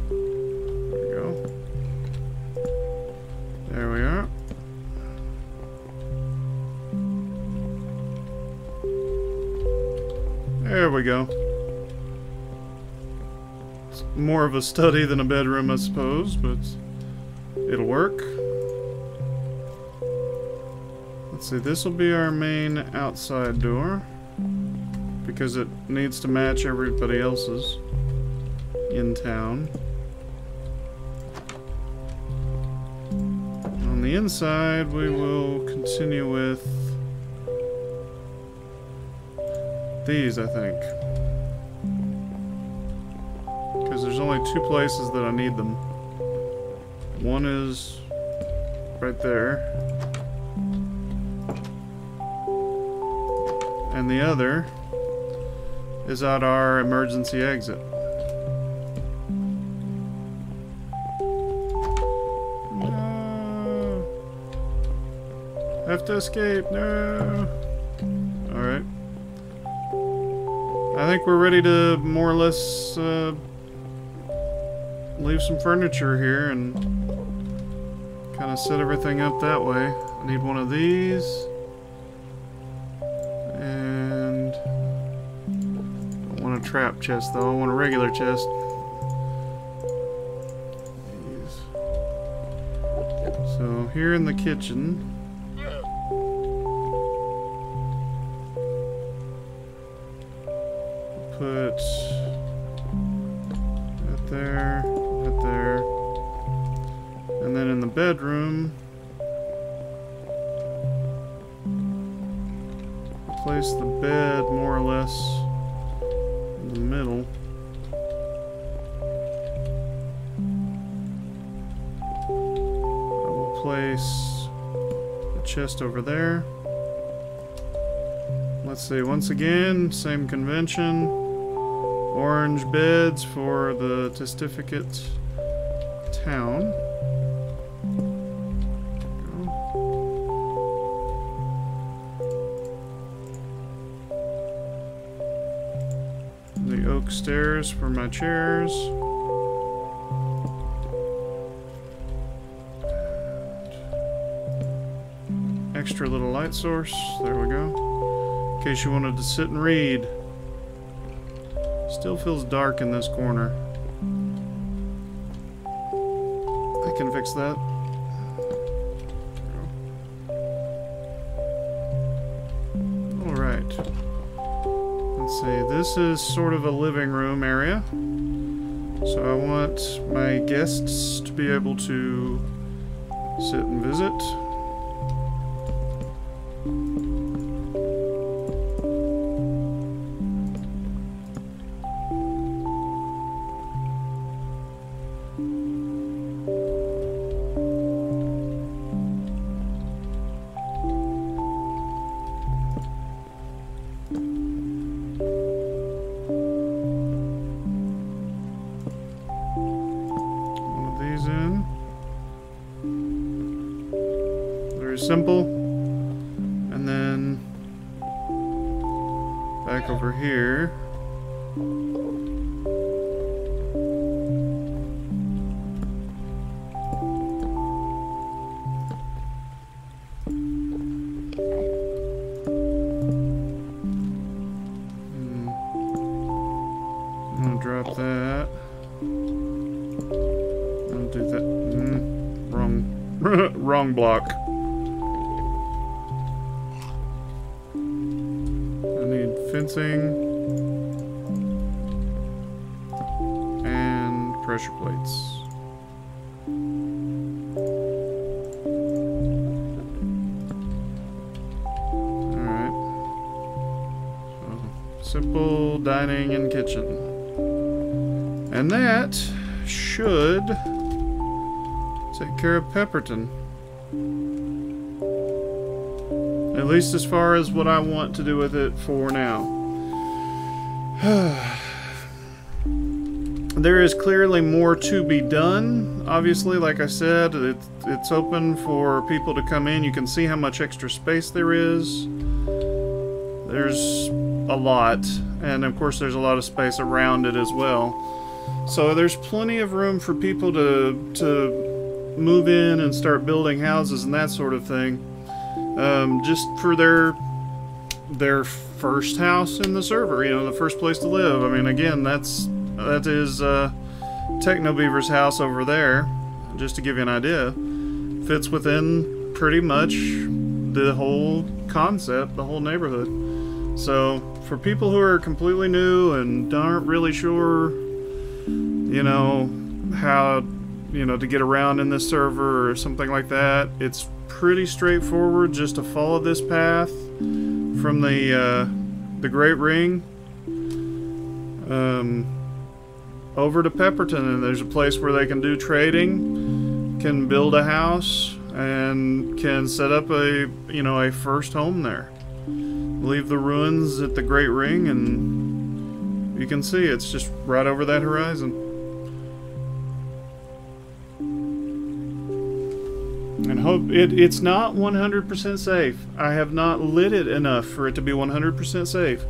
There we go. There we are. There we go. It's more of a study than a bedroom, I suppose, but it'll work. Let's see, this will be our main outside door because it needs to match everybody else's in town. On the inside, we will continue with these, I think. Because there's only two places that I need them. One is right there, and the other is at our emergency exit. No! Have to escape, no! Alright. I think we're ready to more or less leave some furniture here and kind of set everything up that way. I need one of these. And I don't want a trap chest though, I want a regular chest. So here in the kitchen, put that there, that there. And then in the bedroom, place the bed more or less the middle. I will place the chest over there. Let's see, once again, same convention. Orange beds for the testificate town. The oak stairs for my chairs. Extra little light source. There we go. In case you wanted to sit and read. Still feels dark in this corner. I can fix that. Alright. Let's see, this is sort of a living room area. So I want my guests to be able to sit and visit. Simple, and then back over here. I'm gonna drop that. I'll do that. Wrong block. Fencing and pressure plates. Alright. So, simple dining and kitchen. And that should take care of Pepperton. At least as far as what I want to do with it for now. There is clearly more to be done. Obviously, like I said, it's open for people to come in. You can see how much extra space there is. There's a lot. And of course there's a lot of space around it as well. So there's plenty of room for people to move in and start building houses and that sort of thing. Just for their first house in the server, you know, the first place to live. I mean, again, that is Techno Beaver's house over there, just to give you an idea. Fits within pretty much the whole concept, the whole neighborhood. So, for people who are completely new and aren't really sure, you know, how, you know, to get around in this server or something like that, it's pretty straightforward just to follow this path from the Great Ring over to Pepperton, and there's a place where they can do trading, can build a house, and can set up a first home there. Leave the ruins at the Great Ring, and you can see it's just right over that horizon. And hope it's not 100% safe. I have not lit it enough for it to be 100% safe.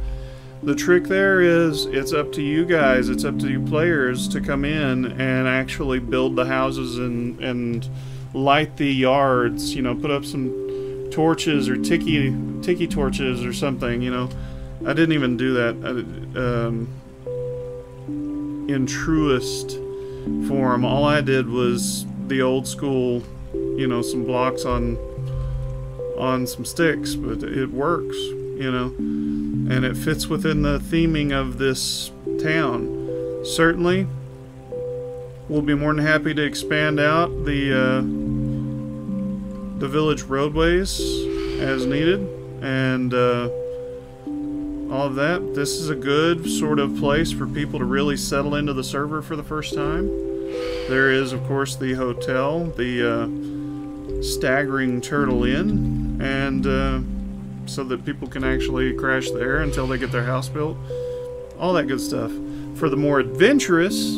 The trick there is it's up to you guys, it's up to you players to come in and actually build the houses and light the yards, you know, put up some torches or tiki torches or something, you know. I didn't even do that in truest form. All I did was the old school, you know, some blocks on some sticks, but it works, you know, and it fits within the theming of this town. Certainly, we'll be more than happy to expand out the village roadways as needed, and all of that. This is a good sort of place for people to really settle into the server for the first time. There is, of course, the hotel, the Staggering Turtle Inn, and so that people can actually crash there until they get their house built. All that good stuff. For the more adventurous,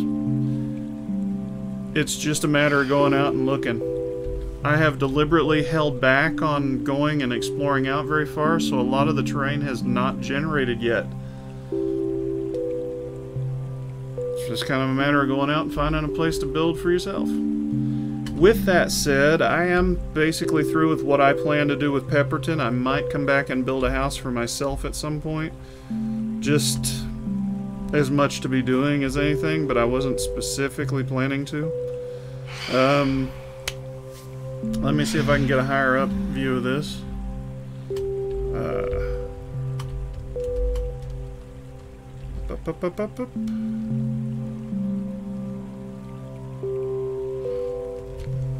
it's just a matter of going out and looking. I have deliberately held back on going and exploring out very far, so a lot of the terrain has not generated yet. It's just kind of a matter of going out and finding a place to build for yourself. With that said, I am basically through with what I plan to do with Pepperton. I might come back and build a house for myself at some point. Just as much to be doing as anything, but I wasn't specifically planning to. Let me see if I can get a higher up view of this.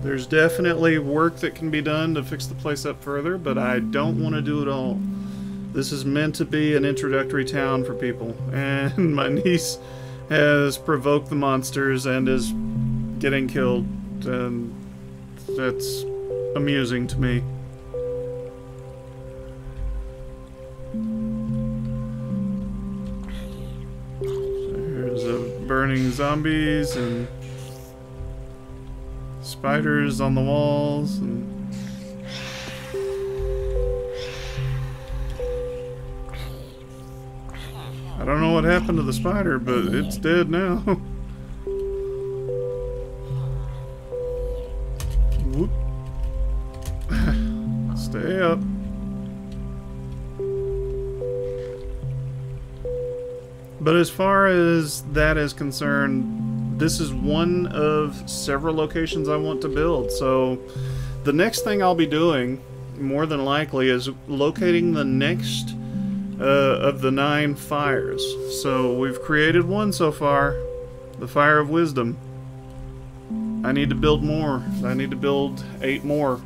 There's definitely work that can be done to fix the place up further, but I don't want to do it all. This is meant to be an introductory town for people, and my niece has provoked the monsters and is getting killed, and that's amusing to me. There's burning zombies and spiders on the walls, and I don't know what happened to the spider, but it's dead now. Whoop. Stay up. But as far as that is concerned, this is one of several locations I want to build. So the next thing I'll be doing, more than likely, is locating the next of the 9 fires. So we've created one so far, the Fire of Wisdom. I need to build more. I need to build 8 more.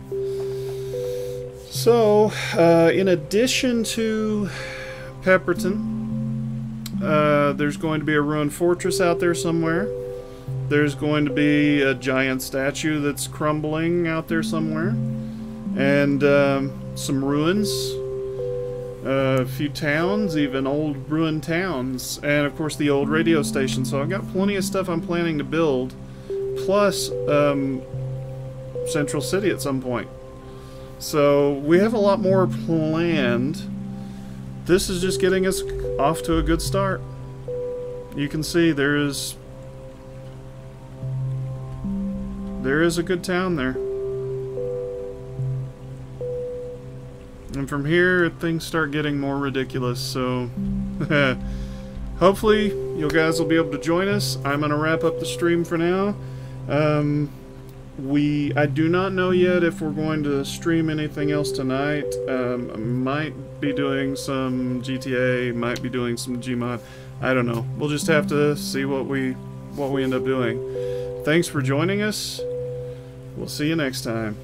So, in addition to Pepperton, there's going to be a ruined fortress out there somewhere. There's going to be a giant statue that's crumbling out there somewhere. And some ruins. A few towns, even old ruined towns. And of course the old radio station. So I've got plenty of stuff I'm planning to build. Plus Central City at some point. So we have a lot more planned. This is just getting us off to a good start. You can see there is a good town there. And from here, things start getting more ridiculous, so hopefully you guys will be able to join us. I'm going to wrap up the stream for now. I do not know yet if we're going to stream anything else tonight. I might be doing some GTA, might be doing some Gmod. I don't know. We'll just have to see what we end up doing. Thanks for joining us. We'll see you next time.